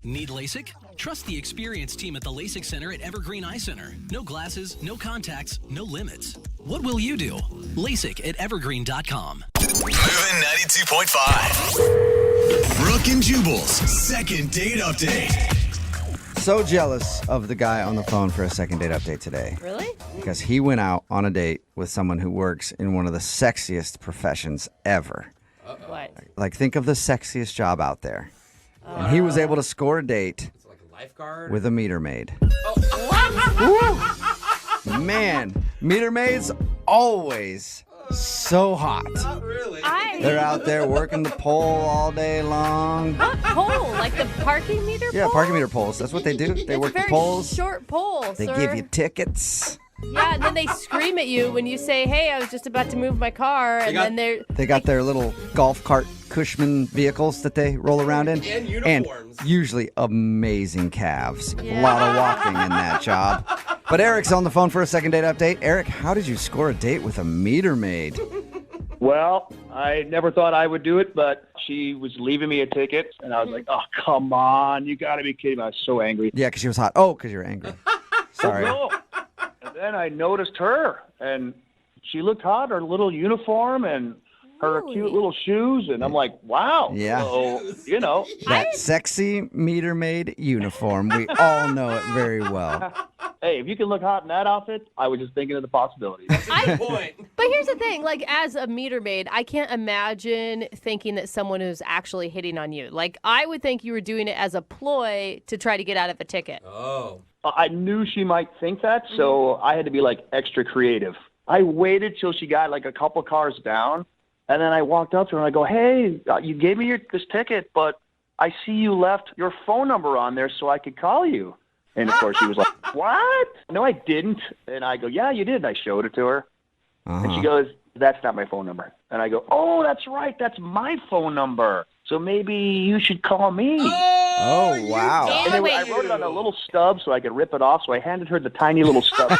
Need LASIK? Trust the experienced team at the LASIK Center at Evergreen Eye Center. No glasses, no contacts, no limits. What will you do? LASIK at evergreen.com. Moving 92.5. Brooke and Jubal's second date update. So jealous of the guy on the phone for a second date update today. Really? Because he went out on a date with someone who works in one of the sexiest professions ever. What? Like, think of the sexiest job out there. And he was able to score a date It's like a lifeguard. with a meter maid. Man, meter maids always so hot. Not really. They're out there working the pole all day long. What pole? Like the parking meter pole? Yeah, parking meter poles. That's what they do. They work the It's a very poles. short pole, They sir. give you tickets. Yeah, and then they scream at you when you say, hey, I was just about to move my car, and then they're... They got their little golf cart Cushman vehicles that they roll around in. And uniforms. And usually amazing calves. A lot of walking in that job. But Eric's on the phone for a second date update. Eric, how did you score a date with a meter maid? Well, I never thought I would do it, but she was leaving me a ticket, and I was like, oh, come on. You got to be kidding me. I was so angry. Yeah, because she was hot. Oh, because you're angry. Sorry. No. And then I noticed her, and she looked hot, her little uniform and her Really? cute little shoes, and I'm like, wow. Yeah. So, you know. That sexy meter maid uniform. We all know it very well. Hey, if you can look hot in that outfit, I was just thinking of the possibilities. Good point. But here's the thing, like, as a meter maid, I can't imagine thinking that someone is actually hitting on you. Like, I would think you were doing it as a ploy to try to get out of a ticket. Oh. I knew she might think that, so I had to be, like, extra creative. I waited till she got, like, a couple cars down, and then I walked up to her and I go, hey, you gave me this ticket, but I see you left your phone number on there so I could call you. And, of course, she was like, what? No, I didn't. And I go, yeah, you did. And I showed it to her. And she goes, that's not my phone number. And I go, oh, that's right. That's my phone number. So maybe you should call me. Oh, wow. And then I wrote it on a little stub so I could rip it off. So I handed her the tiny little stub.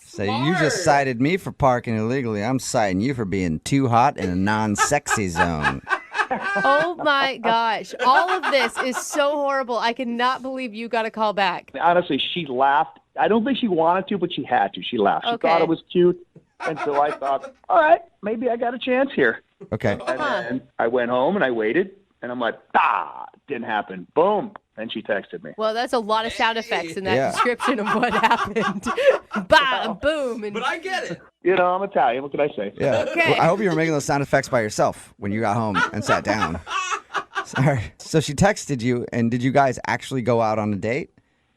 So you just cited me for parking illegally. I'm citing you for being too hot in a non-sexy zone. Oh, my gosh. All of this is so horrible. I cannot believe you got a call back. Honestly, she laughed. I don't think she wanted to, but she had to. She laughed. She Okay. thought it was cute. And so I thought, all right, maybe I got a chance here. Okay. And then I went home and I waited. And I'm like, didn't happen. Boom. And she texted me. Well, that's a lot of sound effects in that Yeah. description of what happened. Bah, boom. And But I get it. You know, I'm Italian. What can I say? Yeah. Okay. Well, I hope you were making those sound effects by yourself when you got home and sat down. Sorry. So she texted you, and did you guys actually go out on a date?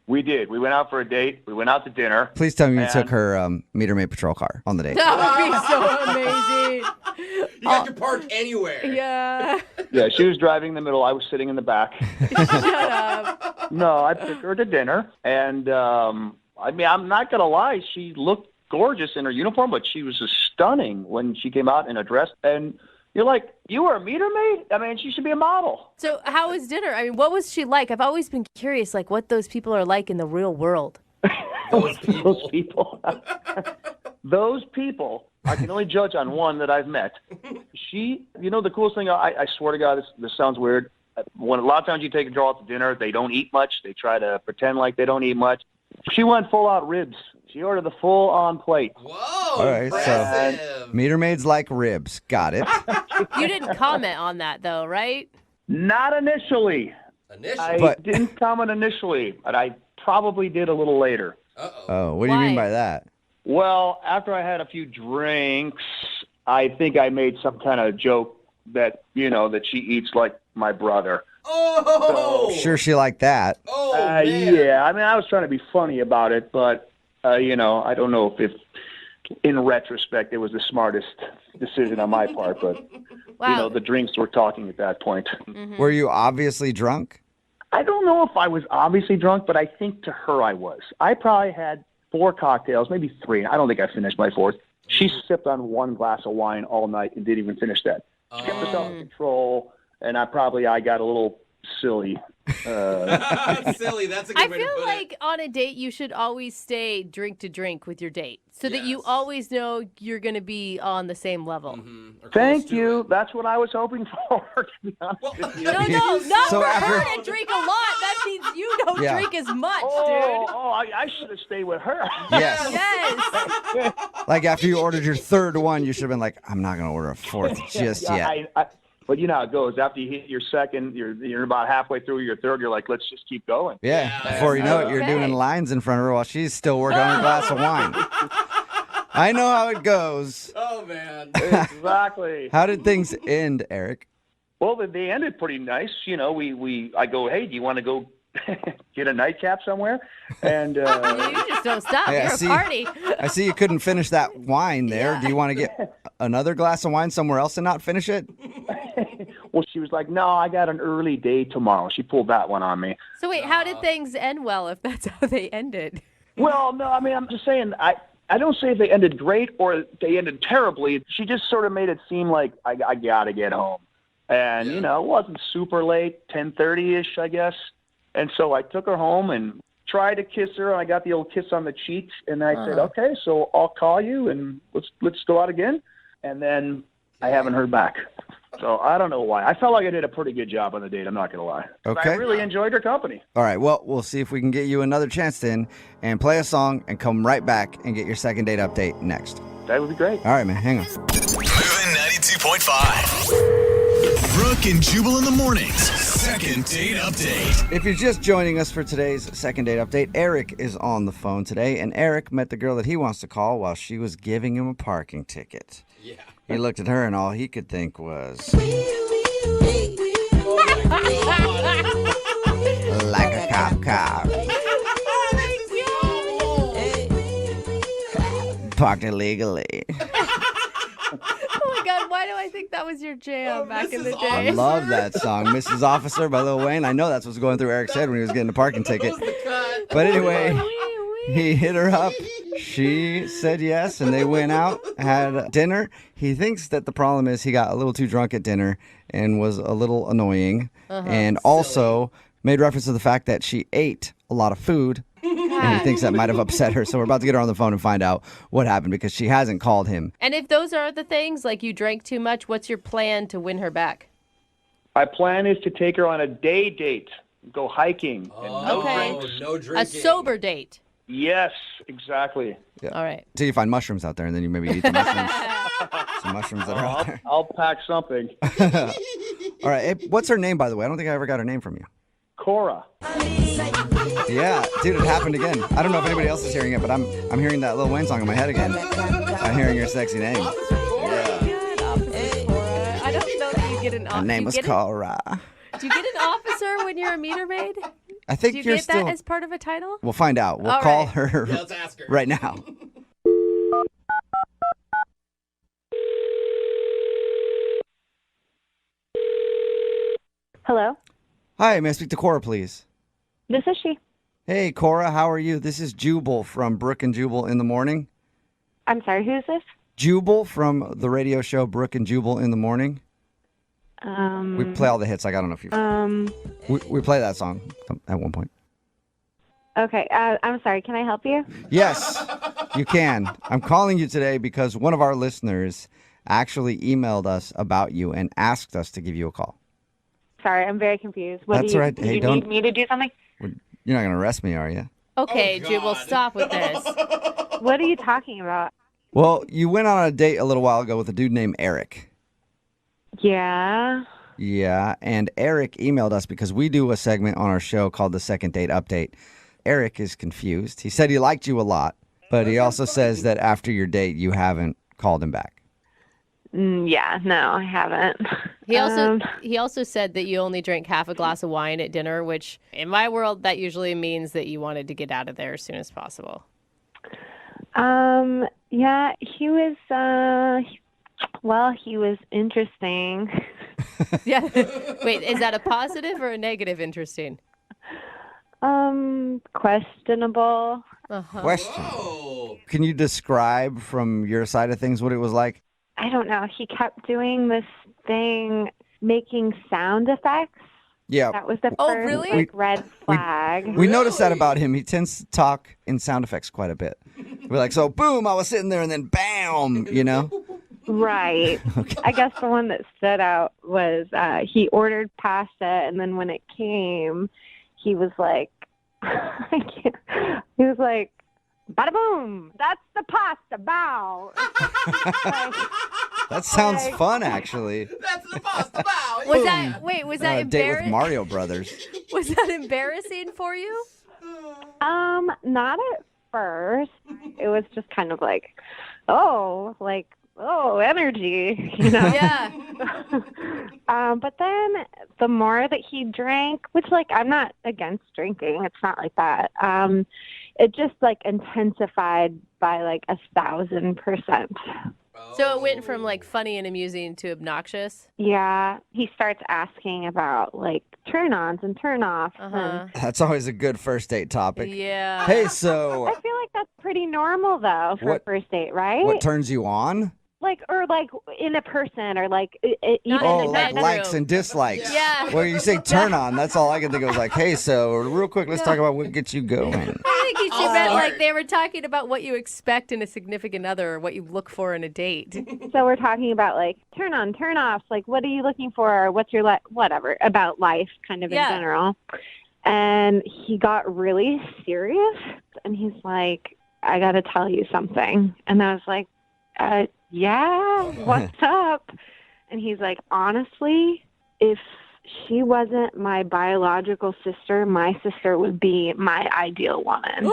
We did. We went out for a date. We went out to dinner. Please tell me you And- took her meter maid patrol car on the date. that would be so amazing. You got to park anywhere. Yeah. Yeah, she was driving in the middle. I was sitting in the back. Shut up. No, I took her to dinner. And, I mean, I'm not going to lie. She looked gorgeous in her uniform, but she was just stunning when she came out in a dress. And you're like, you were a meter maid? I mean, she should be a model. So how was dinner? I mean, what was she like? I've always been curious, like, what those people are like in the real world. Those people. Those people. Those people, I can only judge on one that I've met. She, you know, the coolest thing, I swear to God, this sounds weird. When a lot of times you take a girl out to dinner, they don't eat much. They try to pretend like they don't eat much. She went full out ribs. She ordered the full on plate. Whoa. All right, impressive. Meter maids like ribs. Got it. You didn't comment on that, though, right? Not initially. Initially. I But- didn't comment initially, but I probably did a little later. Uh-oh. Oh, what do you mean Why? by that? Well, after I had a few drinks, I think I made some kind of joke that, you know, that she eats like my brother. Oh. Sure she liked that. Oh, man. Yeah, I mean, I was trying to be funny about it, but, you know, I don't know if in retrospect it was the smartest decision on my part, but, Wow. you know, the drinks were talking at that point. Were you obviously drunk? I don't know if I was obviously drunk, but I think to her I was. I probably had 4 cocktails, maybe 3. I don't think I finished my 4th. She sipped on 1 glass of wine all night and didn't even finish that. She kept herself in control, and I got a little silly. Silly. That's a good I way to feel put like on a date, you should always stay drink to drink with your date so that you Yes. always know you're going to be on the same level. it. Or close Thank to you. it. That's what I was hoping for, to be honest with you. No, not So for after- her to drink a lot. That means you don't Yeah. drink as much, I should have stayed with her. Yes. dude. Yes. Like after you ordered your third one, you should have been like, I'm not going to order a fourth just yet. But you know how it goes. After you hit your second, you're about halfway through your third. You're like, let's just keep going. Yeah. Before you know it, you're Okay. doing lines in front of her while she's still working on a glass of wine. I know how it goes. Oh, man. Exactly. How did things end, Eric? Well, they ended pretty nice. You know, I go, hey, do you want to go get a nightcap somewhere? And You just don't stop. Yeah, You're see- a party. I see you couldn't finish that wine there. Yeah. Do you want to get another glass of wine somewhere else and not finish it? well, she was like, no, I got an early day tomorrow. She pulled that one on me. So wait, how did things end well if that's how they ended? Well, no, I mean, I'm just saying, I don't say if they ended great or they ended terribly. She just sort of made it seem like I got to get home. And, you know, it wasn't super late, 10:30-ish, I guess. And so I took her home and tried to kiss her. And I got the old kiss on the cheek. And I said, okay, so I'll call you and let's go out again. And then I haven't heard back. So I don't know why. I felt like I did a pretty good job on the date. I'm not going to lie. Okay. I really enjoyed her company. All right, well, we'll see if we can get you another chance then and play a song and come right back and get your second date update next. That would be great. All right, man, hang on. Moving 92.5. Brooke and Jubal in the mornings. Second date update. If you're just joining us for today's second date update, Eric is on the phone today, and Eric met the girl that he wants to call while she was giving him a parking ticket. Yeah. He looked at her, and all he could think was, like a cop car. Parked illegally. Oh my God, why do I think that was your jam back in the Mrs. day? I love that song, Mrs. Officer by Lil Wayne. I know that's what's going through Eric's head when he was getting a parking ticket. But anyway, he hit her up. She said yes, and they went out, had dinner. He thinks that the problem is he got a little too drunk at dinner and was a little annoying, and also made reference to the fact that she ate a lot of food, and he thinks that might have upset her. So we're about to get her on the phone and find out what happened because she hasn't called him. And if those are the things, like you drank too much, what's your plan to win her back? My plan is to take her on a day date, go hiking, and no Okay. drinks. No A drinking. sober date. Yes, exactly. All right. Until you find mushrooms out there, and then you maybe eat the mushrooms. Some mushrooms that are out there. I'll pack something. All right. Hey, what's her name, by the way? I don't think I ever got her name from you. Cora. Yeah, dude, it happened again. I don't know if anybody else is hearing it, but I'm hearing that Lil Wayne song in my head again. I'm hearing your sexy name. Good, Officer Cora. I don't know that you get an officer. Her name was Cora. Do you get an officer when you're a meter maid? I think Do you you're get still. that as part of a title? We'll find out. We'll All call right. her Yeah, let's ask her. right now. Hello, Hi, may I speak to Cora, please? this is she. Hey, Cora, how are you? This is Jubal from Brooke and Jubal in the Morning. I'm sorry, who is this? Jubal from the radio show Brooke and Jubal in the Morning. We play all the hits. Like, I don't know if you. We play that song at one point. Okay, I'm sorry, can I help you? Yes, you can. I'm calling you today because one of our listeners actually emailed us about you and asked us to give you a call. Sorry, I'm very confused. That's do you, right. do Hey, you don't- need me to do something? You're not going to arrest me, are you? Okay, Oh, Jubal, God. stop with this. What are you talking about? Well, you went on a date a little while ago with a dude named Eric. Yeah. Yeah, and Eric emailed us because we do a segment on our show called the Second Date Update. Eric is confused. He said he liked you a lot, but he also says that after your date, you haven't called him back. Yeah, no, I haven't. He also said that you only drank half a glass of wine at dinner, which in my world that usually means that you wanted to get out of there as soon as possible. Yeah, he was, he was interesting. Yeah. Wait, is that a positive or a negative interesting? Questionable. Question. Oh. Can you describe from your side of things what it was like? I don't know. He kept doing this thing, making sound effects. Yeah. That was the Oh, first really? like, red flag. We noticed that about him. He tends to talk in sound effects quite a bit. We're like, so boom, I was sitting there and then bam, you know? Right. I guess the one that stood out was he ordered pasta, and then when it came, he was like, he was like, bada boom, that's the pasta, bow. That sounds fun, actually. That's the pasta bow. Was that A date with embarrassing? Mario Brothers. Was that embarrassing for you? Not at first. It was just kind of like, energy, you know? Yeah. But then the more that he drank, which, like, I'm not against drinking. It's not like that. It just, like, intensified by, like, 1,000%. So it went from like funny and amusing to obnoxious. Yeah. He starts asking about, like, turn-ons and turn-offs. Uh-huh. That's always a good first date topic. Yeah. Hey, so I feel like that's pretty normal, though, for What- a first date, right? what turns you on? Like, or like in a person, or like even Not Oh, in the like bedroom. likes and dislikes. Yeah. Well, you say turn on. That's all I can think of. Like, hey, so real quick, let's talk about what gets you going. I think she meant like they were talking about what you expect in a significant other or what you look for in a date. So we're talking about like turn on, turn offs. Like, what are you looking for? What's your whatever about life, kind of in general. And he got really serious, and he's like, "I got to tell you something." And I was like, "Yeah, what's up?" And he's like, "Honestly, if she wasn't my biological sister, my sister would be my ideal woman."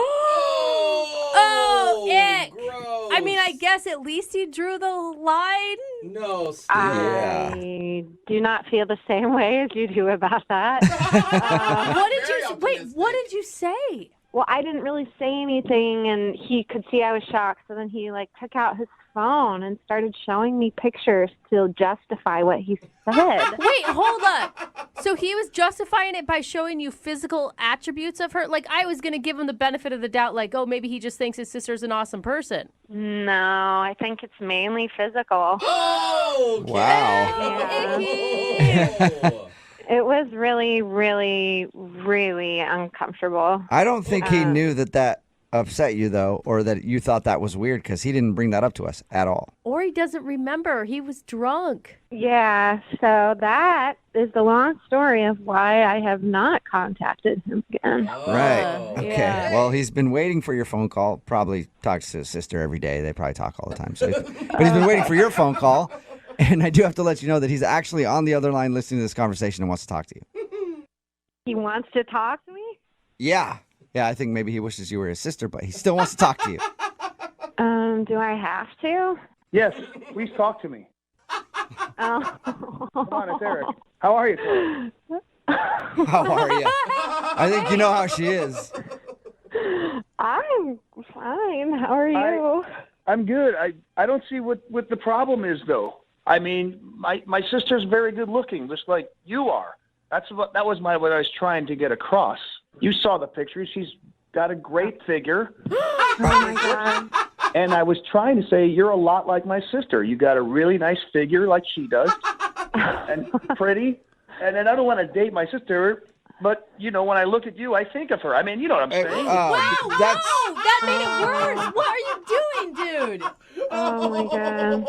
Oh, ick. Gross. I mean, I guess at least he drew the line. No, Steve. I do not feel the same way as you do about that. What did Very you wait? optimistic. What did you say? Well, I didn't really say anything, and he could see I was shocked. So then he like took out his phone and started showing me pictures to justify what he said. Wait, hold up. So he was justifying it by showing you physical attributes of her? Like, I was going to give him the benefit of the doubt, like, oh, maybe he just thinks his sister's an awesome person. No, I think it's mainly physical. Oh, Wow. Oh. It was really, really, really uncomfortable. I don't think he knew that upset you, though, or that you thought that was weird, because he didn't bring that up to us at all. Or he doesn't remember. He was drunk. Yeah, so that is the long story of why I have not contacted him again. Right. Okay. yeah. Well, he's been waiting for your phone call. Probably talks to his sister every day. They probably talk all the time. So but he's been waiting for your phone call. And I do have to let you know that he's actually on the other line listening to this conversation and wants to talk to you. He wants to talk to me? Yeah. Yeah, I think maybe he wishes you were his sister, but he still wants to talk to you. Do I have to? Yes, please talk to me. Oh. Come on, it's Eric. How are you, Tori? How are you? I think you know how she is. I'm fine. How are you? I'm good. I don't see what the problem is, though. I mean, my sister's very good looking, just like you are. That was what I was trying to get across. You saw the picture. She's got a great figure. Oh my God. And I was trying to say, you're a lot like my sister. You got a really nice figure like she does, and pretty. And then I don't want to date my sister, but, you know, when I look at you, I think of her. I mean, you know what I'm saying. Wow, that's that made it worse. What are you doing, dude? Oh my God.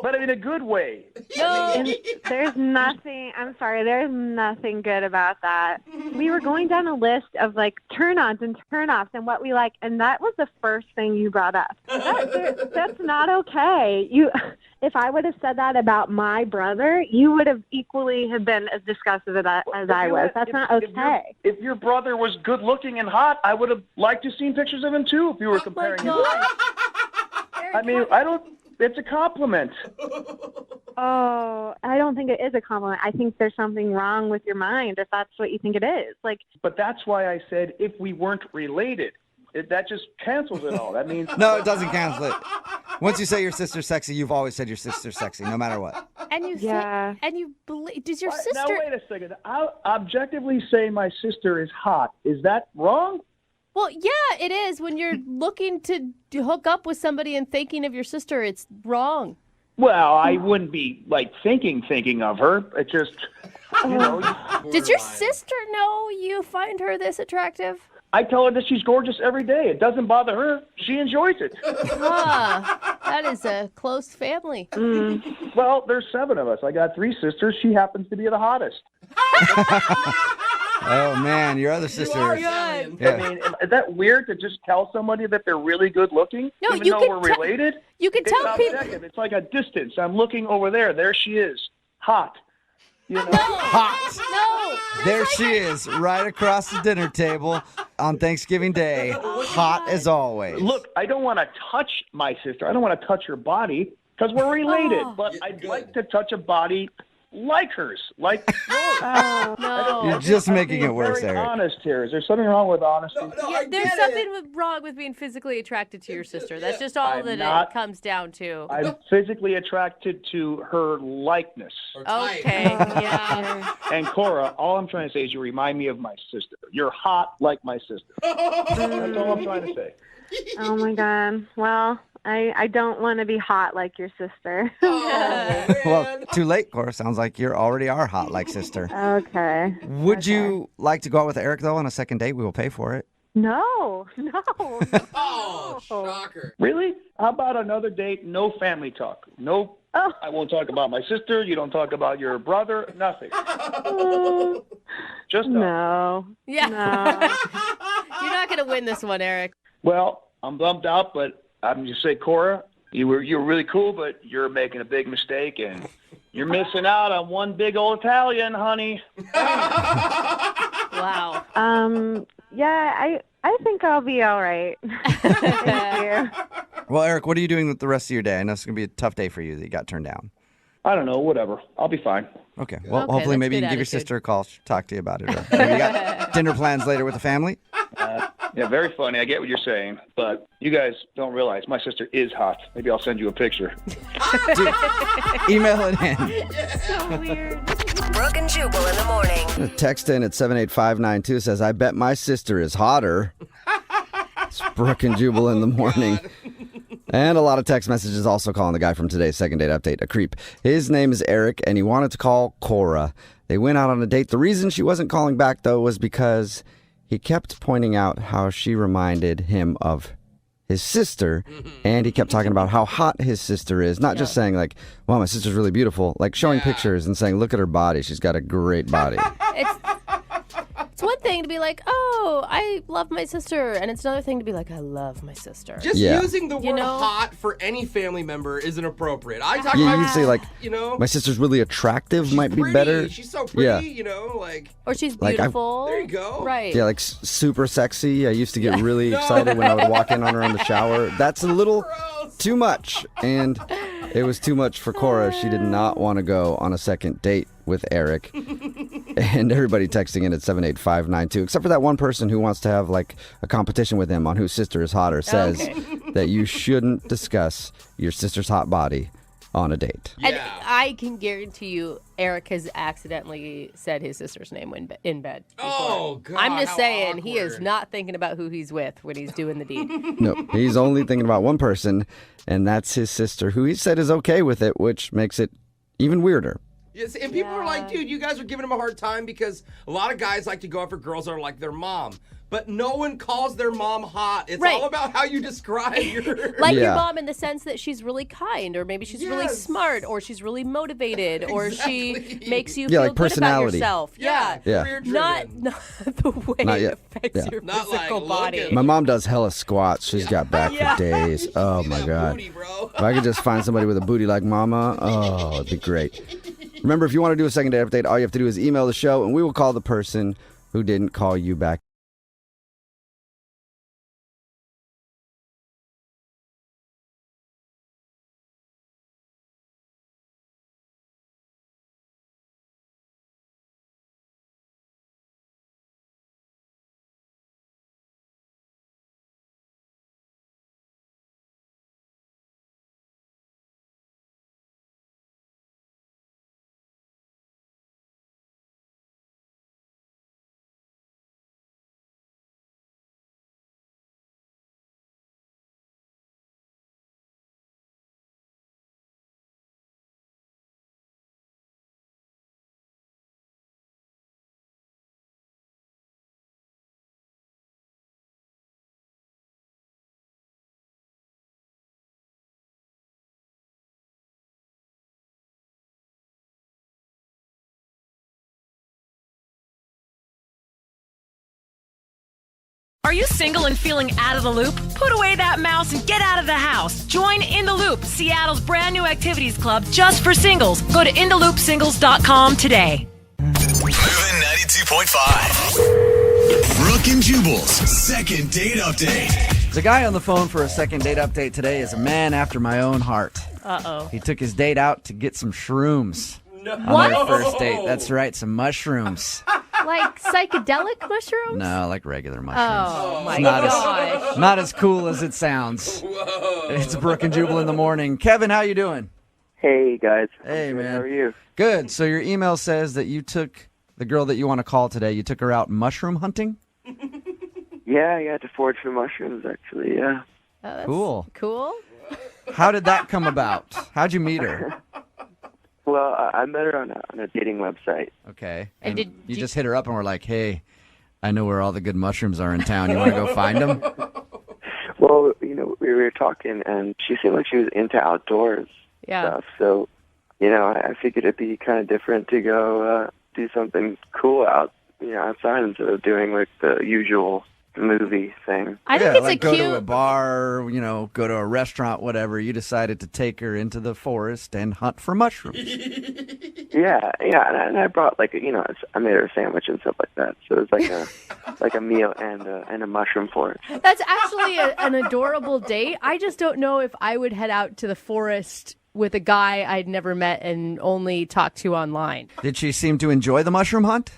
But in a good way. No. There's nothing, I'm sorry, there's nothing good about that. We were going down a list of like turn-ons and turn-offs and what we like, and that was the first thing you brought up. That's not okay. If I would have said that about my brother, you would have equally have been as disgusted as I was. That's not okay. If your brother was good looking and hot, I would have liked to seen pictures of him too if you were comparing him. I mean, it's a compliment. Oh, I don't think it is a compliment. I think there's something wrong with your mind if that's what you think it is. Like, But that's why I said if we weren't related. That just cancels it all. That means no, it doesn't cancel it. Once you say your sister's sexy, you've always said your sister's sexy, no matter what. And you Yeah. say, and you believe, does your Now sister? wait a second. I'll objectively say my sister is hot. Is that wrong? Well, yeah, it is. When you're looking to hook up with somebody and thinking of your sister, it's wrong. Well, I wouldn't be like thinking of her. It just, Did your sister know you find her this attractive? I tell her that she's gorgeous every day. It doesn't bother her. She enjoys it. That is a close family. Well, there's 7 of us. I got 3 sisters. She happens to be the hottest. Oh, man, your other sister. Italian. Yeah. I mean, is that weird to just tell somebody that they're really good looking, No, even you though can we're related? You can It's tell people. objective. It's like a distance. I'm looking over there. There she is, hot. You know? Hot. No. There she is, right across the dinner table on Thanksgiving Day. Hot as always. Look, I don't want to touch my sister. I don't want to touch her body because we're related. But Yeah, I'd good. like to touch a body like hers, like yours. No. You're just I'm making being it worse, very Eric. honest here. Is there something wrong with honesty? There's something wrong with being physically attracted to your sister. That's just all I'm that not- it comes down to. I'm physically attracted to her likeness. Okay, yeah. And Cora, all I'm trying to say is you remind me of my sister. You're hot like my sister. That's all I'm trying to say. Oh my God. Well, I don't want to be hot like your sister. Well, too late, Cora. Sounds like you already are hot like sister. Okay. Would you like to go out with Eric, though, on a second date? We will pay for it. No. Oh, shocker. Really? How about another date? No family talk. No, Oh. I won't talk about my sister. You don't talk about your brother. Nothing. Just us. No. Yeah. No. You're not going to win this one, Eric. Well, I'm bummed out, but I'm just say, Cora, you were really cool, but you're making a big mistake, and you're missing out on one big old Italian, honey. Wow. Yeah, I think I'll be all right. Thank you. Well, Eric, what are you doing with the rest of your day? I know it's going to be a tough day for you that you got turned down. I don't know, whatever. I'll be fine. Okay. Well, Okay, hopefully that's maybe you good can give your attitude. sister a call, talk to you about it. Or maybe you got dinner plans later with the family? Yeah, very funny. I get what you're saying, but you guys don't realize my sister is hot. Maybe I'll send you a picture. Email it in. So weird. Brooke and Jubal in the morning. Text in at 78592 says, I bet my sister is hotter. It's Brooke and Jubal in the morning. And a lot of text messages also calling the guy from today's second date update a creep. His name is Eric, and he wanted to call Cora. They went out on a date. The reason she wasn't calling back, though, was because he kept pointing out how she reminded him of his sister, and he kept talking about how hot his sister is. Not just saying, like, wow, my sister's really beautiful. Like, showing pictures and saying, look at her body. She's got a great body. It's one thing to be like, oh, I love my sister. And it's another thing to be like, I love my sister. Just Yeah. using the word know? hot for any family member isn't appropriate. I talk Yeah, about you could say, like, you know, my sister's really attractive she's might be pretty. better. She's so pretty, Yeah. you know, like Or she's Like, beautiful. there you go. Right. Yeah, like super sexy. I used to get really excited when I would walk in on her in the shower. That's a little too much. And it was too much for Cora. She did not want to go on a second date with Eric. And everybody texting in at 78592, except for that one person who wants to have like a competition with him on whose sister is hotter, says that you shouldn't discuss your sister's hot body on a date. And Yeah. I can guarantee you, Eric has accidentally said his sister's name in bed. before. Oh, God, I'm just how saying, he is awkward. not thinking about who he's with when he's doing the deed. No, he's only thinking about one person, and that's his sister, who he said is okay with it, which makes it even weirder. Yes, and people are like, dude, you guys are giving him a hard time because a lot of guys like to go after girls that are like their mom. But no one calls their mom hot. It's Right. all about how you describe your... Like your Yeah. mom in the sense that she's really kind, or maybe she's really Yes. smart, or she's really motivated, or she Exactly. makes you Yeah, feel like good about personality. yourself. Yeah. Yeah. career-driven. Not the way Not it yet. affects Yeah. your Not like, physical look body. at My mom does hella squats. She's got back Yeah. for days. Oh, See my that God. booty, bro. If I could just find somebody with a booty like mama, oh, it'd be great. Remember, if you want to do a second date update, all you have to do is email the show, and we will call the person who didn't call you back. Are you single and feeling out of the loop? Put away that mouse and get out of the house. Join In the Loop, Seattle's brand new activities club just for singles. Go to intheloopsingles.com today. Moving 92.5. Brooke and Jubal's second date update. The guy on the phone for a second date update today is a man after my own heart. Uh-oh. He took his date out to get some shrooms on What? their first date. That's right, some mushrooms. Like psychedelic mushrooms? No, like regular mushrooms. Oh, my Not as- gosh. Not as cool as it sounds. It's Brooke and Jubal in the morning. Kevin, how you doing? Hey, guys. Hey, I'm good. man. How are you? Good. So your email says that you took the girl that you want to call today, you took her out mushroom hunting? Yeah, I had to forage for mushrooms, actually, yeah. Oh, that's Cool. Cool? How did that come about? How'd you meet her? Well, I met her on a dating website. Okay. And did you you- just hit her up and were like, hey, I know where all the good mushrooms are in town. You want to go find them? Well, we were talking, and she seemed like she was into outdoors Yeah. stuff. So, I figured it'd be kind of different to go do something cool outside instead of doing like the usual movie thing. I think yeah, it's like a go cute. to a bar, go to a restaurant, whatever. You decided to take her into the forest and hunt for mushrooms. Yeah, and I brought I made her a sandwich and stuff like that. So it was like a meal and a mushroom forage. That's actually an adorable date. I just don't know if I would head out to the forest with a guy I'd never met and only talked to online. Did she seem to enjoy the mushroom hunt?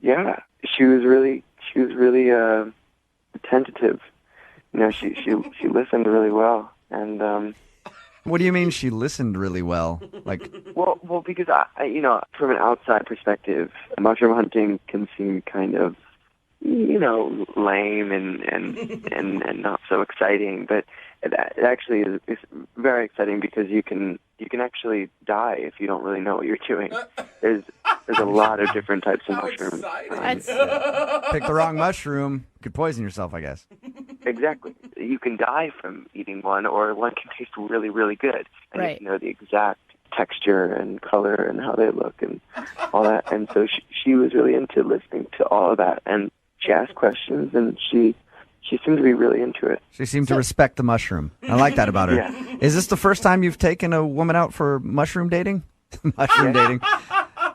Yeah, she was really tentative. She listened really well, and What do you mean she listened really well? Like, well, because I from an outside perspective, mushroom hunting can seem kind of lame and not so exciting, but it actually is very exciting because you can actually die if you don't really know what you're doing. There's a lot of different types of mushrooms. pick the wrong mushroom, you could poison yourself, I guess. Exactly. You can die from eating one, or one can taste really, really good, and Right. you know the exact texture and color and how they look and all that. And so she was really into listening to all of that, and she asked questions, and she seemed to be really into it. She seemed to respect the mushroom. I like that about her. Yeah. Is this the first time you've taken a woman out for mushroom dating? Mushroom dating.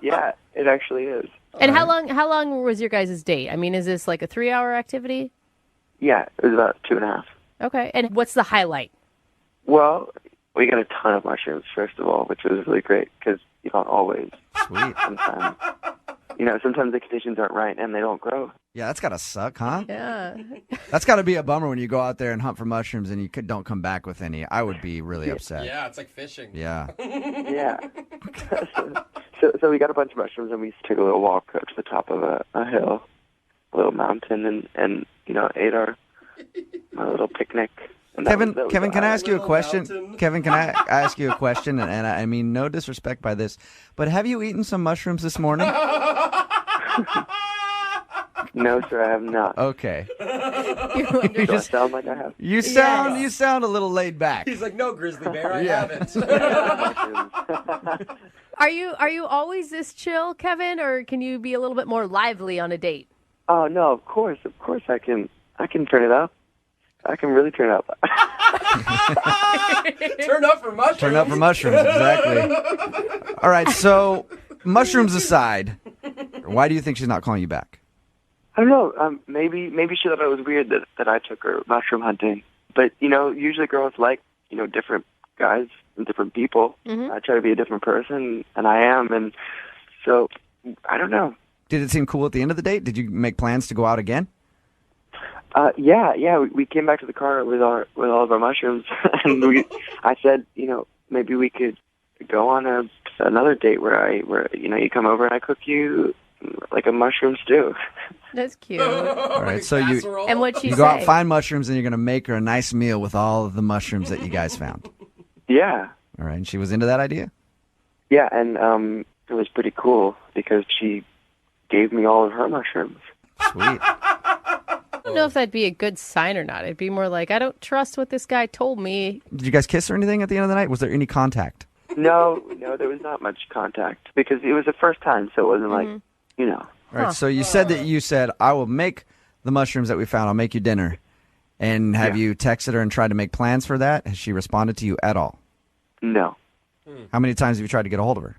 Yeah, it actually is. And how long was your guys' date? I mean, is this like a 3-hour activity? Yeah, it was about 2.5. Okay. And what's the highlight? Well, we got a ton of mushrooms, first of all, which was really great because you don't always. Sweet. Sometimes the conditions aren't right and they don't grow. Yeah, that's got to suck, huh? Yeah. That's got to be a bummer when you go out there and hunt for mushrooms and you don't come back with any. I would be really upset. Yeah, it's like fishing. Yeah. Yeah. So we got a bunch of mushrooms and we took a little walk up to the top of a hill, a little mountain, and ate our little picnic. And Kevin, that was can I ask you a Little question? mountain. Kevin, can I ask you a question? And I mean, no disrespect by this, but have you eaten some mushrooms this morning? No, sir, I have not. Okay. Do I sound like I have? You sound a little laid back. He's like, no, grizzly bear, I Yeah. haven't. Are you always this chill, Kevin, or can you be a little bit more lively on a date? Oh no, of course I can turn it up. I can really turn it up. Turn up for mushrooms. Turn up for mushrooms, exactly. All right, so mushrooms aside, why do you think she's not calling you back? I don't know. Maybe she thought it was weird that I took her mushroom hunting. But usually girls like different guys and different people. Mm-hmm. I try to be a different person, and I am. And so I don't know. Did it seem cool at the end of the date? Did you make plans to go out again? Yeah. We came back to the car with all of our mushrooms, and I said, maybe we could go on another date where you come over and I cook you like a mushroom stew. That's cute. All right, so And what'd she you say? go out, find mushrooms, and you're going to make her a nice meal with all of the mushrooms that you guys found. Yeah. All right, and she was into that idea? Yeah, and it was pretty cool because she gave me all of her mushrooms. Sweet. I don't know if that'd be a good sign or not. It'd be more like, I don't trust what this guy told me. Did you guys kiss or anything at the end of the night? Was there any contact? No, there was not much contact because it was the first time, so it wasn't like, All right, so you said, I will make the mushrooms that we found. I'll make you dinner. And have you texted her and tried to make plans for that? Has she responded to you at all? No. How many times have you tried to get a hold of her?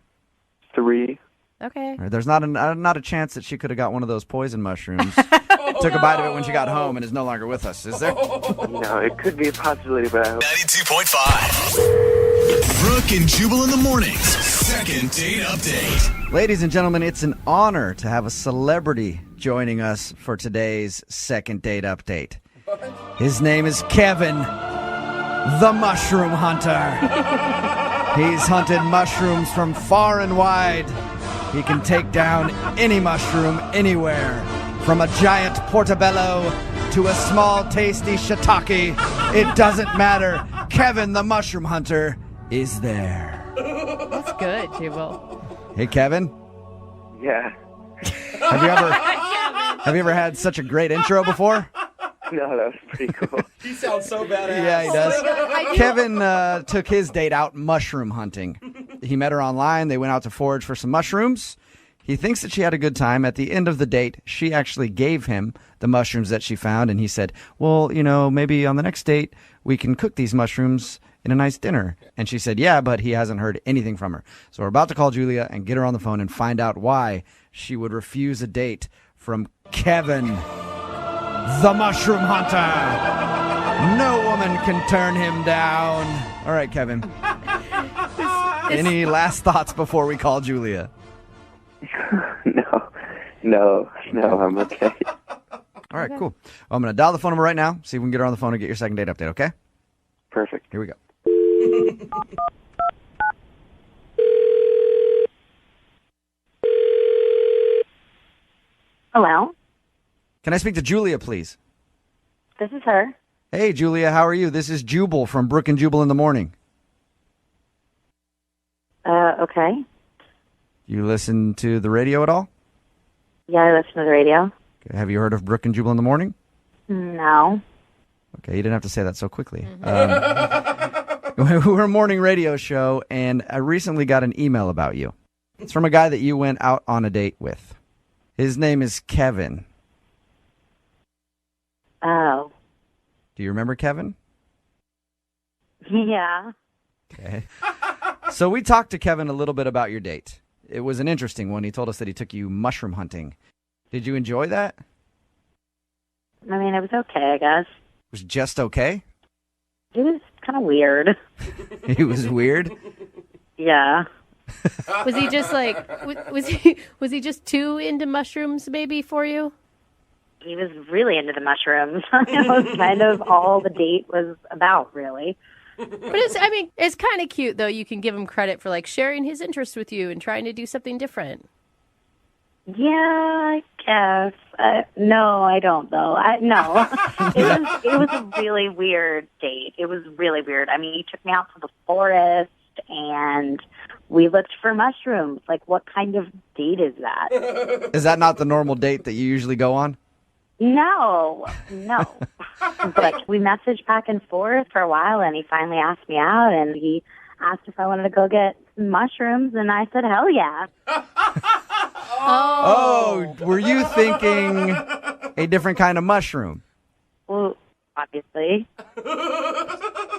3. Okay. There's not a chance that she could have got one of those poison mushrooms, took a bite of it when she got home, and is no longer with us, is there? No, it could be a possibility, but I hope. 92.5. Brooke and Jubal in the mornings. Second date update. Ladies and gentlemen, it's an honor to have a celebrity joining us for today's second date update. His name is Kevin, the Mushroom Hunter. He's hunted mushrooms from far and wide. He can take down any mushroom anywhere, from a giant portobello to a small tasty shiitake. It doesn't matter. Kevin, the Mushroom Hunter, is there. That's good, Jubal. Hey, Kevin. Yeah. Have you ever had such a great intro before? No, that was pretty cool. He sounds so badass. Yeah, he does. Kevin took his date out mushroom hunting. He met her online. They went out to forage for some mushrooms. He thinks that she had a good time. At the end of the date, she actually gave him the mushrooms that she found, and he said, well, maybe on the next date, we can cook these mushrooms in a nice dinner. And she said, yeah, but he hasn't heard anything from her. So we're about to call Julia and get her on the phone and find out why she would refuse a date from Kevin, the Mushroom Hunter. No woman can turn him down. All right, Kevin. Any last thoughts before we call Julia? No, I'm okay. All right, cool. Well, I'm going to dial the phone number right now, see if we can get her on the phone and get your second date update, okay? Perfect. Here we go. Hello? Can I speak to Julia, please? This is her. Hey, Julia, how are you? This is Jubal from Brooke and Jubal in the morning. Okay. You listen to the radio at all? Yeah, I listen to the radio. Okay, have you heard of Brooke and Jubal in the morning? No. Okay, you didn't have to say that so quickly. We're a morning radio show, and I recently got an email about you. It's from a guy that you went out on a date with. His name is Kevin. Oh. Do you remember Kevin? Yeah. Okay. So we talked to Kevin a little bit about your date. It was an interesting one. He told us that he took you mushroom hunting. Did you enjoy that? I mean, it was okay, I guess. It was just okay? It was kind of weird. It was weird? Yeah. Was he just was he just too into mushrooms maybe for you? He was really into the mushrooms. That was kind of all the date was about, really. But it's kind of cute though. You can give him credit for sharing his interest with you and trying to do something different. Yeah, I guess. No, I don't though. No, it was a really weird date. It was really weird. I mean, he took me out to the forest and we looked for mushrooms. What kind of date is that? Is that not the normal date that you usually go on? No. But we messaged back and forth for a while, and he finally asked me out, and he asked if I wanted to go get some mushrooms, and I said, hell yeah. Oh, were you thinking a different kind of mushroom? Well, obviously.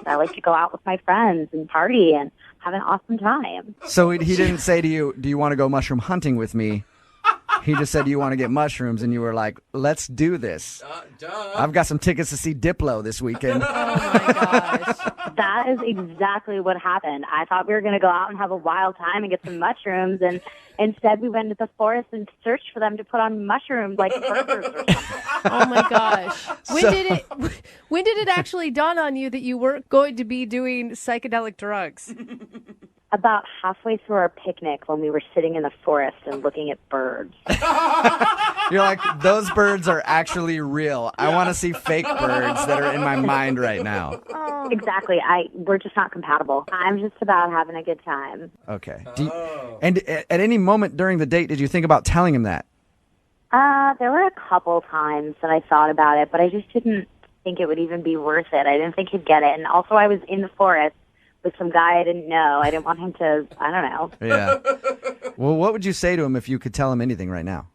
I like to go out with my friends and party and have an awesome time. So he didn't say to you, do you want to go mushroom hunting with me? He just said, do you want to get mushrooms? And you were like, let's do this. I've got some tickets to see Diplo this weekend. Oh, my gosh. That is exactly what happened. I thought we were going to go out and have a wild time and get some mushrooms, and instead we went to the forest and searched for them to put on mushrooms like burgers or something. Oh, my gosh. When did it actually dawn on you that you weren't going to be doing psychedelic drugs? About halfway through our picnic when we were sitting in the forest and looking at birds. You're like, those birds are actually real. I want to see fake birds that are in my mind right now. Oh. Exactly. We're just not compatible. I'm just about having a good time. Okay. And at any moment during the date, did you think about telling him that? There were a couple times that I thought about it, but I just didn't think it would even be worth it. I didn't think he'd get it. And also I was in the forest with some guy I didn't know. I didn't want him to, I don't know. Yeah. Well, what would you say to him if you could tell him anything right now?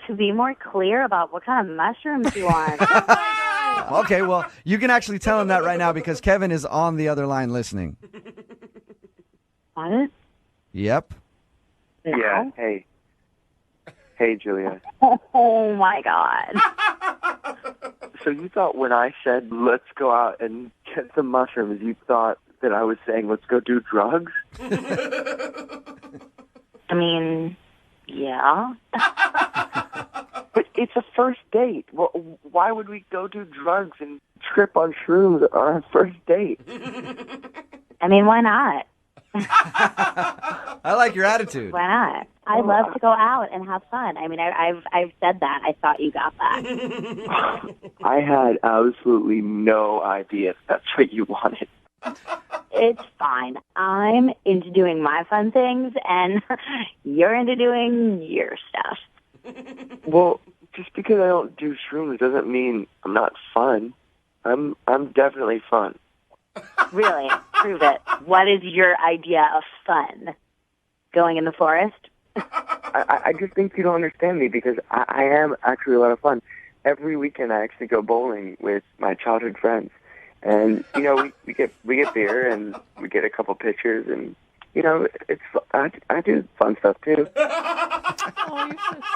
to be more clear about what kind of mushrooms you want. Okay, well, you can actually tell him that right now because Kevin is on the other line listening. What? Yep. No? Yeah. Hey, Julia. Oh, my God. So you thought when I said, let's go out and get some mushrooms, you thought that I was saying, let's go do drugs? I mean, yeah. But it's a first date. Well, why would we go do drugs and trip on shrooms on our first date? I mean, why not? I like your attitude. Why not? I love to go out and have fun. I mean, I've said that. I thought you got that. I had absolutely no idea if that's what you wanted. It's fine. I'm into doing my fun things, and you're into doing your stuff. Well, just because I don't do shrooms doesn't mean I'm not fun. I'm definitely fun. Really? Prove it. What is your idea of fun? Going in the forest? I just think you don't understand me because I am actually a lot of fun. Every weekend I actually go bowling with my childhood friends. And, you know, we get beer and we get a couple pictures and, you know, I do fun stuff too.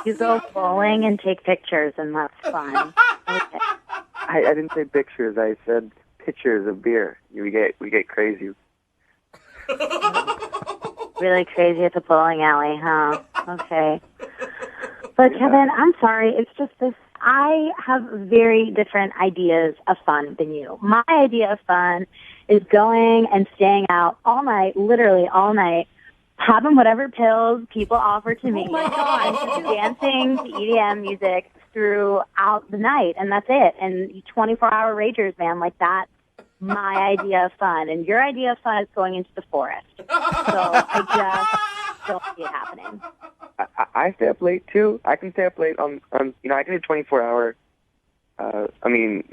You go bowling and take pictures, and that's fun. Okay. I didn't say pictures. I said pictures of beer. We get crazy. Really crazy at the bowling alley, huh? Okay. But Kevin, I'm sorry. It's just this. I have very different ideas of fun than you. My idea of fun is going and staying out all night, literally all night, having whatever pills people offer to me. Oh my God. And dancing to EDM music throughout the night, and that's it. And 24-hour ragers, man, like that's my idea of fun. And your idea of fun is going into the forest. So I just don't see it happening. I stay up late too. I can stay up late on you know, I can do 24-hour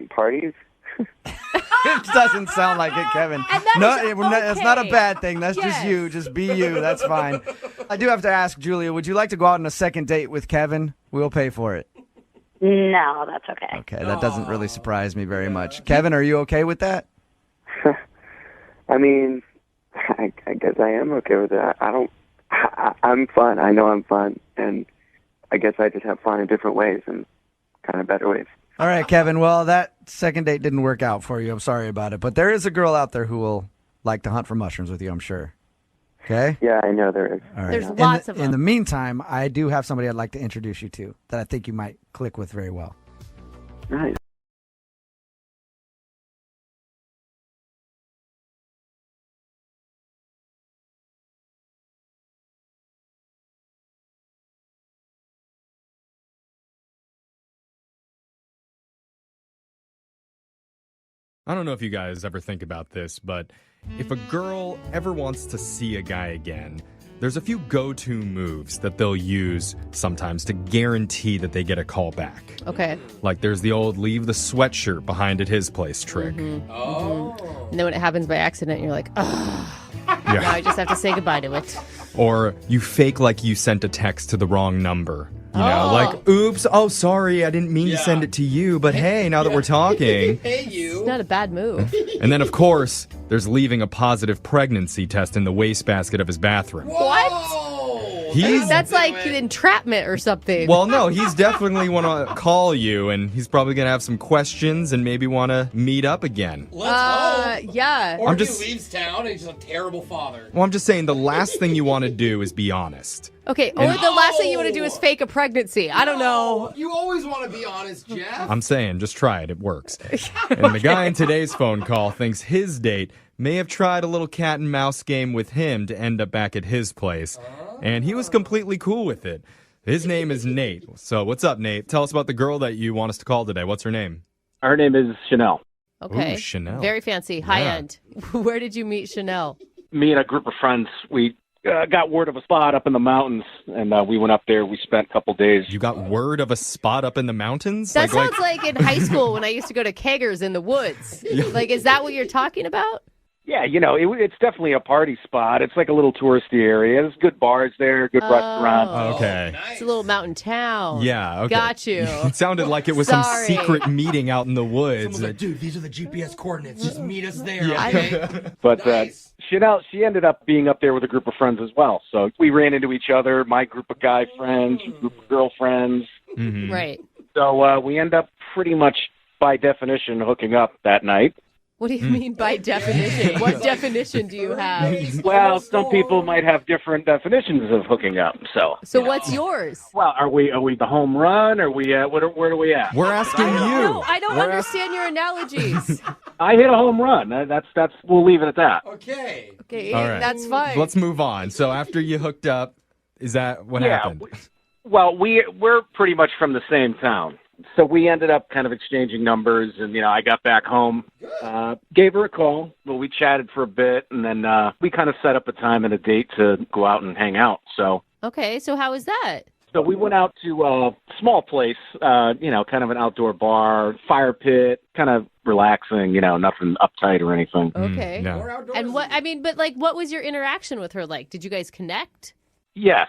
parties. It doesn't sound like it, Kevin. And that is It's not a okay. bad thing. That's Yes. just you. Just be you. That's fine. I do have to ask, Julia, would you like to go out on a second date with Kevin? We'll pay for it. No, that's okay. Okay, that doesn't really surprise me very much. Kevin, are you okay with that? I mean, I guess I am okay with that. I'm fun. I know I'm fun, and I guess I just have fun in different ways and kind of better ways. All right, Kevin. Well, that second date didn't work out for you. I'm sorry about it. But there is a girl out there who will like to hunt for mushrooms with you, I'm sure. Okay? Yeah, I know there is. All right. There's lots of them. In the meantime, I do have somebody I'd like to introduce you to that I think you might click with very well. Nice. I don't know if you guys ever think about this, but if a girl ever wants to see a guy again, there's a few go-to moves that they'll use sometimes to guarantee that they get a call back. Okay. Like there's the old leave the sweatshirt behind at his place trick. Oh. And then when it happens by accident, you're like, oh, now I just have to say goodbye to it. Or you fake like you sent a text to the wrong number. You know, like, oops, oh, sorry, I didn't mean to send it to you, but hey, now that we're talking. Hey, you. It's not a bad move. And then, of course, there's leaving a positive pregnancy test in the wastebasket of his bathroom. Whoa. That's like entrapment or something. Well, no, he's definitely want to call you, and he's probably going to have some questions and maybe want to meet up again. Let's hope. Yeah. Or I'm if just- he leaves town and he's a terrible father. Well, I'm just saying the last thing you want to do is be honest. Okay, or the last thing you want to do is fake a pregnancy. I don't know. You always want to be honest, Jeff. I'm saying, just try it. It works. And the guy in today's phone call thinks his date may have tried a little cat and mouse game with him to end up back at his place. And he was completely cool with it. His name is Nate. So what's up, Nate? Tell us about the girl that you want us to call today. What's her name? Her name is Chanel. Okay. Ooh, Chanel. Very fancy, high Yeah. end. Where did you meet Chanel? Me and a group of friends, we got word of a spot up in the mountains, and we went up there. We spent a couple days. You got word of a spot up in the mountains? That sounds like in high school when I used to go to keggers in the woods. Like, is that what you're talking about? Yeah, it's definitely a party spot. It's like a little touristy area. There's good bars there, good restaurants. Okay. Nice. It's a little mountain town. Yeah, okay. Got you. It sounded like it was some secret meeting out in the woods. Someone's like, dude, these are the GPS coordinates. Just meet us there, Yeah. okay? But Nice. she ended up being up there with a group of friends as well. So we ran into each other, my group of guy friends, group of girlfriends. Mhm. Right. So we end up pretty much, by definition, hooking up that night. What do you mean by definition? What definition do you have? Well, some people might have different definitions of hooking up. So What's yours? Well, are we the home run? Are we where are we at? We're asking you. No, I don't understand your analogies. I hit a home run. That's we'll leave it at that. Okay. Okay, All right. that's fine. Let's move on. So after you hooked up, is that what happened? Well, we're pretty much from the same town. So we ended up kind of exchanging numbers, and, I got back home, gave her a call. Well, we chatted for a bit, and then we kind of set up a time and a date to go out and hang out. So Okay, so how was that? So we went out to a small place, kind of an outdoor bar, fire pit, kind of relaxing, nothing uptight or anything. Okay. No. And what was your interaction with her like? Did you guys connect? Yes.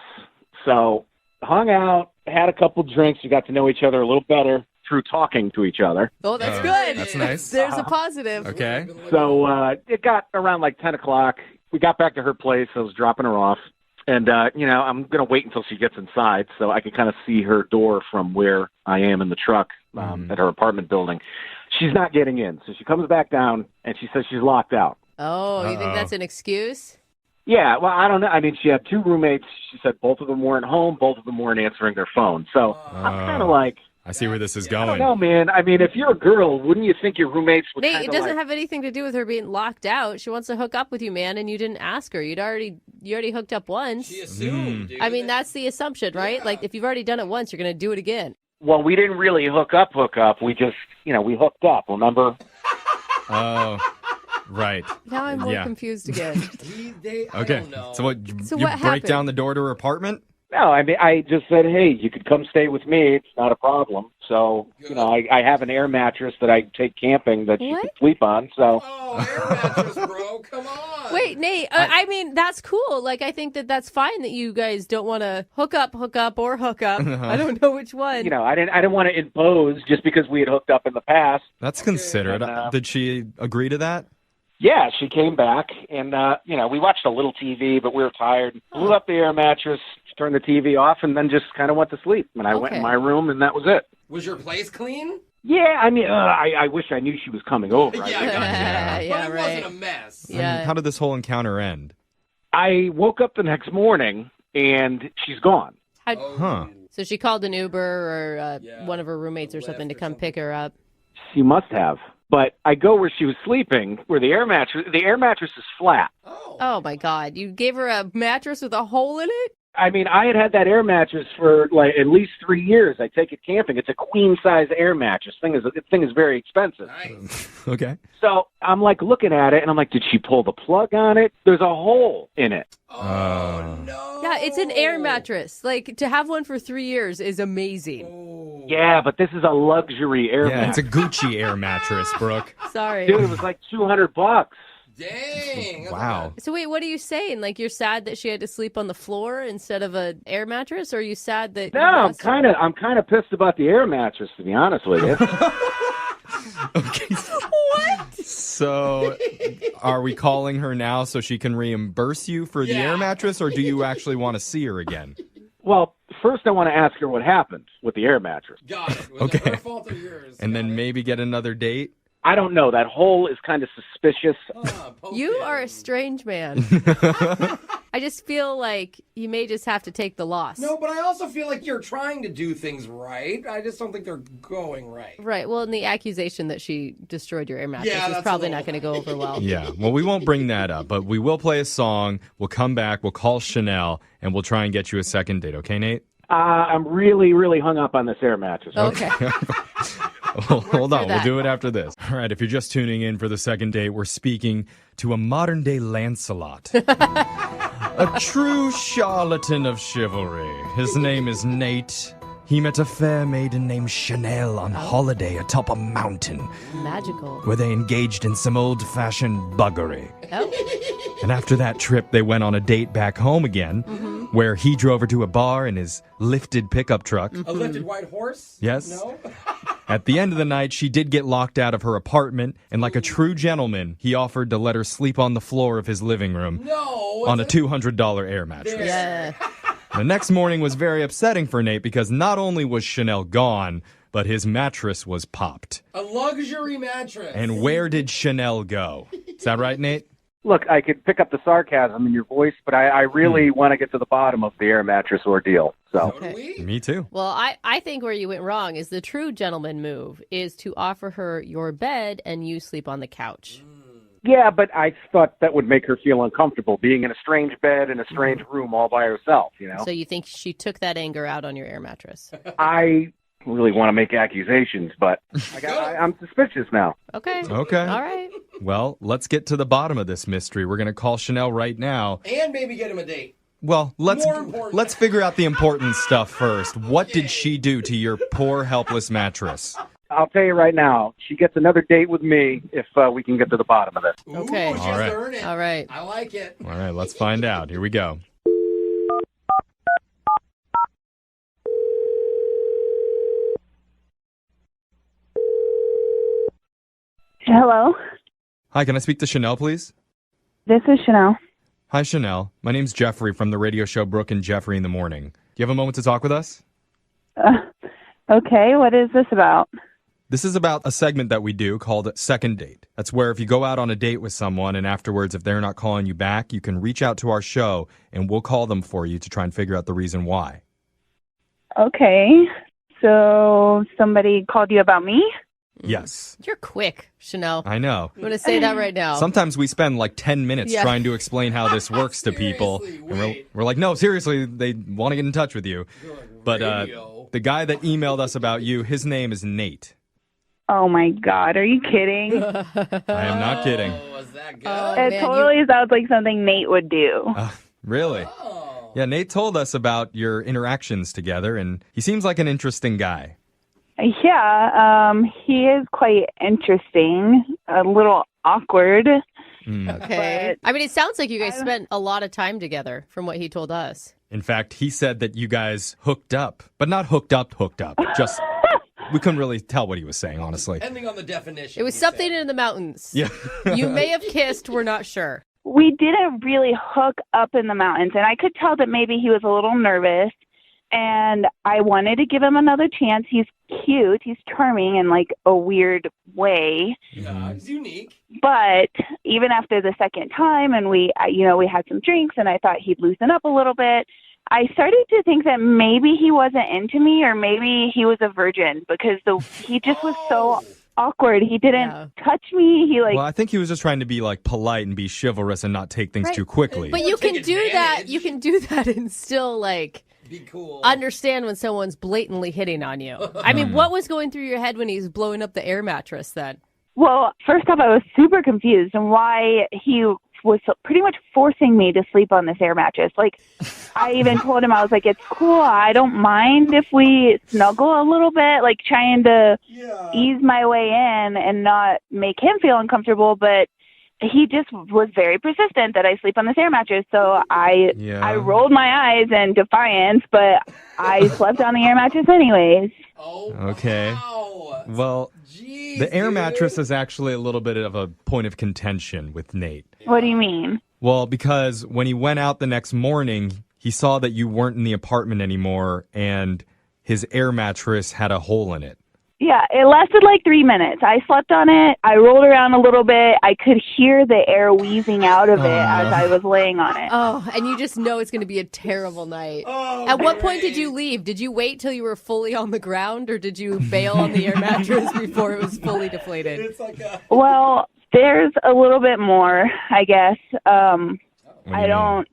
So hung out, had a couple drinks. We got to know each other a little better through talking to each other. Oh, that's good. That's nice. There's a positive. Okay. So it got around like 10 o'clock. We got back to her place. I was dropping her off. And, I'm going to wait until she gets inside so I can kind of see her door from where I am in the truck at her apartment building. She's not getting in. So she comes back down, and she says she's locked out. Oh, you think that's an excuse? Yeah, well, I don't know. I mean, she had two roommates. She said both of them weren't home. Both of them weren't answering their phone. So I'm kind of like, I see where this is I going. don't know, man. I mean, if you're a girl, wouldn't you think your roommates would Nate, kind it of doesn't have anything to do with her being locked out. She wants to hook up with you, man, and you didn't ask her. You already hooked up once. She assumed. Dude. I mean, that's the assumption, right? Yeah. Like, if you've already done it once, you're going to do it again. Well, we didn't really hook up. We just, we hooked up, remember? Oh, right. Now I'm more confused again. I don't know. So what? So you what break happened? down the door to her apartment? No, I mean, I just said, hey, you could come stay with me. It's not a problem. So, I have an air mattress that I take camping that you can sleep on. So, air mattress, bro. Come on. Wait, Nate, I mean, that's cool. Like, I think that's fine that you guys don't want to hook up, or hook up. I don't know which one. I didn't want to impose just because we had hooked up in the past. That's considerate. And, Did she agree to that? Yeah, she came back, and, we watched a little TV, but we were tired. Blew up the air mattress, turned the TV off, and then just kind of went to sleep. And I went in my room, and that was it. Was your place clean? Yeah, I mean, I wish I knew she was coming over. Yeah, yeah, but it right. wasn't a mess. Yeah. How did this whole encounter end? I woke up the next morning, and she's gone. Huh. So she called an Uber or one of her roommates or something to come pick her up. She must have. But I go where she was sleeping, where the air mattress is flat. Oh, my God. You gave her a mattress with a hole in it? I mean, I had that air mattress for like at least 3 years. I take it camping. It's a queen size air mattress. The thing is very expensive. Nice. Okay. So I'm like looking at it, and I'm like, did she pull the plug on it? There's a hole in it. Oh, no. Yeah, it's an air mattress. Like, to have one for 3 years is amazing. Yeah, but this is a luxury air Yeah, it's mattress. a Gucci air mattress, Brooke. Sorry. Dude, it was like $200. Dang. Wow. So wait, what are you saying? Like, you're sad that she had to sleep on the floor instead of an air mattress, or are you sad that? No, I'm kind of pissed about the air mattress, to be honest with you. Okay. What? So, are we calling her now so she can reimburse you for the air mattress, or do you actually want to see her again? Well, first I want to ask her what happened with the air mattress. Got it. Was it her fault or yours? And then maybe get another date? I don't know. That hole is kind of suspicious. You are a strange man. I just feel like you may just have to take the loss. No, but I also feel like you're trying to do things right. I just don't think they're going right. Right. Well, and the accusation that she destroyed your air mattress is that's probably a not going to go over well. Yeah. Well, we won't bring that up, but we will play a song. We'll come back. We'll call Chanel, and we'll try and get you a second date. Okay, Nate? I'm really, really hung up on this air mattress. Okay. Well, hold on. We'll that. do it after this. All right. If you're just tuning in for the second date, we're speaking to a modern day Lancelot. A true charlatan of chivalry. His name is Nate. He met a fair maiden named Chanel on holiday atop a mountain, Magical. where they engaged in some old-fashioned buggery. Oh. And after that trip, they went on a date back home again, where he drove her to a bar in his lifted pickup truck. A lifted white horse? Yes. No? At the end of the night, she did get locked out of her apartment, and like a true gentleman, he offered to let her sleep on the floor of his living room on a $200 air mattress. Yeah. The next morning was very upsetting for Nate because not only was Chanel gone, but his mattress was popped. A luxury mattress. And where did Chanel go? Is that right, Nate? Look, I could pick up the sarcasm in your voice, but I really want to get to the bottom of the air mattress ordeal. So Me too. Well, I think where you went wrong is the true gentleman move is to offer her your bed and you sleep on the couch. Yeah, but I thought that would make her feel uncomfortable, being in a strange bed in a strange room all by herself, you know? So you think she took that anger out on your air mattress? I really want to make accusations, but I'm suspicious now. Okay. Okay. All right. Well, let's get to the bottom of this mystery. We're going to call Chanel right now. And maybe get him a date. Well, let's More important. let's figure out the important stuff first. What did she do to your poor, helpless mattress? I'll tell you right now, she gets another date with me if we can get to the bottom of this. Okay. Ooh, she All has right. to earn it. All right. I like it. All right, let's find out. Here we go. Hello, Hi, can I speak to Chanel, please? this is Chanel. Hi, Chanel. My name's Jeffrey from the radio show Brooke and Jeffrey in the Morning. Do you have a moment to talk with us? Okay, what is this about? This is about a segment that we do called Second Date. That's where if you go out on a date with someone and afterwards, if they're not calling you back, you can reach out to our show and we'll call them for you to try and figure out the reason why. Okay, so somebody called you about me? Yes. You're quick, Chanel. I know. I'm going to say that right now. Sometimes we spend like 10 minutes Yeah. trying to explain how this works to people. And we're like, no, seriously, they want to get in touch with you. But the guy that emailed us about you, his name is Nate. Oh my God, are you kidding? I am not kidding. Was that good? It totally sounds like something Nate would do. Really? Yeah, Nate told us about your interactions together, and he seems like an interesting guy. Yeah, he is quite interesting, a little awkward. Okay. I mean, it sounds like you guys spent a lot of time together from what he told us. In fact, he said that you guys hooked up, but not hooked up. Just, we couldn't really tell what he was saying, honestly. Depending on the definition. It was something in the mountains. Yeah. You may have kissed, we're not sure. We didn't really hook up in the mountains, and I could tell that maybe he was a little nervous, and I wanted to give him another chance. He's cute. He's charming in like a weird way. Yeah, it's unique. But even after the second time and we had some drinks and I thought he'd loosen up a little bit, I started to think that maybe he wasn't into me or maybe he was a virgin because he just was so awkward. He didn't touch me. Well, I think he was just trying to be like polite and be chivalrous and not take things too quickly. But you can do that. You can do that and still like be cool. Understand when someone's blatantly hitting on you. I mean, what was going through your head when he was blowing up the air mattress then? Well, first off, I was super confused on why he was pretty much forcing me to sleep on this air mattress. Like, I even told him, I was like, it's cool. I don't mind if we snuggle a little bit, like trying to ease my way in and not make him feel uncomfortable. But he just was very persistent that I sleep on this air mattress. So I rolled my eyes in defiance, but I slept on the air mattress anyways. Okay. Well, the air mattress is actually a little bit of a point of contention with Nate. What do you mean? Well, because when he went out the next morning, he saw that you weren't in the apartment anymore and his air mattress had a hole in it. Yeah, it lasted like 3 minutes. I slept on it. I rolled around a little bit. I could hear the air wheezing out of it as I was laying on it. Oh, and you just know it's going to be a terrible night. At what point did you leave? Did you wait till you were fully on the ground or did you bail on the air mattress before it was fully deflated? It's like Well, there's a little bit more, I guess. I don't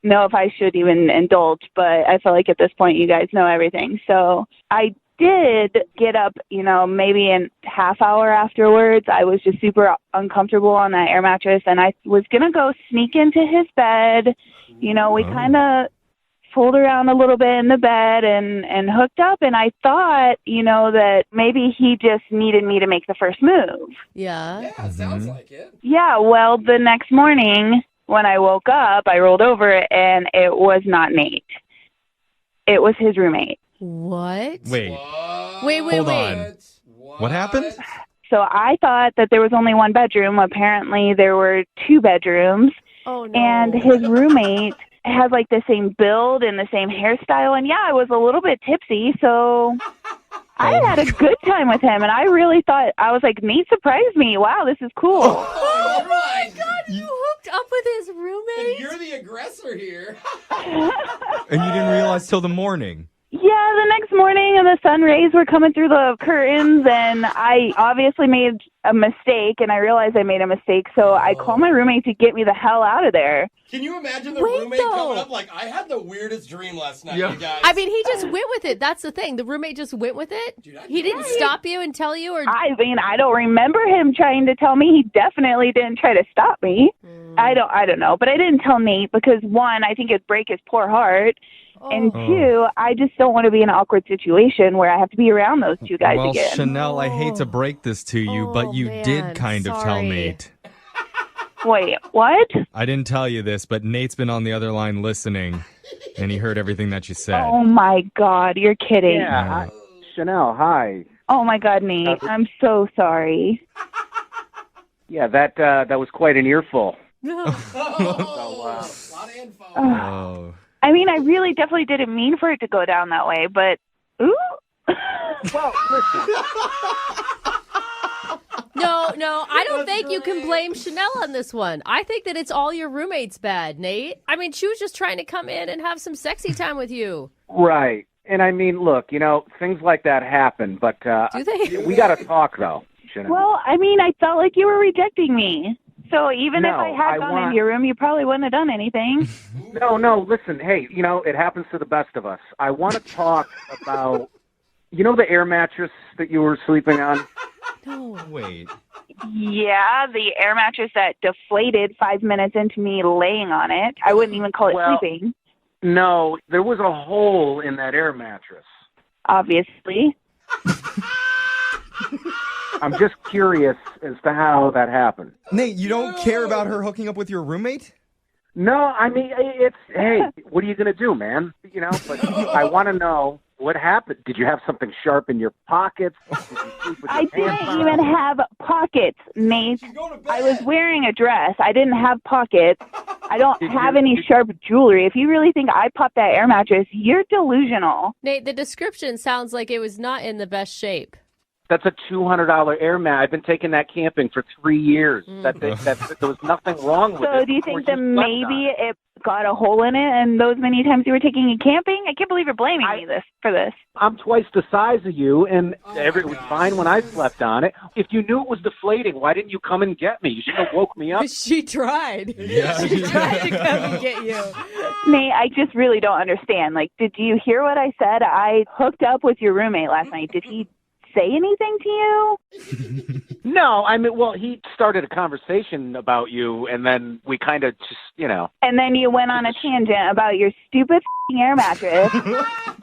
know if I should even indulge, but I feel like at this point you guys know everything. So I did get up, maybe in half hour afterwards. I was just super uncomfortable on that air mattress, and I was going to go sneak into his bed. We kind of fooled around a little bit in the bed and hooked up, and I thought, that maybe he just needed me to make the first move. Yeah. Yeah, sounds like it. Yeah, well, the next morning when I woke up, I rolled over and it was not Nate. It was his roommate. What? Wait. Wait. Hold on. What happened? So I thought that there was only one bedroom. Apparently there were 2 bedrooms. Oh, no. And his roommate has like the same build and the same hairstyle. And yeah, I was a little bit tipsy, so I had a good time with him. And I really thought, I was like, Nate surprised me. Wow, this is cool. Oh my God, you hooked up with his roommate? And you're the aggressor here. And you didn't realize till the morning. Yeah, the next morning and the sun rays were coming through the curtains, and I obviously made a mistake, and I realized I made a mistake, so I called my roommate to get me the hell out of there. Can you imagine the roommate coming up like, I had the weirdest dream last night, you guys? I mean, he just went with it. That's the thing. The roommate just went with it? Dude, he didn't stop you and tell you? Or I mean, I don't remember him trying to tell me. He definitely didn't try to stop me. I don't know, but I didn't tell Nate because, 1, I think it'd break his poor heart. And 2, I just don't want to be in an awkward situation where I have to be around those 2 guys well, again. Chanel, I hate to break this to you, but you did kind of tell Nate. Wait, what? I didn't tell you this, but Nate's been on the other line listening, and he heard everything that you said. Oh, my God. You're kidding. Yeah. Chanel, hi. Oh, my God, Nate. I'm so sorry. Yeah, that was quite an earful. I mean, I really definitely didn't mean for it to go down that way, but ooh. Well, listen. No, I don't think you can blame Chanel on this one. I think that it's all your roommate's bad, Nate. I mean, she was just trying to come in and have some sexy time with you. Right. And I mean, look, things like that happen, but do they? We got to talk, though, Chanel. Well, I mean, I felt like you were rejecting me. So even if I had gone into your room, you probably wouldn't have done anything. No, listen, hey, it happens to the best of us. I want to talk about, the air mattress that you were sleeping on? No. Wait. Yeah, the air mattress that deflated 5 minutes into me laying on it. I wouldn't even call it sleeping. No, there was a hole in that air mattress. Obviously. I'm just curious as to how that happened. Nate, you don't care about her hooking up with your roommate? No, I mean, hey, what are you going to do, man? But I want to know what happened. Did you have something sharp in your pockets? Did you sleep with I didn't even have pockets, Nate. I was wearing a dress. I didn't have pockets. I don't have any sharp jewelry. If you really think I popped that air mattress, you're delusional. Nate, the description sounds like it was not in the best shape. That's a $200 air mat. I've been taking that camping for 3 years. There was nothing wrong with it. So do you think that maybe it got a hole in it and those many times you were taking it camping? I can't believe you're blaming me for this. I'm twice the size of you, and it was fine when I slept on it. If you knew it was deflating, why didn't you come and get me? You should have woke me up. She tried. Yeah, she tried to come and get you. Nate, I just really don't understand. Like, did you hear what I said? I hooked up with your roommate last night. Did he say anything to you? No, I mean, well, he started a conversation about you, and then we kind of just, And then you went on a tangent about your stupid air mattress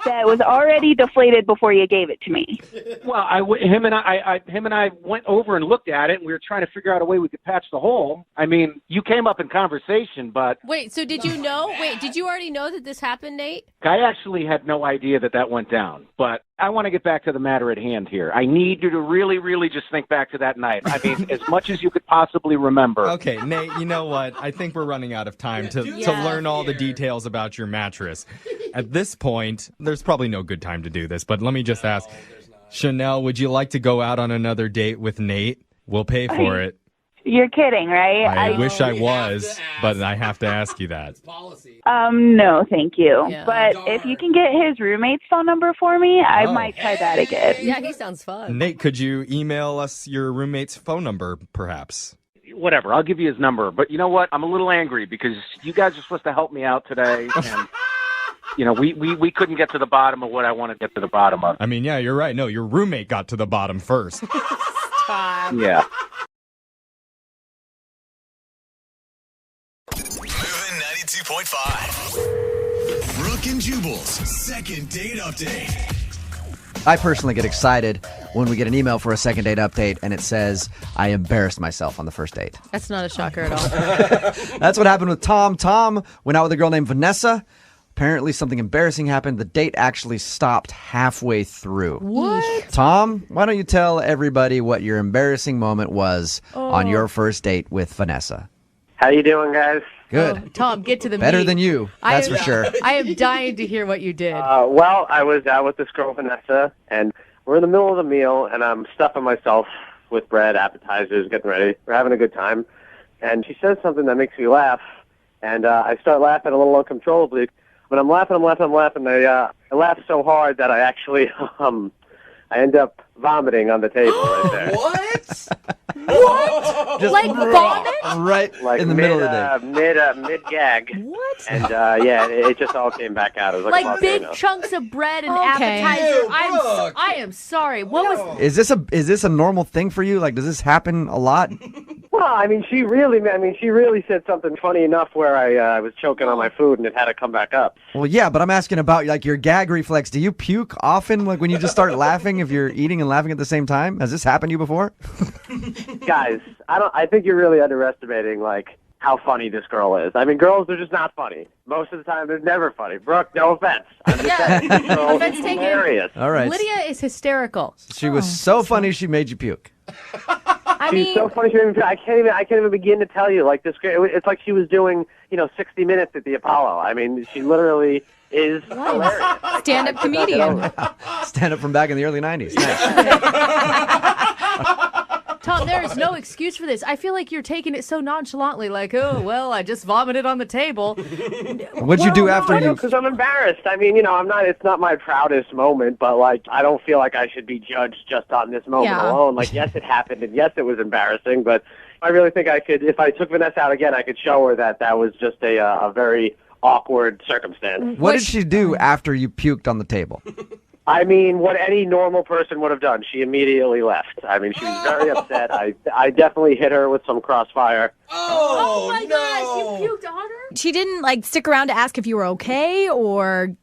that was already deflated before you gave it to me. Well, him and I went over and looked at it, and we were trying to figure out a way we could patch the hole. I mean, you came up in conversation, but... Wait, so did you know? Wait, did you already know that this happened, Nate? I actually had no idea that went down, but I want to get back to the matter at hand here. I need you to really, really just think back to that night. I mean, as much as you could possibly remember. Okay, Nate, you know what? I think we're running out of time to learn all the details about your mattress. At this point, there's probably no good time to do this, but let me just ask, Chanel, would you like to go out on another date with Nate? We'll pay for it. You're kidding, right? I wish I was, but I have to ask you that. No, thank you. Yeah. But if you can get his roommate's phone number for me, I might try that again. Yeah, he sounds fun. Nate, could you email us your roommate's phone number, perhaps? Whatever, I'll give you his number. But you know what? I'm a little angry because you guys are supposed to help me out today, and... we couldn't get to the bottom of what I want to get to the bottom of. I mean, yeah, you're right. No, your roommate got to the bottom first. Stop. Yeah. Moving 92.5. Brooke Brooke and Jubal's second date update. I personally get excited when we get an email for a second date update and it says, I embarrassed myself on the first date. That's not a shocker at all. That's what happened with Tom. Tom went out with a girl named Vanessa. Apparently something embarrassing happened. The date actually stopped halfway through. What? Tom, why don't you tell everybody what your embarrassing moment was on your first date with Vanessa? How you doing, guys? Good. Oh, Tom, get to the Better meat. than you, that's for sure. I am dying to hear what you did. Well, I was out with this girl, Vanessa, and we're in the middle of the meal, and I'm stuffing myself with bread, appetizers, getting ready. We're having a good time. And she says something that makes me laugh, and I start laughing a little uncontrollably. But I'm laughing. I laugh so hard that I actually, I end up vomiting on the table right there. What? Just like vomit? Right Like in the middle of the day. Mid gag. What? And it just all came back out. It was like a Like big volcano. chunks of bread and Okay. appetizer. Ew, I am sorry. What was? Is this a normal thing for you? Like, does this happen a lot? Well, I mean, she really said something funny enough where I was choking on my food and it had to come back up. Well, yeah, but I'm asking about like your gag reflex. Do you puke often, like when you just start laughing if you're eating and laughing at the same time? Has this happened to you before? Guys, I think you're really underestimating like how funny this girl is. I mean, girls are just not funny. Most of the time, they're never funny. Brooke, no offense. I'm just saying, this girl Offense is taken. hilarious. All right. Lydia is hysterical. She was so funny she made you puke. She's so funny. I can't even begin to tell you. Like this, it's like she was doing 60 Minutes at the Apollo. I mean, she literally is hilarious. Stand-up comedian. Stand up from back in the early 90s. Nice. Tom, there is no excuse for this. I feel like you're taking it so nonchalantly, like, oh, well, I just vomited on the table. What'd you do after you... Because I'm embarrassed. I mean, I'm not. It's not my proudest moment, but like, I don't feel like I should be judged just on this moment alone. Like, yes, it happened, and yes, it was embarrassing, but I really think I could. If I took Vanessa out again, I could show her that was just a very awkward circumstance. What did she do after you puked on the table? I mean, what any normal person would have done. She immediately left. I mean, she was very upset. I definitely hit her with some crossfire. Oh my gosh, you puked on her? She didn't like stick around to ask if you were okay or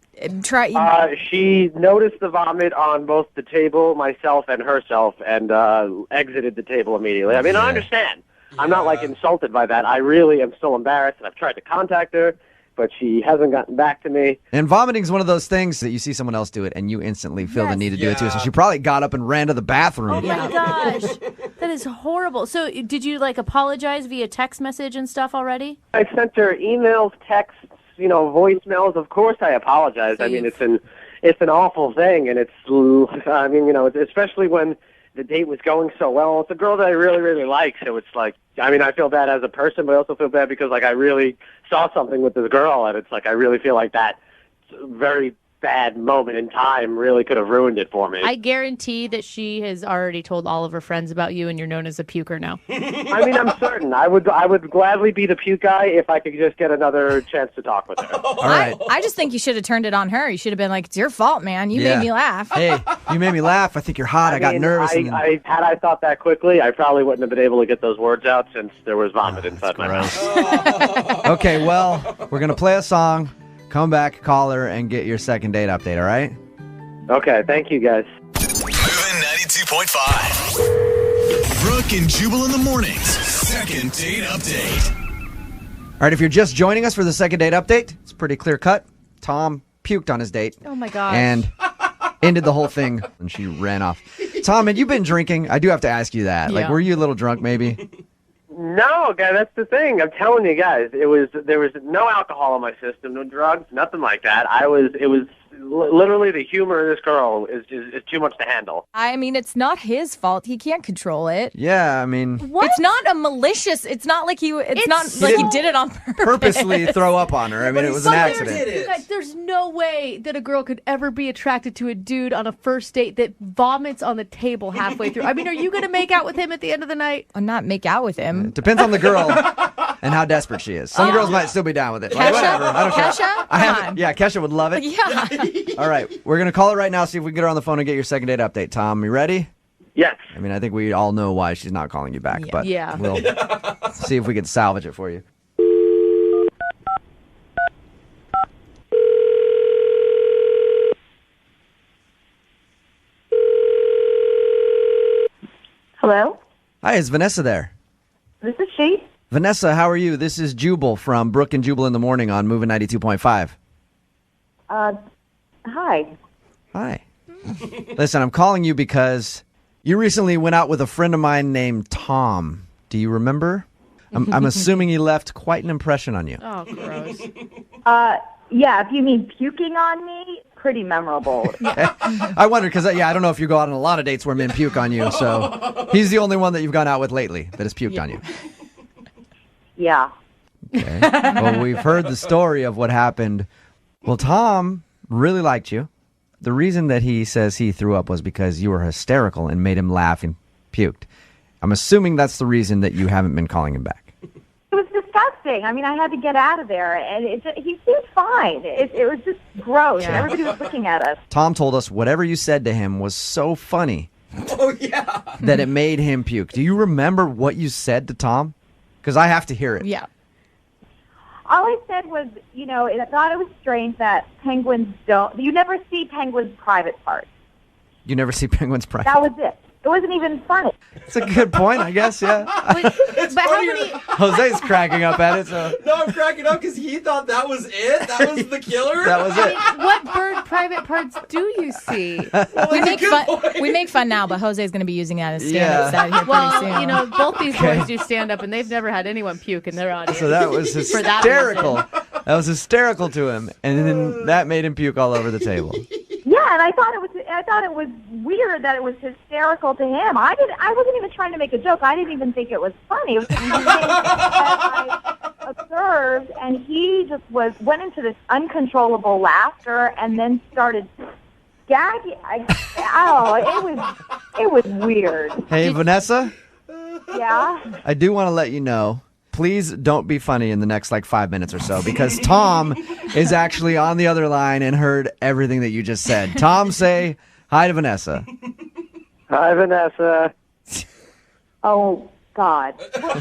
try. She noticed the vomit on both the table, myself, and herself, and exited the table immediately. I mean, I understand. I'm not like insulted by that. I really am still embarrassed, and I've tried to contact her, but she hasn't gotten back to me. And vomiting is one of those things that you see someone else do it, and you instantly feel the need to do it too. So she probably got up and ran to the bathroom. Oh my gosh, that is horrible. So did you like apologize via text message and stuff already? I sent her emails, texts, voicemails. Of course, I apologize. I mean, it's an awful thing, and it's especially when the date was going so well. It's a girl that I really, really like, so it's like, I mean, I feel bad as a person, but I also feel bad because like I really saw something with this girl, and it's like I really feel like that very bad moment in time really could have ruined it for me. I guarantee that she has already told all of her friends about you, and you're known as a puker now. I mean, I'm certain. I would gladly be the puke guy if I could just get another chance to talk with her. All right. I just think you should have turned it on her. You should have been like, it's your fault, man. You made me laugh. Hey, you made me laugh. I think you're hot. I got nervous. Had I thought that quickly, I probably wouldn't have been able to get those words out since there was vomit inside my mouth. Okay, well, we're going to play a song. Come back, call her, and get your second date update, all right? Okay, thank you, guys. Moving 92.5. Brooke and Jubal in the mornings. Second date update. All right, if you're just joining us for the second date update, it's pretty clear cut. Tom puked on his date. Oh my gosh. And ended the whole thing, and she ran off. Tom, had you been drinking? I do have to ask you that. Like, were you a little drunk, maybe? No, guy, that's the thing. I'm telling you guys, there was no alcohol in my system, no drugs, nothing like that. It was literally the humor of this girl is too much to handle. I mean, it's not his fault. He can't control it. Yeah, I mean... It's not a malicious... It's not like he did it on purpose. Purposely throw up on her. I mean, it was an accident. Guys, there's no way that a girl could ever be attracted to a dude on a first date that vomits on the table halfway through. I mean, are you going to make out with him at the end of the night? I'm not make out with him. Depends on the girl and how desperate she is. Some girls might still be down with it. Like, whatever. I don't care. Kesha? Yeah, Kesha would love it. Yeah. All right, we're going to call her right now, see if we can get her on the phone and get your second date update. Tom, you ready? Yes. I mean, I think we all know why she's not calling you back, but we'll see if we can salvage it for you. Hello? Hi, is Vanessa there? This is she. Vanessa, how are you? This is Jubal from Brooke and Jubal in the Morning on Moving 92.5. Hi. Hi. Listen, I'm calling you because you recently went out with a friend of mine named Tom. Do you remember? I'm assuming he left quite an impression on you. Oh, gross. Yeah, if you mean puking on me, pretty memorable. I wondered because, I don't know if you go out on a lot of dates where men puke on you, so he's the only one that you've gone out with lately that has puked on you. Yeah. Okay. Well, we've heard the story of what happened. Well, Tom really liked you. The reason that he says he threw up was because you were hysterical and made him laugh and puked. I'm assuming that's the reason that you haven't been calling him back. It was disgusting. I mean, I had to get out of there, and he seemed fine. It was just gross. Yeah. Everybody was looking at us. Tom told us whatever you said to him was so funny that it made him puke. Do you remember what you said to Tom? Because I have to hear it. Yeah. All I said was, I thought it was strange that penguins you never see penguins' private parts. You never see penguins private. That was it. It wasn't even funny. It's a good point, I guess, yeah. But how many... Jose's cracking up at it, so... No, I'm cracking up because he thought that was it. That was the killer. That was it. What bird private parts do you see? We make fun now, but Jose's going to be using that as stand-up set here pretty soon. Well, both these boys do stand-up, and they've never had anyone puke in their audience. So that was hysterical. That was hysterical to him, and then that made him puke all over the table. Yeah, and I thought it was weird that it was hysterical to him. I wasn't even trying to make a joke. I didn't even think it was funny. It was just something that I observed, and he just went into this uncontrollable laughter, and then started gagging. It was weird. Hey, Vanessa? Yeah. I do want to let you know, please don't be funny in the next 5 minutes or so, because Tom is actually on the other line and heard everything that you just said. Tom, say hi to Vanessa. Hi, Vanessa. Oh, God.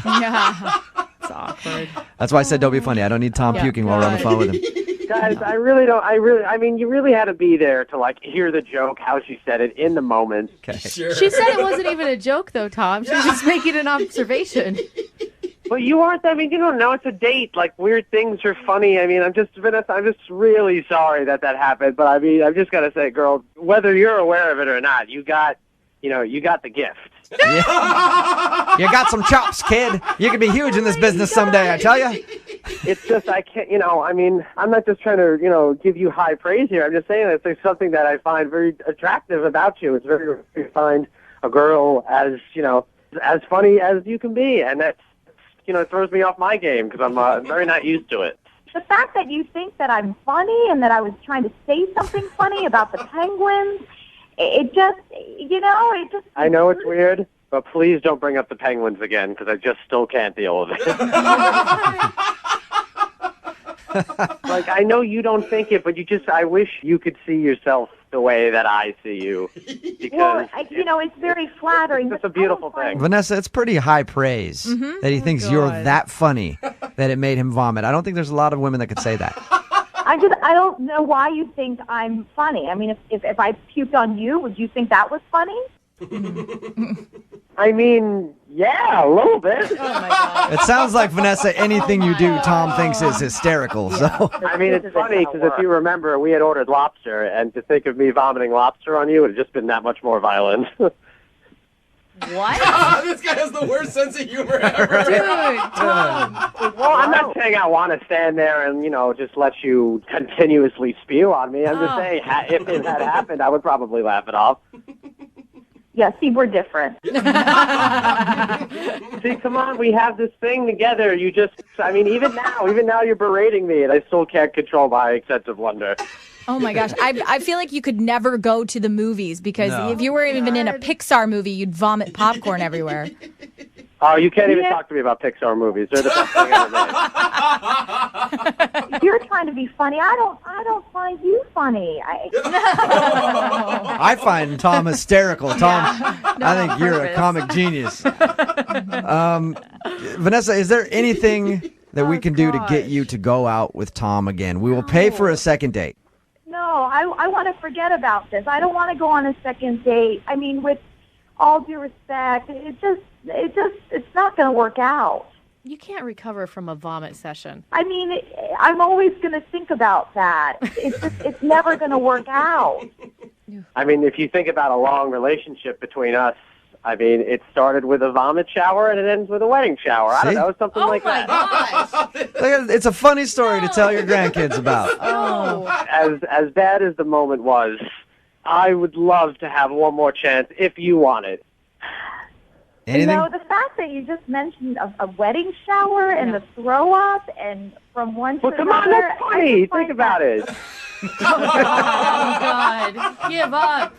Yeah. It's awkward. That's why I said don't be funny. I don't need Tom puking while we're on the phone with him. Guys, you really had to be there to hear the joke, how she said it in the moment. Okay. Sure. She said it wasn't even a joke, though, Tom. She was just making an observation. But you aren't. You don't know it's a date. Weird things are funny. Vanessa, I'm just really sorry that happened. But I've just got to say, girl, whether you're aware of it or not, you got the gift. Yeah. You got some chops, kid. You could be huge in this business someday, I tell you. It's just, I can't, I'm not just trying to, give you high praise here. I'm just saying it's something that I find very attractive about you. It's very rare to find a girl as funny as you can be. And that's, it throws me off my game because I'm very not used to it. The fact that you think that I'm funny and that I was trying to say something funny about the penguins, it just. I know it's weird, but please don't bring up the penguins again because I just still can't deal with it. I know you don't think it, but I wish you could see yourself the way that I see you. Because it's very flattering. It's a beautiful thing. Vanessa, it's pretty high praise that he thinks you're that funny that it made him vomit. I don't think there's a lot of women that could say that. I don't know why you think I'm funny. I mean, if I puked on you, would you think that was funny? Yeah, a little bit. Oh my God. It sounds like, Vanessa, anything you do, Tom thinks is hysterical. So it's funny because if you remember, we had ordered lobster, and to think of me vomiting lobster on you would have just been that much more violent. What? This guy has the worst sense of humor ever. Dude, Tom. Well, I'm not saying I want to stand there and, just let you continuously spew on me. I'm just saying if it had happened, I would probably laugh it off. Yeah, see, we're different. See, come on, we have this thing together. Even now you're berating me, and I still can't control my sense of wonder. Oh my gosh, I feel like you could never go to the movies because if you were even in a Pixar movie, you'd vomit popcorn everywhere. Oh, you can't even talk to me about Pixar movies. They're the best thing ever made. You're trying to be funny. I don't find you funny. I find Tom hysterical. Tom, I think you're a comic genius. Vanessa, is there anything that we can do to get you to go out with Tom again? We will pay for a second date. No, I want to forget about this. I don't want to go on a second date. all due respect, it's not going to work out. You can't recover from a vomit session. I mean, I'm always going to think about that. It's never going to work out. I mean, if you think about a long relationship between us, I mean, it started with a vomit shower and it ends with a wedding shower. I don't know, something like that. Gosh. It's a funny story to tell your grandkids about. Oh. As bad as the moment was, I would love to have one more chance if you want it. Anything? You know, the fact that you just mentioned a wedding shower and the throw up and from one to Well, come another. on, that's funny. Think about it. Oh, God. Give up.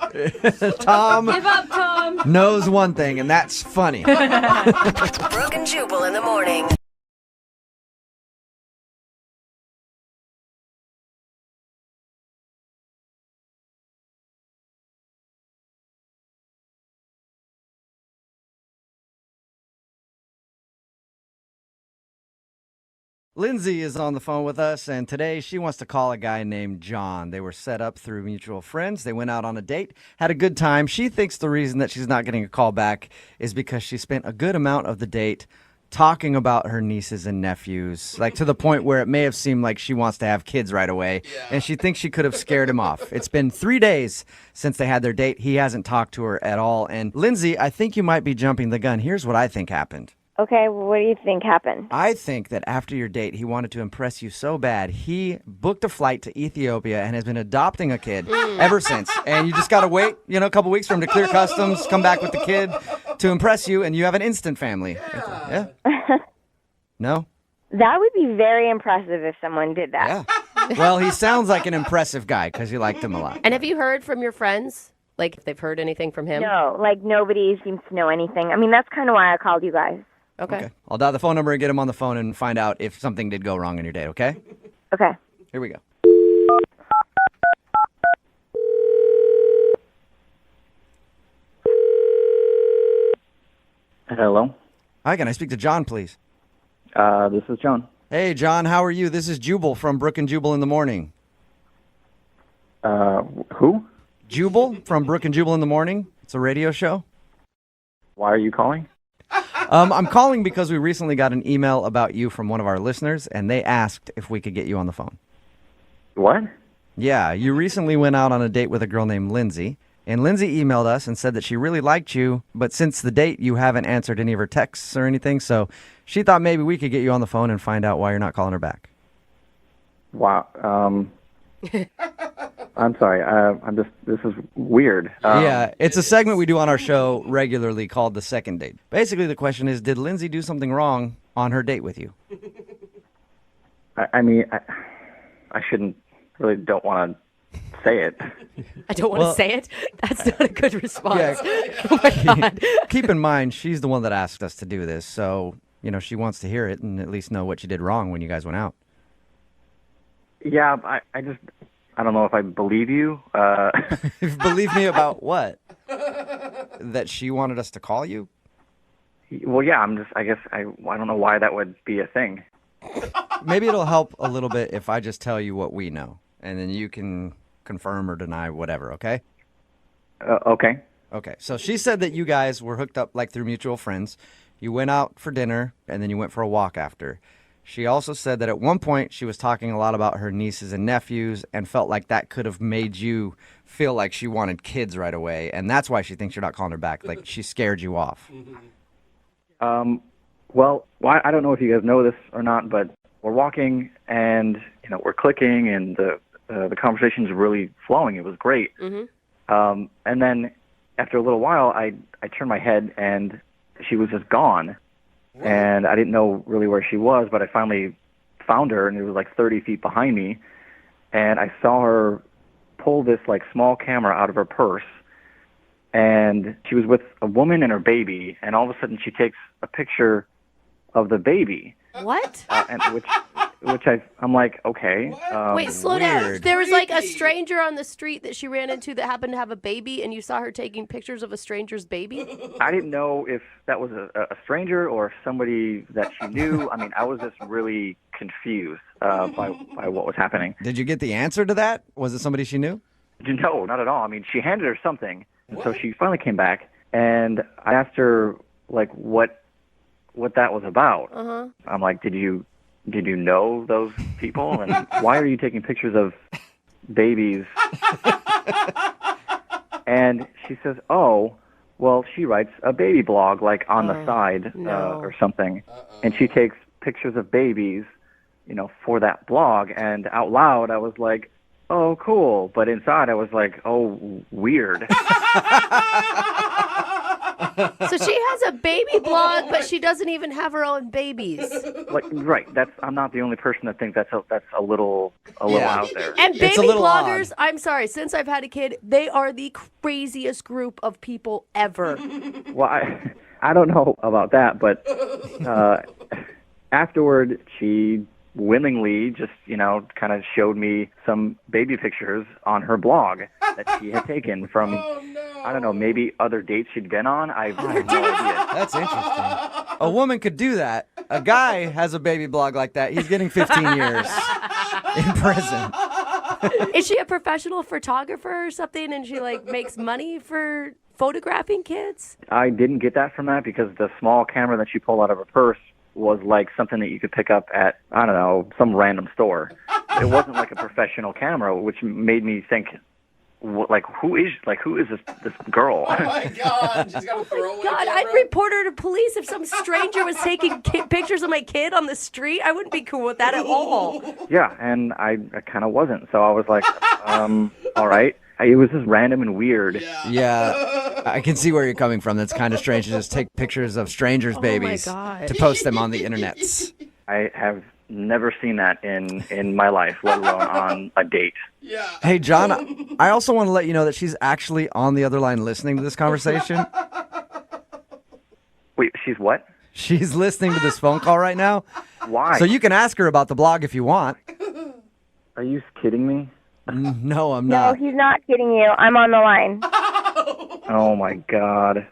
Tom Give up, Tom. knows one thing, and that's funny. Brooke and Jubal in the morning. Lindsay is on the phone with us, and today she wants to call a guy named John. They were set up through mutual friends. They went out on a date, had a good time. She thinks the reason that she's not getting a call back is because she spent a good amount of the date talking about her nieces and nephews, like to the point where it may have seemed like she wants to have kids right away, and she thinks she could have scared him off. It's been 3 days since they had their date. He hasn't talked to her at all. And Lindsay, I think you might be jumping the gun. Here's what I think happened. Okay, what do you think happened? I think that after your date, he wanted to impress you so bad, he booked a flight to Ethiopia and has been adopting a kid ever since. And you just got to wait, a couple weeks for him to clear customs, come back with the kid to impress you, and you have an instant family. Yeah? No? That would be very impressive if someone did that. Yeah. Well, he sounds like an impressive guy because you liked him a lot. And have you heard from your friends? Like, if they've heard anything from him? No, like nobody seems to know anything. I mean, that's kind of why I called you guys. Okay. I'll dial the phone number and get him on the phone and find out if something did go wrong in your date, okay? Okay. Here we go. Hello. Hi, can I speak to John, please? This is John. Hey, John, how are you? This is Jubal from Brooke and Jubal in the Morning. Who? Jubal from Brooke and Jubal in the Morning. It's a radio show. Why are you calling? I'm calling because we recently got an email about you from one of our listeners, and they asked if we could get you on the phone. What? Yeah, you recently went out on a date with a girl named Lindsay, and Lindsay emailed us and said that she really liked you, but since the date, you haven't answered any of her texts or anything, so she thought maybe we could get you on the phone and find out why you're not calling her back. Wow. I'm sorry. This is weird. Yeah, it's a segment we do on our show regularly called The Second Date. Basically, the question is, did Lindsay do something wrong on her date with you? I mean, I don't want to say it. I don't want to say it? That's not a good response. Yeah. Oh, my God. Keep in mind, she's the one that asked us to do this, so, she wants to hear it and at least know what you did wrong when you guys went out. Yeah, I don't know if I believe you. Believe me about what? That she wanted us to call you? Well, yeah, I don't know why that would be a thing. Maybe it'll help a little bit if I just tell you what we know, and then you can confirm or deny whatever, okay? Okay. Okay, so she said that you guys were hooked up like through mutual friends. You went out for dinner, and then you went for a walk after. She also said that at one point she was talking a lot about her nieces and nephews and felt like that could have made you feel like she wanted kids right away, and that's why she thinks you're not calling her back. Like, she scared you off. Well, I don't know if you guys know this or not, but we're walking and we're clicking, and the conversation's really flowing. It was great. Mm-hmm. And then after a little while, I turned my head and she was just gone. And I didn't know really where she was, but I finally found her, and it was like 30 feet behind me. And I saw her pull this like small camera out of her purse, and she was with a woman and her baby. And all of a sudden, she takes a picture of the baby. What? And which I'm like, okay. Wait, slow down. There was like a stranger on the street that she ran into that happened to have a baby, and you saw her taking pictures of a stranger's baby? I didn't know if that was a stranger or somebody that she knew. I mean, I was just really confused by what was happening. Did you get the answer to that? Was it somebody she knew? No, not at all. I mean, she handed her something, and so she finally came back, And I asked her like what that was about. Uh-huh. I'm like, did you know those people? And why are you taking pictures of babies? And she says, oh, well, she writes a baby blog like on the side or something. And she takes pictures of babies, for that blog. And out loud, I was like, oh, cool. But inside, I was like, oh, weird. So she has a baby blog, but she doesn't even have her own babies. Right. I'm not the only person that thinks that's a little out there. And baby bloggers, odd. I'm sorry, since I've had a kid, they are the craziest group of people ever. Well, I don't know about that, but afterward, she willingly just, kind of showed me some baby pictures on her blog that she had taken from, I don't know, maybe other dates she'd been on. I have no idea. That's interesting. A woman could do that. A guy has a baby blog like that. He's getting 15 years in prison. Is she a professional photographer or something, and she makes money for photographing kids? I didn't get that from that because the small camera that she pulled out of her purse was like something that you could pick up at, I don't know, some random store. It wasn't like a professional camera, which made me think, who is this girl? Oh my God, she's got a throwaway camera. I'd report her to police if some stranger was taking pictures of my kid on the street. I wouldn't be cool with that at all. Yeah, and I kind of wasn't. So I was like, all right. It was just random and weird. Yeah, I can see where you're coming from. That's kind of strange to just take pictures of strangers' babies to post them on the internets. I have never seen that in my life, let alone on a date. Yeah. Hey, John, I also want to let you know that she's actually on the other line listening to this conversation. Wait, she's what? She's listening to this phone call right now. Why? So you can ask her about the blog if you want. Are you kidding me? No, I'm No, not. he's not kidding you. I'm on the line. Oh my God.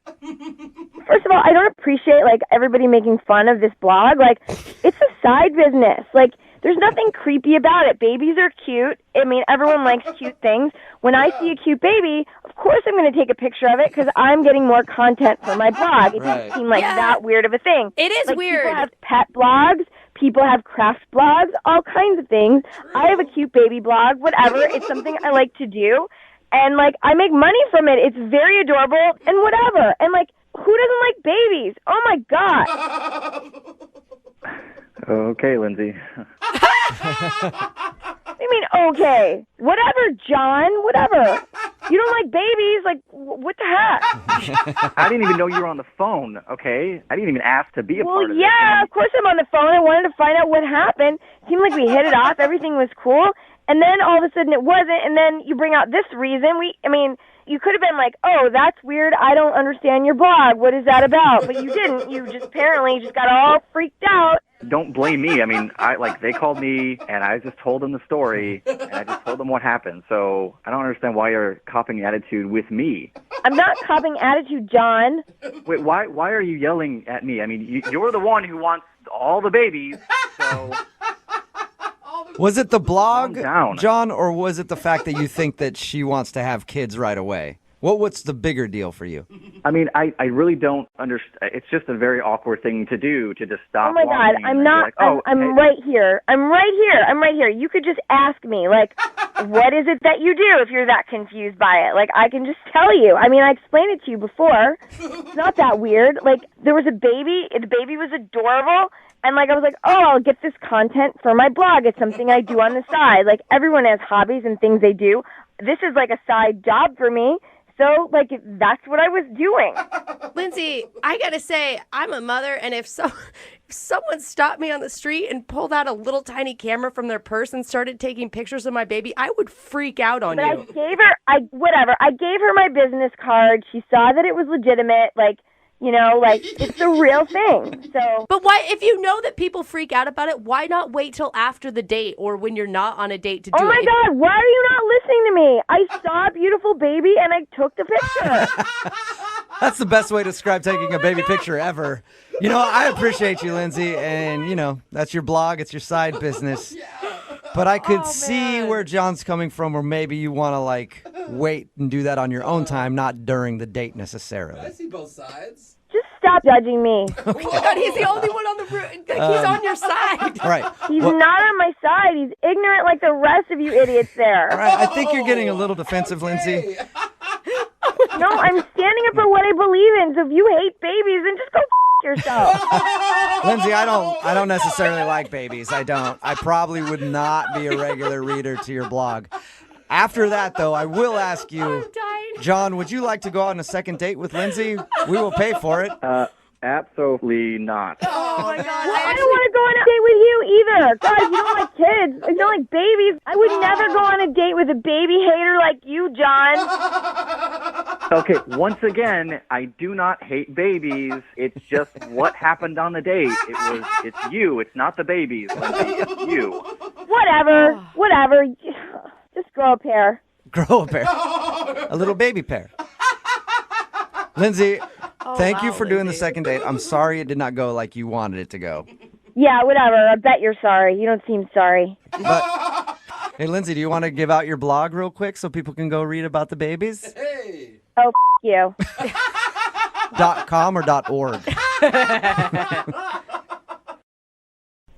First of all, I don't appreciate everybody making fun of this blog. It's a side business. There's nothing creepy about it. Babies are cute. I mean, everyone likes cute things. When I see a cute baby, of course I'm going to take a picture of it because I'm getting more content for my blog. It doesn't seem that weird of a thing. It is weird. People have pet blogs. People have craft blogs, all kinds of things. I have a cute baby blog, whatever. It's something I like to do. And, I make money from it. It's very adorable and whatever. And, who doesn't like babies? Oh, my God. Okay, Lindsay. I mean, okay. Whatever, John. Whatever. You don't like babies? What the heck? I didn't even know you were on the phone, okay? I didn't even ask to be a part of it. Well, yeah, of course I'm on the phone. I wanted to find out what happened. It seemed like we hit it off. Everything was cool. And then all of a sudden it wasn't. And then you bring out this reason. You could have been like, oh, that's weird. I don't understand your blog. What is that about? But you didn't. You just apparently just got all freaked out. Don't blame me. I mean, they called me and I just told them the story and I just told them what happened. So I don't understand why you're copying attitude with me. I'm not copying attitude, John. Wait, why are you yelling at me? I mean, you're the one who wants all the babies, so... Was it the blog, Calm down. John, or was it the fact that you think that she wants to have kids right away? What's the bigger deal for you? I mean, I really don't understand. It's just a very awkward thing to do, to just stop. Oh my God, I'm not. I'm right here. I'm right here. You could just ask me, what is it that you do if you're that confused by it? I can just tell you. I mean, I explained it to you before. It's not that weird. There was a baby. The baby was adorable. And I was like, oh, I'll get this content for my blog. It's something I do on the side. Everyone has hobbies and things they do. This is a side job for me. So, that's what I was doing. Lindsay, I got to say, I'm a mother, and if someone stopped me on the street and pulled out a little tiny camera from their purse and started taking pictures of my baby, I would freak out on you. I gave her, I gave her my business card. She saw that it was legitimate. It's the real thing. So, but why, if you know that people freak out about it, why not wait till after the date or when you're not on a date to do it? Oh my God, why are you not listening to me? I saw a beautiful baby and I took the picture. That's the best way to describe taking a baby picture ever. I appreciate you, Lindsay, and, that's your blog. It's your side business. But I could see where John's coming from, where maybe you want to, wait and do that on your own time, not during the date necessarily. I see both sides. Just stop judging me. Oh my God, he's the only one on the room. He's on your side. All right. He's Well, not on my side. He's ignorant like the rest of you idiots there. all right, I think you're getting a little defensive, Lindsay. No, I'm standing up for what I believe in. So if you hate babies, then just go yourself. Lindsay, I don't necessarily like babies. I don't. I probably would not be a regular reader to your blog. After that, though, I will ask you, John, would you like to go on a second date with Lindsay? We will pay for it. Absolutely not. Oh my God. I don't want to go on a date with you either. God, you don't like kids. You don't like babies. I would never go on a date with a baby hater like you, John. Okay, once again, I do not hate babies. It's just what happened on the date. It's you. It's not the babies, Lindsay. It's you. Whatever. Just grow a pair. Grow a pair. A little baby pair. Lindsay, thank you for doing the second date. I'm sorry it did not go like you wanted it to go. Yeah, whatever. I bet you're sorry. You don't seem sorry. But, hey, Lindsay, do you want to give out your blog real quick so people can go read about the babies? Hey. Oh, you. .com or .org?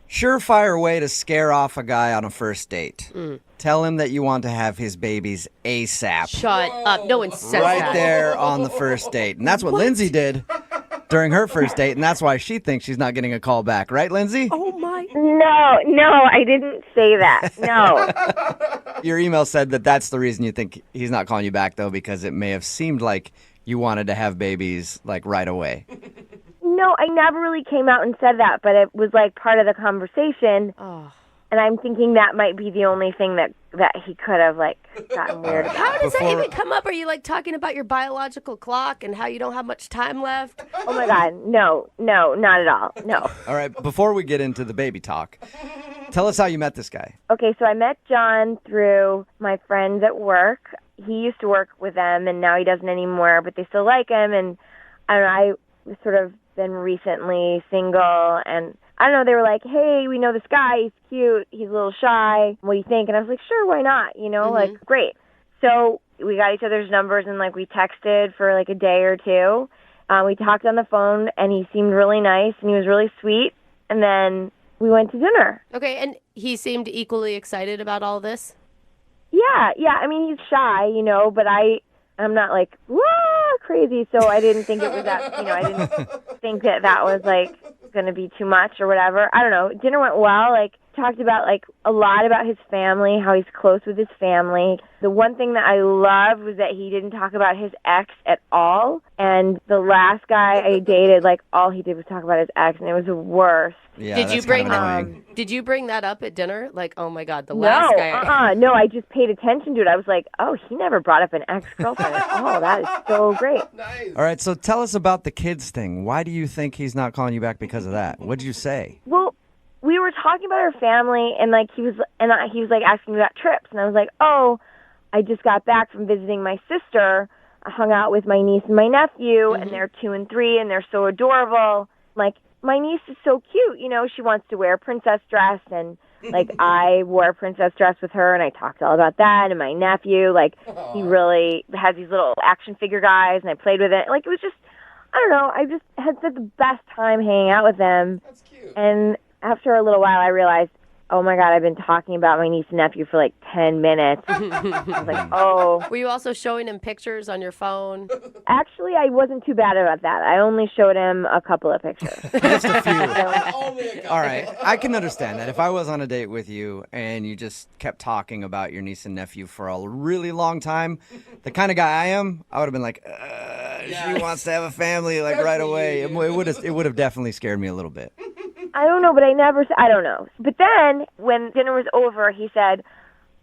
Surefire way to scare off a guy on a first date. Tell him that you want to have his babies ASAP. Shut up. No one says Right that. there on the first date. And that's what Lindsay did during her first date, and that's why she thinks she's not getting a call back. Right, Lindsay? Oh, my. No, I didn't say that. No. Your email said that that's the reason you think he's not calling you back, though, because it may have seemed like you wanted to have babies, like, right away. No, I never really came out and said that, but it was like part of the conversation. Oh. And I'm thinking that might be the only thing that he could have like gotten weird about. How does that even come up? Are you like talking about your biological clock and how you don't have much time left? Oh my God, no, not at all. No. All right, before we get into the baby talk, tell us how you met this guy. Okay, so I met John through my friends at work. He used to work with them, and now he doesn't anymore, but they still like him. And I don't know, I sort of been recently single, and I don't know, they were like, hey, we know this guy, he's cute, he's a little shy, what do you think? And I was like, sure, why not, like, great. So we got each other's numbers, and like we texted for like a day or two. We talked on the phone, and he seemed really nice, and he was really sweet, and then we went to dinner. Okay, and he seemed equally excited about all this? Yeah, I mean, he's shy, but I'm not like, whoa, crazy, so I didn't think it was that, I didn't think that was like going to be too much or whatever. I don't know. Dinner went well. Like, talked about like a lot about his family, how he's close with his family. The one thing that I loved was that he didn't talk about his ex at all. And the last guy I dated, like all he did was talk about his ex, and it was the worst. Yeah, Did you bring that up at dinner? Like, oh my God, the last guy. No, I just paid attention to it. I was like, oh, he never brought up an ex-girlfriend. Oh, that is so great. Nice. All right, so tell us about the kids thing. Why do you think he's not calling you back because of that? What'd you say? Well, we were talking about our family, and like he was like asking me about trips, and I was like, oh, I just got back from visiting my sister. I hung out with my niece and my nephew, and they're 2 and 3, and they're so adorable. Like, my niece is so cute, she wants to wear a princess dress, and like I wore a princess dress with her, and I talked all about that. And my nephew, like, he really has these little action figure guys, and I played with it. Like, it was just, I don't know, I just had such the best time hanging out with them. That's cute. And after a little while, I realized, oh my God, I've been talking about my niece and nephew for like 10 minutes. I was like, oh. Were you also showing him pictures on your phone? Actually, I wasn't too bad about that. I only showed him a couple of pictures. Just a few. All right, I can understand that. If I was on a date with you and you just kept talking about your niece and nephew for a really long time, the kind of guy I am, I would have been like, she wants to have a family like right away. It would have definitely scared me a little bit. I don't know, but I don't know. But then when dinner was over, he said,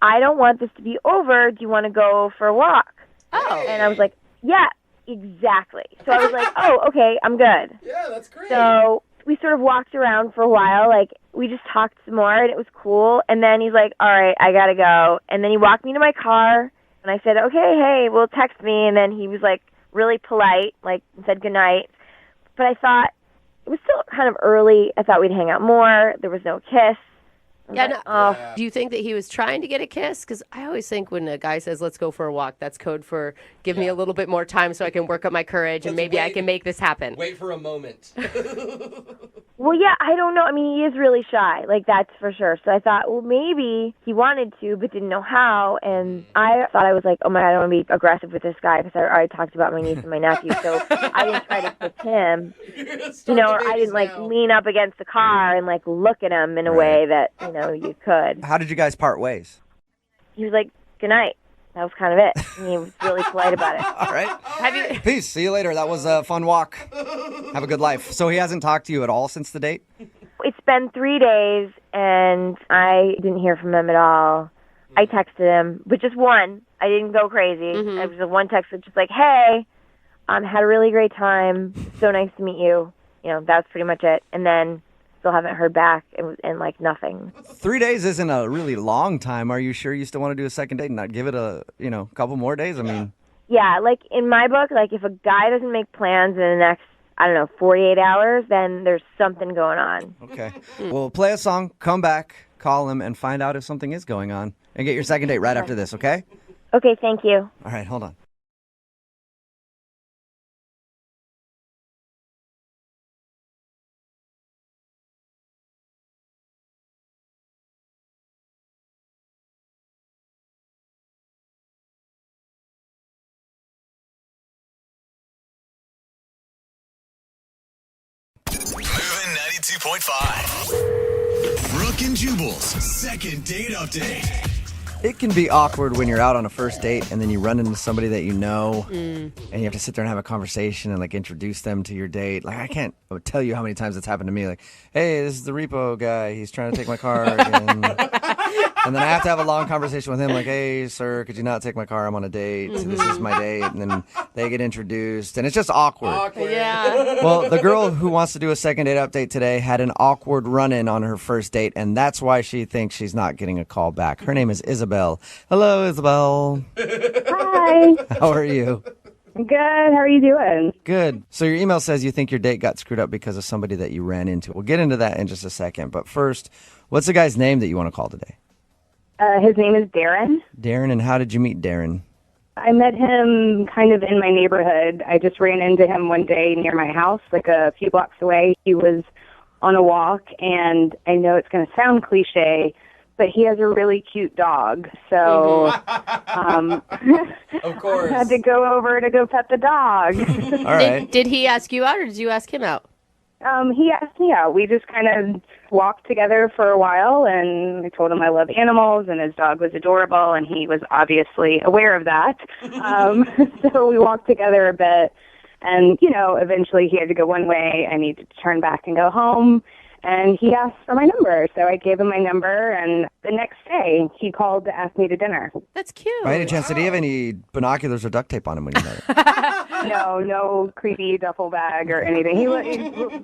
I don't want this to be over. Do you want to go for a walk? Oh. And I was like, yeah, exactly. So I was like, oh, okay, I'm good. Yeah, that's great. So we sort of walked around for a while. Like, we just talked some more, and it was cool. And then he's like, all right, I got to go. And then he walked me to my car, and I said, okay, hey, well, text me. And then he was like really polite, like said goodnight. But I thought, it was still kind of early. I thought we'd hang out more. There was no kiss. Yeah, no. Oh. Do you think that he was trying to get a kiss? Because I always think when a guy says, let's go for a walk, that's code for give me a little bit more time so I can work up my courage and maybe I can make this happen. Wait for a moment. Well, yeah, I don't know. I mean, he is really shy, like that's for sure. So I thought, well, maybe he wanted to but didn't know how. And I thought I was like, oh my God, I don't want to be aggressive with this guy because I already talked about my niece and my nephew. So I didn't try to kiss him, or I didn't like lean up against the car and like look at him in a way that you could. How did you guys part ways? He was like, good night. That was kind of it. And he was really polite about it. All right. Peace. See you later. That was a fun walk. Have a good life. So he hasn't talked to you at all since the date? It's been 3 days, and I didn't hear from him at all. I texted him, but just one. I didn't go crazy. It was a one text that just like, hey, had a really great time. So nice to meet you. That was pretty much it. And then still haven't heard back and like nothing. 3 days isn't a really long time. Are you sure you still want to do a second date and not give it a couple more days? I mean, yeah, like in my book, like if a guy doesn't make plans in the next 48 hours, then there's something going on. Okay. Well, play a song, come back, call him, and find out if something is going on, and get your second date right after this. Okay? Okay, thank you. All right, hold on. Moving 92.5. Brooke and Jubal's second date update. It can be awkward when you're out on a first date and then you run into somebody that you know and you have to sit there and have a conversation and like introduce them to your date. Like I can't tell you how many times it's happened to me. Like, hey, this is the repo guy. He's trying to take my car again. And then I have to have a long conversation with him like, hey, sir, could you not take my car? I'm on a date. This is my date. And then they get introduced and it's just awkward. Yeah. Well, the girl who wants to do a second date update today had an awkward run-in on her first date, and that's why she thinks she's not getting a call back. Her name is Isabel. Hello, Isabel. Hi. How are you? Good. How are you doing? Good. So your email says you think your date got screwed up because of somebody that you ran into. We'll get into that in just a second. But first, what's the guy's name that you want to call today? His name is Darren. Darren, and how did you meet Darren? I met him kind of in my neighborhood. I just ran into him one day near my house, like a few blocks away. He was on a walk, and I know it's going to sound cliche, but he has a really cute dog. So of course. I had to go over to go pet the dog. All right. Did he ask you out or did you ask him out? He asked me out. We just kind of walked together for a while, and I told him I love animals, and his dog was adorable, and he was obviously aware of that. So we walked together a bit, and, eventually he had to go one way. I needed to turn back and go home, and he asked for my number, so I gave him my number, and the next day he called to ask me to dinner. That's cute. By any chance, did he have any binoculars or duct tape on him when you met him? No creepy duffel bag or anything. He was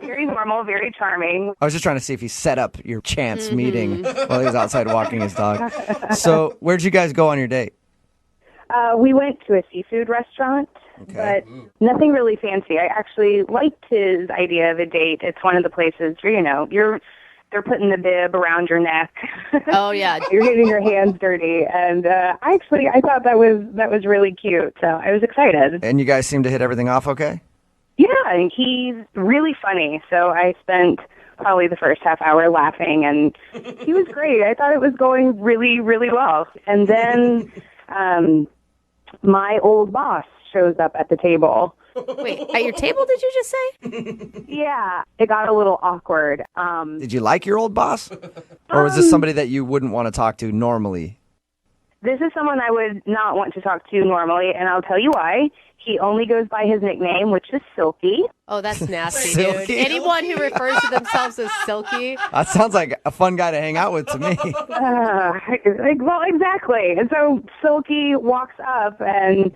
very normal, very charming. I was just trying to see if he set up your chance meeting while he was outside walking his dog. So where'd you guys go on your date? We went to a seafood restaurant, but nothing really fancy. I actually liked his idea of a date. It's one of the places where, they're putting the bib around your neck. Oh, yeah. You're getting your hands dirty. And I thought that was really cute. So I was excited. And you guys seem to hit everything off okay? Yeah, and he's really funny. So I spent probably the first half hour laughing, and he was great. I thought it was going really, really well. And then my old boss shows up at the table. Wait, at your table, did you just say? Yeah, it got a little awkward. Did you like your old boss? Or was this somebody that you wouldn't want to talk to normally? This is someone I would not want to talk to normally, and I'll tell you why. He only goes by his nickname, which is Silky. Oh, that's nasty, Silky? dude. Anyone who refers to themselves as Silky. That sounds like a fun guy to hang out with to me. Well, exactly. And so Silky walks up, and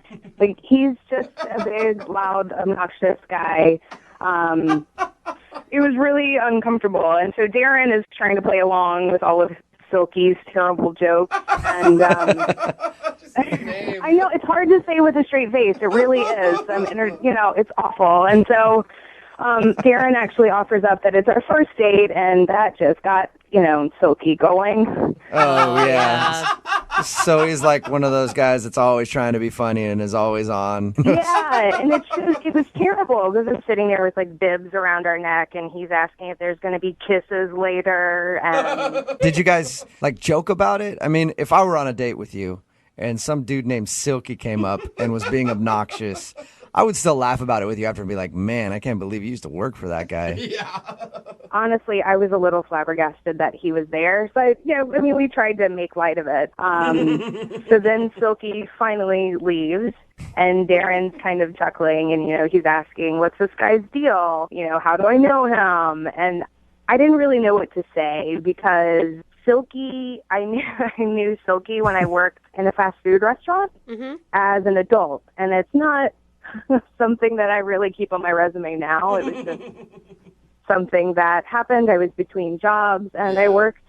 he's just a big, loud, obnoxious guy. It was really uncomfortable. And so Darren is trying to play along with all of Silky's terrible jokes. And I know it's hard to say with a straight face. It really is. It's awful. And so Darren actually offers up that it's our first date, and that just got Silky going. Oh, yeah. So he's like one of those guys that's always trying to be funny and is always on. Yeah, and it was terrible because I'm sitting there with like bibs around our neck, and he's asking if there's going to be kisses later. And Did you guys like joke about it? I mean, if I were on a date with you and some dude named Silky came up and was being obnoxious, I would still laugh about it with you after and be like, man, I can't believe you used to work for that guy. Yeah. honestly, I was a little flabbergasted that he was there. So, we tried to make light of it. So then Silky finally leaves, and Darren's kind of chuckling, and, he's asking, what's this guy's deal? How do I know him? And I didn't really know what to say because Silky, I knew Silky when I worked in a fast food restaurant as an adult, and it's not something that I really keep on my resume now. It was just something that happened. I was between jobs, and I worked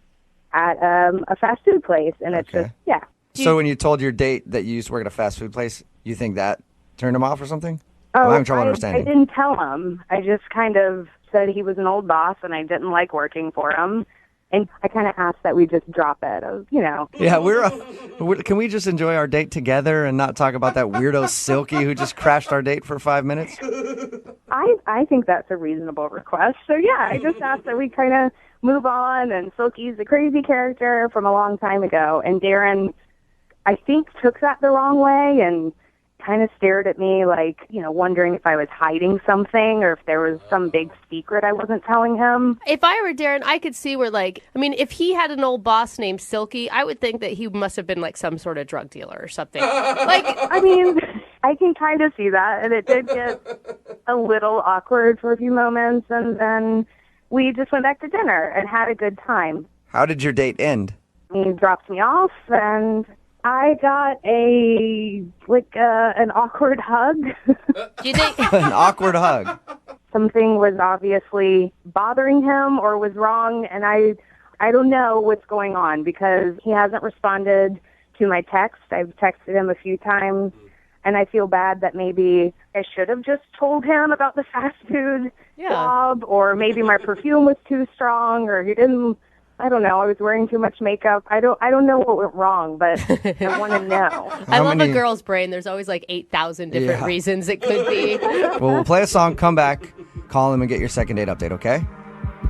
at a fast food place, and it's just, yeah. So when you told your date that you used to work at a fast food place, you think that turned him off or something? Oh, I'm having trouble I understanding. didn't tell him. I just kind of said he was an old boss, and I didn't like working for him. And I kind of asked that we just drop it. Yeah, can we just enjoy our date together and not talk about that weirdo Silky who just crashed our date for 5 minutes? I think that's a reasonable request. So, yeah, I just asked that we kind of move on. And Silky's a crazy character from a long time ago. And Darren, I think, took that the wrong way and kind of stared at me like, wondering if I was hiding something or if there was some big secret I wasn't telling him. If I were Darren, I could see where, if he had an old boss named Silky, I would think that he must have been, some sort of drug dealer or something. I can kind of see that, and it did get a little awkward for a few moments, and then we just went back to dinner and had a good time. How did your date end? He dropped me off, and I got an awkward hug. Do you think an awkward hug? Something was obviously bothering him or was wrong, and I don't know what's going on because he hasn't responded to my text. I've texted him a few times, and I feel bad that maybe I should have just told him about the fast food job, or maybe my perfume was too strong, or he didn't. I don't know. I was wearing too much makeup. I don't know what went wrong, but I want to know. I love a girl's brain. There's always 8,000 different reasons it could be. Well, we'll play a song, come back, call him, and get your second date update, okay?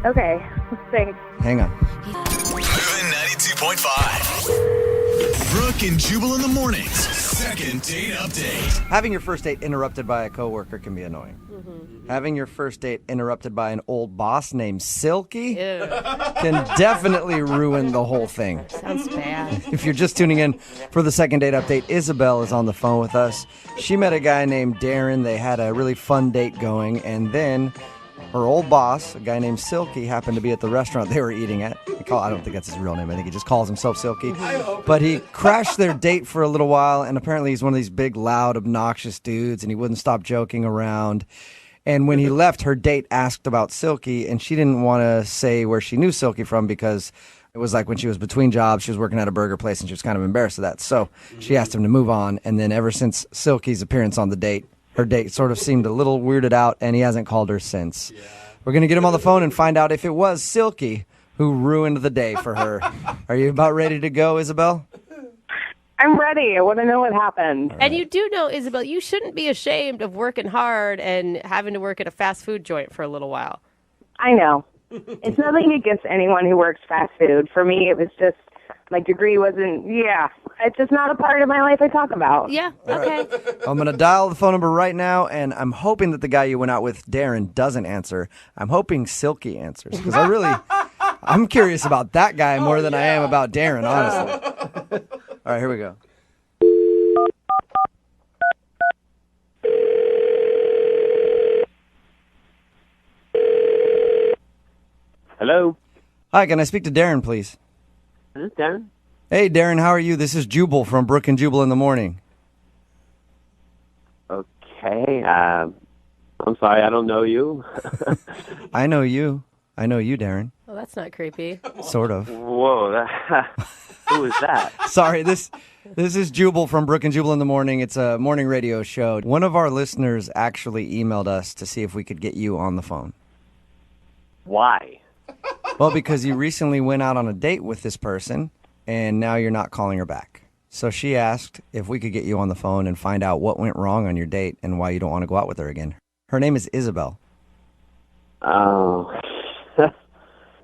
Okay. Thanks. Hang on. Moving 92.5. Brooke and Jubal in the mornings. Second date update. Having your first date interrupted by a coworker can be annoying. Having your first date interrupted by an old boss named Silky can definitely ruin the whole thing. Sounds bad. If you're just tuning in for the second date update, Isabel is on the phone with us. She met a guy named Darren. They had a really fun date going, and then her old boss, a guy named Silky, happened to be at the restaurant they were eating at. I don't think that's his real name. I think he just calls himself Silky. But he crashed their date for a little while, and apparently he's one of these big, loud, obnoxious dudes, and he wouldn't stop joking around. And when he left, her date asked about Silky, and she didn't want to say where she knew Silky from because it was like when she was between jobs, she was working at a burger place, and she was kind of embarrassed of that. So she asked him to move on, and then ever since Silky's appearance on the date, her date sort of seemed a little weirded out, and he hasn't called her since. We're going to get him on the phone and find out if it was Silky who ruined the day for her. Are you about ready to go, Isabel? I'm ready. I want to know what happened. And you do know, Isabel, you shouldn't be ashamed of working hard and having to work at a fast food joint for a little while. I know. It's nothing against anyone who works fast food. For me, it was just my degree wasn't, it's just not a part of my life I talk about. Yeah, okay. I'm going to dial the phone number right now, and I'm hoping that the guy you went out with, Darren, doesn't answer. I'm hoping Silky answers, because I'm curious about that guy more than I am about Darren, honestly. All right, here we go. Hello? Hi, can I speak to Darren, please? Is this Darren? Hey, Darren, how are you? This is Jubal from Brooke and Jubal in the morning. Okay, I'm sorry, I don't know you. I know you. I know you, Darren. Well, that's not creepy. Sort of. Whoa, who is that? Sorry, this is Jubal from Brooke and Jubal in the morning. It's a morning radio show. One of our listeners actually emailed us to see if we could get you on the phone. Why? Well, because you recently went out on a date with this person, and now you're not calling her back. So she asked if we could get you on the phone and find out what went wrong on your date and why you don't want to go out with her again. Her name is Isabel. Oh,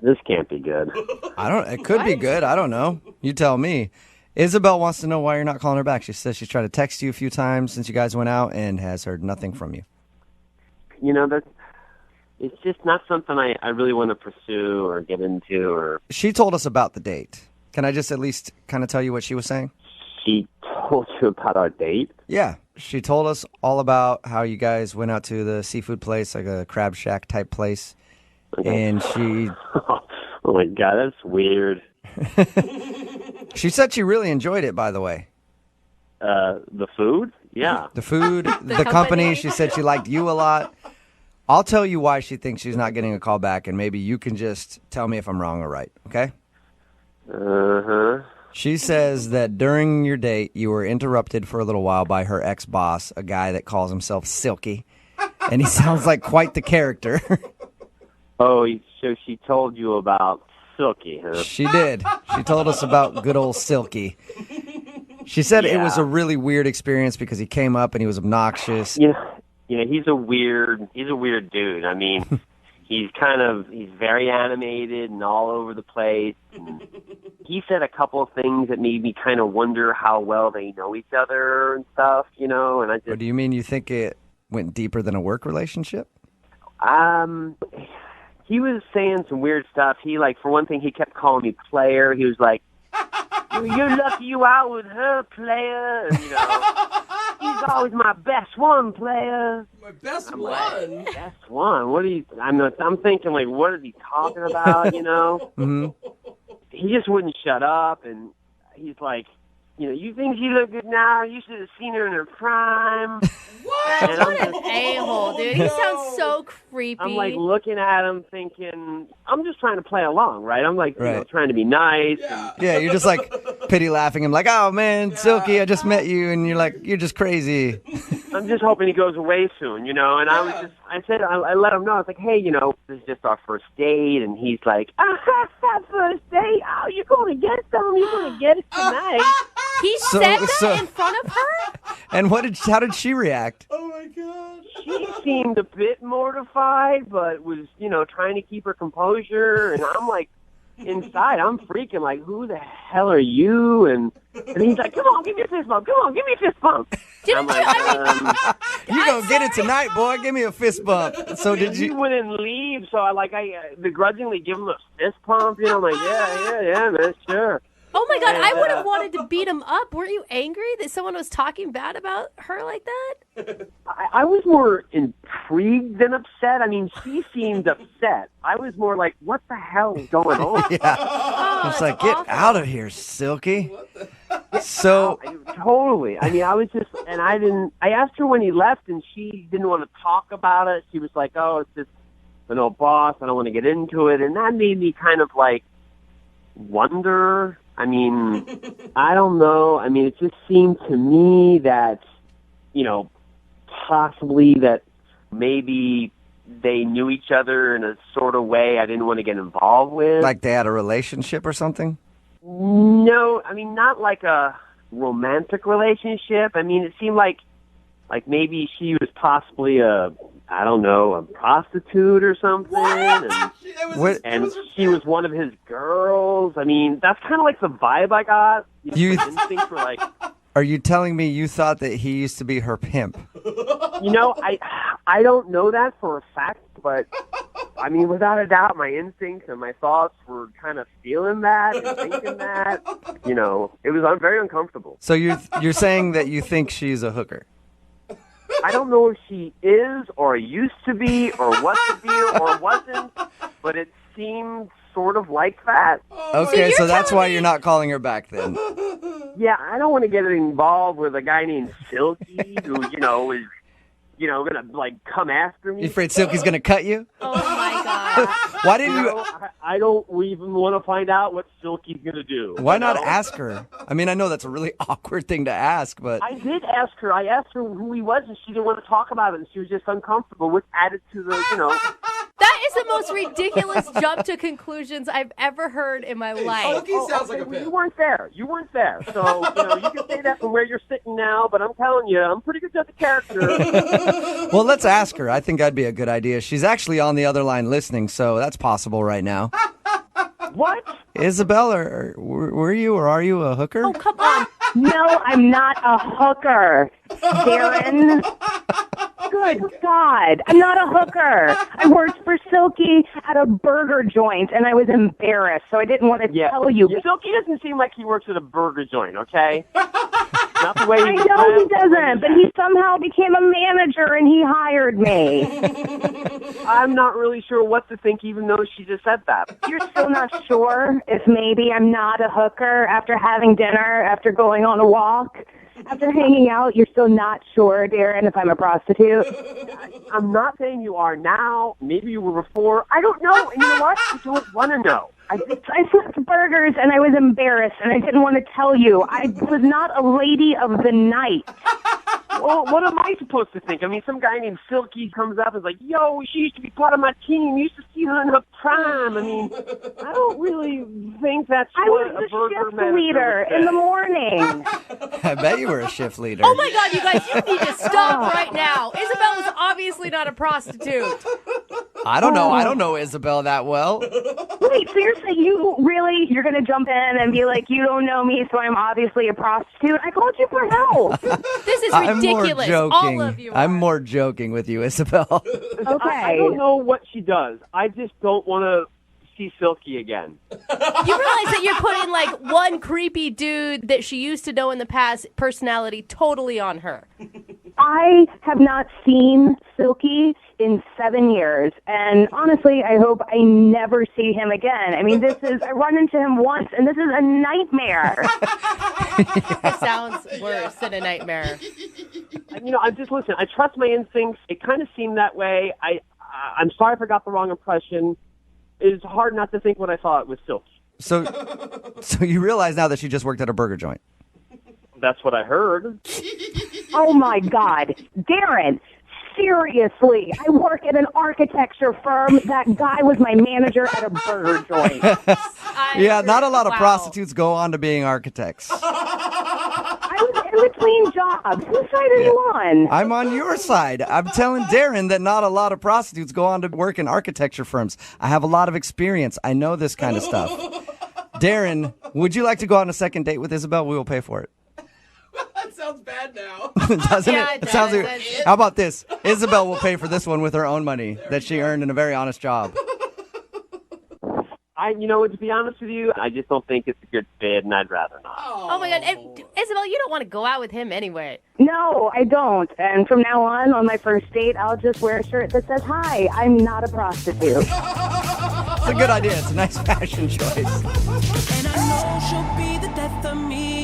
this can't be good. It could be good. I don't know. You tell me. Isabel wants to know why you're not calling her back. She says she's tried to text you a few times since you guys went out and has heard nothing from you. You know, it's just not something I really want to pursue or get into. Or She told us about the date. Can I just at least kind of tell you what she was saying? She told you about our date? Yeah. She told us all about how you guys went out to the seafood place, like a crab shack type place. Okay. And she... Oh, my God, that's weird. She said she really enjoyed it, by the way. The food? Yeah. The food, the company. She said she liked you a lot. I'll tell you why she thinks she's not getting a call back, and maybe you can just tell me if I'm wrong or right, okay? Uh-huh. She says that during your date, you were interrupted for a little while by her ex-boss, a guy that calls himself Silky, and he sounds like quite the character. Oh, so she told you about Silky, huh? She did. She told us about good old Silky. She said it was a really weird experience because he came up and he was obnoxious. Yeah, he's a weird dude. I mean, he's very animated and all over the place. And he said a couple of things that made me kind of wonder how well they know each other and stuff, And I just... Or do you mean you think it went deeper than a work relationship? He was saying some weird stuff. For one thing, he kept calling me player. He was like, "You're lucky you out with her, player." And, he's always my best one, player. My best one? Like, best one? What are you... I'm thinking, what is he talking about, Mm-hmm. He just wouldn't shut up, and he's like, you think she look good now? You should have seen her in her prime. What? What an a-hole, dude. He sounds so creepy. I'm looking at him thinking, I'm just trying to play along, right? I'm trying to be nice. Yeah, you're just pity laughing him oh man, Silky, I just met you, and you're just crazy. I'm just hoping he goes away soon, And I let him know. I was like, hey, this is just our first date, and he's like, first date? Oh, you're going to get some. You're going to get it tonight. He said that in front of her? And how did she react? Oh, my God. She seemed a bit mortified, but was, trying to keep her composure. And I'm inside, I'm freaking who the hell are you? And he's like, come on, give me a fist bump. Come on, give me a fist bump. I'm you gonna get it tonight, boy. Give me a fist bump. So did you? He wouldn't leave, so I begrudgingly give him a fist pump. I'm like, yeah, man, sure. Oh my God, I would have wanted to beat him up. Weren't you angry that someone was talking bad about her like that? I was more intrigued than upset. I mean, she seemed upset. I was more like, what the hell is going on? Yeah. It's get out of here, Silky. So totally. I mean, I was just, and I asked her when he left, and she didn't want to talk about it. She was like, oh, it's just an old boss. I don't want to get into it. And that made me kind of wonder. I mean, I don't know. I mean, it just seemed to me that, possibly that maybe they knew each other in a sort of way I didn't want to get involved with. Like they had a relationship or something? No, I mean, not like a romantic relationship. I mean, it seemed like maybe she was possibly a prostitute or something. And she was one of his girls. I mean, that's kind of the vibe I got. Instincts were Are you telling me you thought that he used to be her pimp? I don't know that for a fact, but I mean, without a doubt, my instincts and my thoughts were kind of feeling that and thinking that. It was very uncomfortable. So you're saying that you think she's a hooker? I don't know if she is or used to be or was to be or wasn't, but it seemed sort of like that. Okay, so that's why you're not calling her back then. Yeah, I don't want to get involved with a guy named Silky who, is, gonna come after me. You afraid Silky's gonna cut you? Oh my God. Why didn't you? I don't even want to find out what Silky's going to do. Why not ask her? I mean, I know that's a really awkward thing to ask, but I did ask her. I asked her who he was, and she didn't want to talk about it, and she was just uncomfortable, which added to the, That is the most ridiculous jump to conclusions I've ever heard in my life. Sounds like a pimp. You weren't there. You weren't there. So, you can say that from where you're sitting now, but I'm telling you, I'm pretty good at the character. well, let's ask her. I think that'd be a good idea. She's actually on the other line listening, so that's possible right now. What? Isabel, were you or are you a hooker? Oh, come on. No, I'm not a hooker, Darren. Good God. I'm not a hooker. I worked for Silky at a burger joint, and I was embarrassed, so I didn't want to tell you. Silky doesn't seem like he works at a burger joint, okay? Not the way I know he doesn't, but he somehow became a manager, and he hired me. I'm not really sure what to think, even though she just said that. You're still not sure if maybe I'm not a hooker after having dinner, after going on a walk? After hanging out, you're still not sure, Darren, if I'm a prostitute? I'm not saying you are now. Maybe you were before. I don't know. And you know what? I don't want to know. I flipped burgers, and I was embarrassed, and I didn't want to tell you. I was not a lady of the night. Well, what am I supposed to think? I mean, some guy named Silky comes up and is like, yo, she used to be part of my team. You used to see her in her prime. I mean, I don't really think that's what a burger shift leader in the morning. I bet you were a shift leader. Oh my God, you guys, you need to stop right now. Isabel was obviously not a prostitute. I don't know. I don't know Isabel that well. Wait, so you're saying you're going to jump in and be like, you don't know me, so I'm obviously a prostitute? I called you for help. This is ridiculous. All of you are. I'm more joking with you, Isabel. Okay. I don't know what she does. I just don't want to see Silky again. You realize that you're putting like one creepy dude that she used to know in the past personality totally on her. I have not seen Silky in 7 years, and honestly, I hope I never see him again. I mean, I run into him once, and this is a nightmare. It sounds worse than a nightmare. I'm just listen. I trust my instincts. It kind of seemed that way. I'm sorry if I got the wrong impression. It's hard not to think what I thought was Silky. So you realize now that she just worked at a burger joint. That's what I heard. Oh, my God. Darren, seriously, I work at an architecture firm. That guy was my manager at a burger joint. Yeah, not a lot of prostitutes go on to being architects. I was in between jobs. Whose side are you on? I'm on your side. I'm telling Darren that not a lot of prostitutes go on to work in architecture firms. I have a lot of experience. I know this kind of stuff. Darren, would you like to go on a second date with Isabel? We will pay for it. That sounds bad now. Doesn't Yeah, it? it Sounds does. like, how about this? Isabel will pay for this one with her own money that she earned in a very honest job. To be honest with you, I just don't think it's a good fit, and I'd rather not. Oh my God. Isabel, you don't want to go out with him anyway. No, I don't. And from now on my first date, I'll just wear a shirt that says, "Hi, I'm not a prostitute." It's a good idea. It's a nice fashion choice. And I know she'll be the death of me.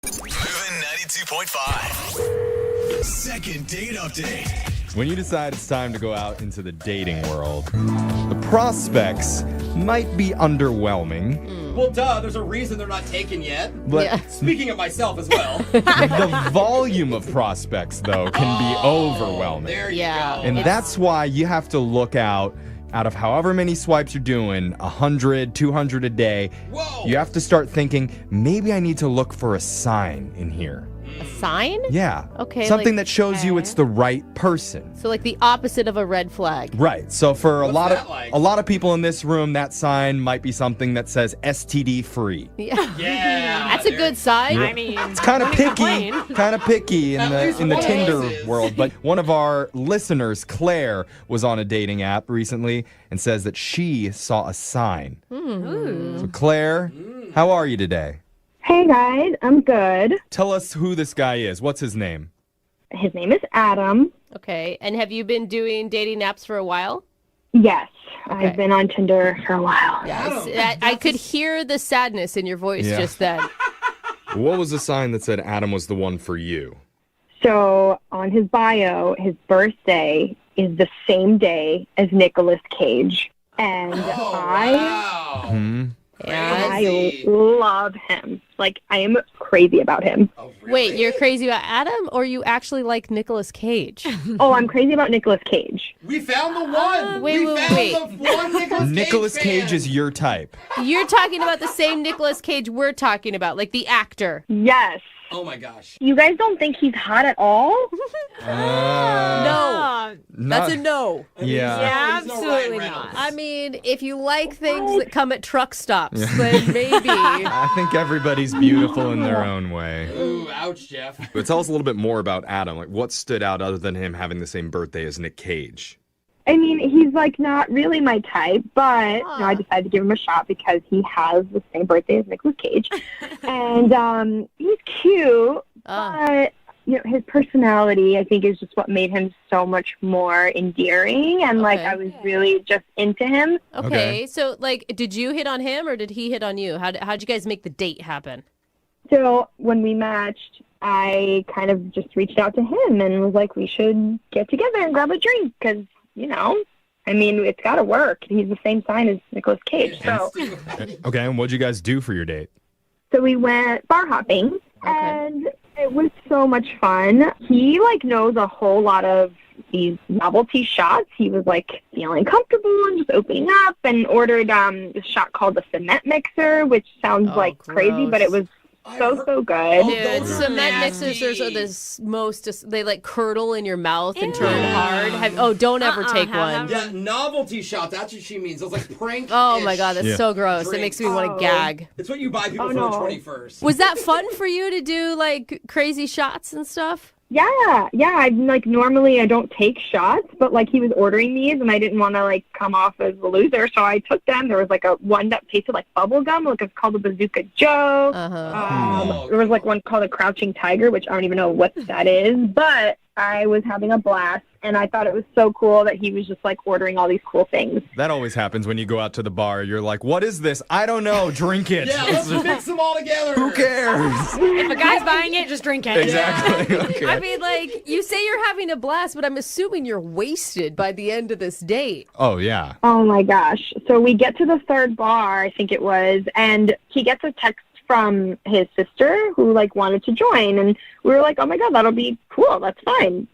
Moving 92.5. Second date update. When you decide it's time to go out into the dating world, the prospects might be underwhelming. Well, duh, there's a reason they're not taken yet. But Speaking of myself as well. the volume of prospects, though, can be overwhelming. There you go. And that's why you have to look out of however many swipes you're doing, 100, 200 a day. Whoa. You have to start thinking, maybe I need to look for a sign in here. A sign? Yeah. Okay. Something that shows you it's the right person. So like the opposite of a red flag. Right. So for a lot that of people in this room, that sign might be something that says STD free. Yeah. Yeah. That's a good sign. Yeah. I mean, It's kind of picky, in least the one Tinder is. world. But one of our listeners, Claire, was on a dating app recently and says that she saw a sign. So Claire, how are you today? Hey guys, I'm good. Tell us who this guy is. What's his name? His name is Adam. Okay. And have you been doing dating apps for a while? Yes, Okay. I've been on Tinder for a while. Yes. I could hear the sadness in your voice Yeah. just then. What was the sign that said Adam was the one for you? So on his bio, his birthday is the same day as Nicolas Cage. And I love him. Like, I am crazy about him. Wait, you're crazy about Adam, or you actually like Nicolas Cage? Oh, I'm crazy about Nicolas Cage. We found the one. Wait. The one Nicolas Cage is your type. You're talking about the same Nicolas Cage we're talking about, like the actor. Yes. Oh my gosh. You guys don't think he's hot at all? No. That's a no. Yeah. Absolutely not. I mean, if you like things that come at truck stops, then maybe. I think everybody's beautiful in their own way. Ooh, ouch, Jeff. But tell us a little bit more about Adam. Like, what stood out other than him having the same birthday as Nick Cage? I mean, he's like not really my type, but I decided to give him a shot because he has the same birthday as Nicolas Cage. And he's cute, but his personality, I think, is just what made him so much more endearing. And like, I was really just into him. Okay, so like, did you hit on him or did he hit on you? How'd you guys make the date happen? So when we matched, I kind of just reached out to him and was like, we should get together and grab a drink because, I mean, it's got to work. He's the same sign as Nicolas Cage. So Okay, and what'd you guys do for your date? So we went bar hopping, and it was so much fun. He, knows a whole lot of these novelty shots. He was, feeling comfortable and just opening up and ordered this shot called the cement mixer, which sounds crazy, but it was so good. Dude, cement mixers are the most, they curdle in your mouth and turn hard. Don't ever take one. Yeah, novelty shot. That's what she means. Those prank. Oh my God, that's so gross. It makes me want to gag. It's what you buy people for the 21st. Was that fun for you to do crazy shots and stuff? Yeah. I'm normally I don't take shots, but he was ordering these and I didn't want to come off as a loser, so I took them. There was a one that tasted like bubble gum, it's called a Bazooka Joe. There was one called a Crouching Tiger, which I don't even know what that is, but I was having a blast and I thought it was so cool that he was just ordering all these cool things. That always happens when you go out to the bar. You're like, what is this? I don't know. Drink it. Yeah, let's mix them all together. Who cares? If a guy's buying it, just drink it. Exactly. Okay. I mean, you say you're having a blast, but I'm assuming you're wasted by the end of this date. Oh, yeah. Oh my gosh. So we get to the third bar, I think it was, and he gets a text from his sister who wanted to join, and we were like, oh my God, that'll be cool. That's fine.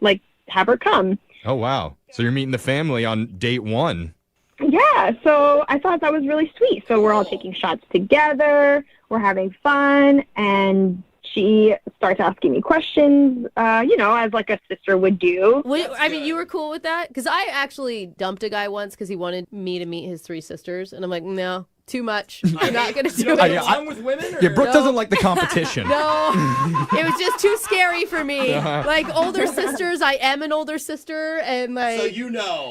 Have her come. Oh, wow. So you're meeting the family on date one. Yeah, so I thought that was really sweet. So we're all taking shots together, we're having fun, and she starts asking me questions, as a sister would do. You were cool with that? Because I actually dumped a guy once because he wanted me to meet his three sisters, and I'm like, no. Too much. I'm not going to do it. Along with women? Yeah, Brooke doesn't like the competition. No, it was just too scary for me. Older sisters, I am an older sister, and So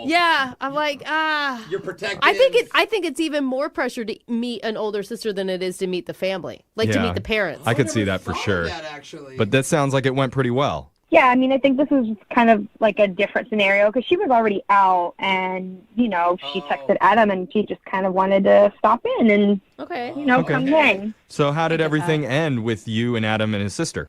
Yeah, I'm You're protected. I think it's even more pressure to meet an older sister than it is to meet the family, to meet the parents. I could see that for sure. Actually. But that sounds like it went pretty well. Yeah, I mean, I think this is kind of a different scenario because she was already out and, she texted Adam and she just kind of wanted to stop in and, come in. So how did everything end with you and Adam and his sister?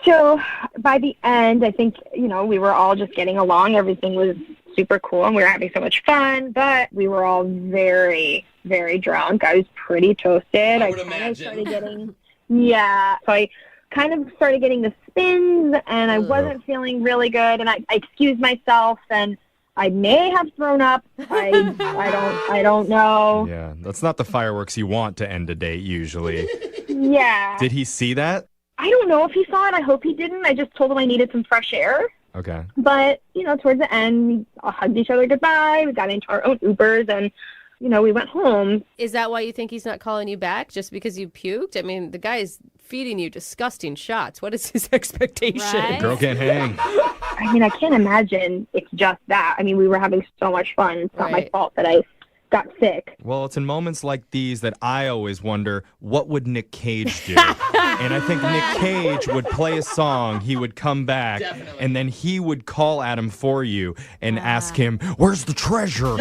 So by the end, I think, we were all just getting along. Everything was super cool and we were having so much fun, but we were all very, very drunk. I was pretty toasted. I kind of started getting, so I kind of started getting the spins and I wasn't feeling really good and I excused myself and I may have thrown up. I don't know. Yeah, that's not the fireworks you want to end a date usually. Yeah. Did he see that? I don't know if he saw it. I hope he didn't. I just told him I needed some fresh air. Okay. But, towards the end, we all hugged each other goodbye. We got into our own Ubers and we went home. Is that why you think he's not calling you back? Just because you puked? I mean, the guy is feeding you disgusting shots. What is his expectation? Right? Girl can't hang. I mean, I can't imagine it's just that. I mean, we were having so much fun. It's not my fault that I got sick. Well, it's in moments like these that I always wonder, what would Nick Cage do? And I think Nick Cage would play a song, he would come back, and then he would call Adam for you and ask him, where's the treasure?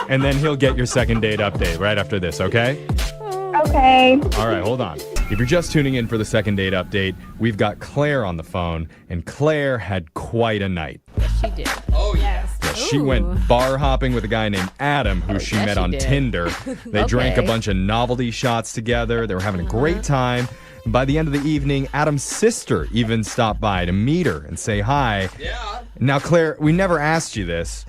And then he'll get your second date update right after this, okay? Okay. All right, hold on. If you're just tuning in for the second date update, we've got Claire on the phone, and Claire had quite a night. She did. Oh, yes. Yeah, she went bar hopping with a guy named Adam, who she met on Tinder. They drank a bunch of novelty shots together. They were having a great time. By the end of the evening, Adam's sister even stopped by to meet her and say hi. Yeah. Now, Claire, we never asked you this.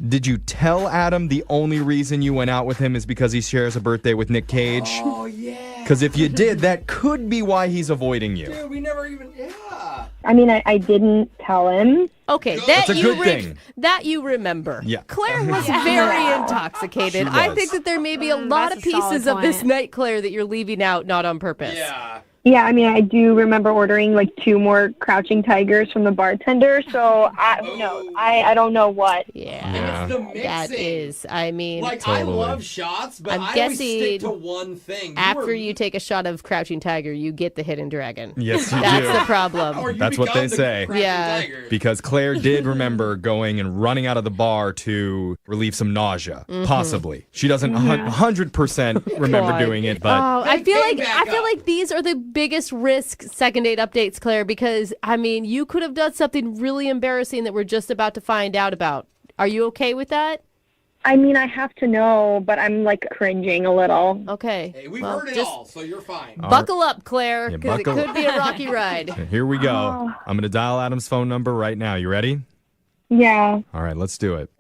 Did you tell Adam the only reason you went out with him is because he shares a birthday with Nick Cage? Oh, yeah. Because if you did, that could be why he's avoiding you. Dude, we never even, I mean, I didn't tell him. Okay, That's a good thing. That you remember. Yeah. Claire was very intoxicated. She I was. think that there may be a lot of pieces of this night, Claire, that you're leaving out, not on purpose. Yeah. Yeah, I mean, I do remember ordering like 2 more Crouching Tigers from the bartender, so who knows? I don't know what. Yeah. It's the mixing. That is, I mean. Like, I love shots, but I always stick to one thing. After you take a shot of Crouching Tiger, you get the Hidden Dragon. Yes, you That's do. the problem. That's what they say. Yeah. Because Claire did remember going and running out of the bar to relieve some nausea, possibly. She doesn't 100% remember God. doing it, but Oh, I feel like these are the biggest risk second date updates, Claire, because I mean, you could have done something really embarrassing that we're just about to find out about. Are you okay with that? I mean, I have to know, but I'm like cringing a little. Okay. Hey, we've heard it all, so you're fine. Buckle up, Claire, Yeah, because it buckle could be a rocky ride. here we go. I'm going to dial Adam's phone number right now. You ready? Yeah. All right, let's do it.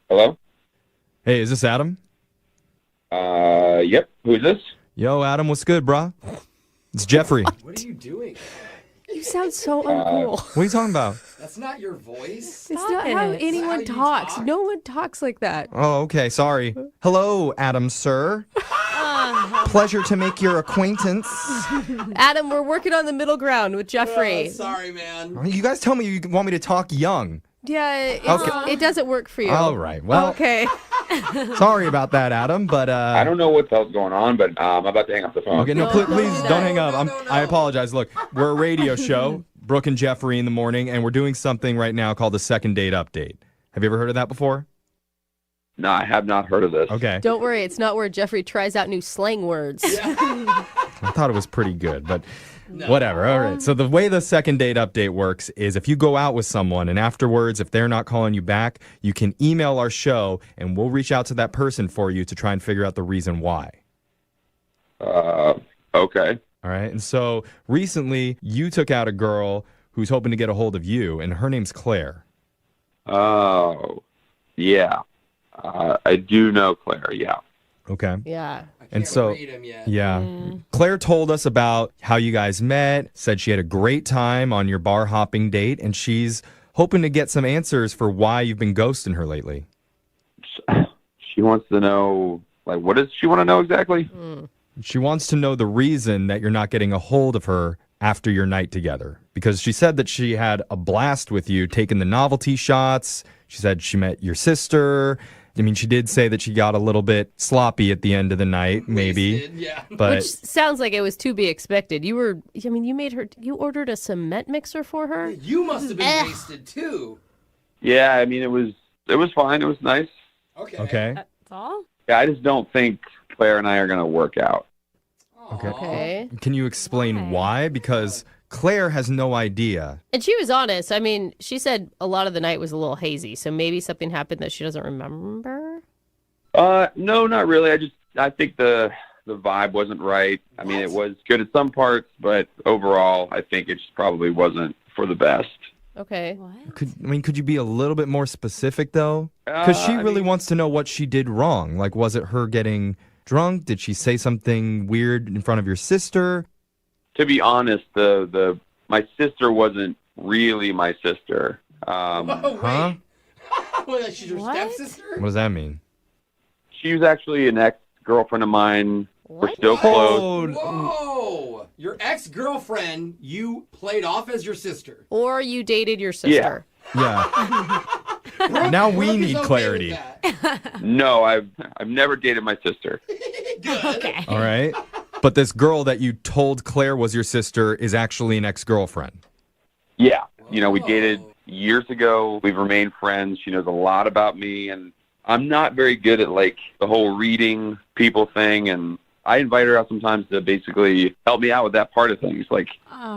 Hello? Hey, is this Adam? Yep. Who's this? Yo, Adam, what's good, brah? It's Jeffrey. What are you doing? You sound so uncool. What are you talking about? That's not your voice. It's not how anyone talks. No one talks like that. Oh, okay, sorry. Hello, Adam, sir. Pleasure to make your acquaintance. Adam, we're working on the middle ground with Jeffrey. Sorry, man. You guys tell me you want me to talk young. Yeah, Okay. it doesn't work for you. All right, well. Okay. Sorry about that, Adam, but I don't know what the hell's going on, but I'm about to hang up the phone. Okay, no, please don't hang up. I apologize. Look, we're a radio show, Brooke and Jeffrey in the morning, and we're doing something right now called the second date update. Have you ever heard of that before? No, I have not heard of this. Okay. Don't worry, it's not where Jeffrey tries out new slang words. I thought it was pretty good, but whatever. All right. So the way the second date update works is if you go out with someone and afterwards, if they're not calling you back, you can email our show and we'll reach out to that person for you to try and figure out the reason why. Okay. All right. And so recently you took out a girl who's hoping to get a hold of you, and her name's Claire. Oh, yeah. I do know Claire, yeah. Okay. Yeah. And so, yeah, Claire told us about how you guys met, said she had a great time on your bar hopping date, and she's hoping to get some answers for why you've been ghosting her lately. She wants to know, like, what does she want to know exactly? She wants to know the reason that you're not getting a hold of her after your night together, because she said that she had a blast with you taking the novelty shots. She said she met your sister. I mean, she did say that she got a little bit sloppy at the end of the night, maybe. But Which sounds like it was to be expected. You ordered a cement mixer for her? You must have been wasted, too. Yeah, I mean, it was fine. It was nice. Okay. That's all? Yeah, I just don't think Claire and I are going to work out. Okay. Can you explain why? Because Claire has no idea. And she was honest. I mean, she said a lot of the night was a little hazy, so maybe something happened that she doesn't remember? No, not really. I think the vibe wasn't right. I mean, it was good at some parts, but overall, I think it just probably wasn't for the best. Okay. Could you be a little bit more specific, though? Because she really wants to know what she did wrong. Like, was it her getting drunk? Did she say something weird in front of your sister? To be honest, my sister wasn't really my sister. Huh? Well, she's your stepsister? What does that mean? She was actually an ex-girlfriend of mine. We're still close. Whoa! Your ex-girlfriend, you played off as your sister. Or you dated your sister. Yeah. Now we Brooke is need okay clarity. with that. No, I've never dated my sister. Okay. All right. But this girl that you told Claire was your sister is actually an ex-girlfriend. Yeah. You know, we dated years ago. We've remained friends. She knows a lot about me, and I'm not very good at, like, the whole reading people thing, and I invite her out sometimes to basically help me out with that part of things. Like,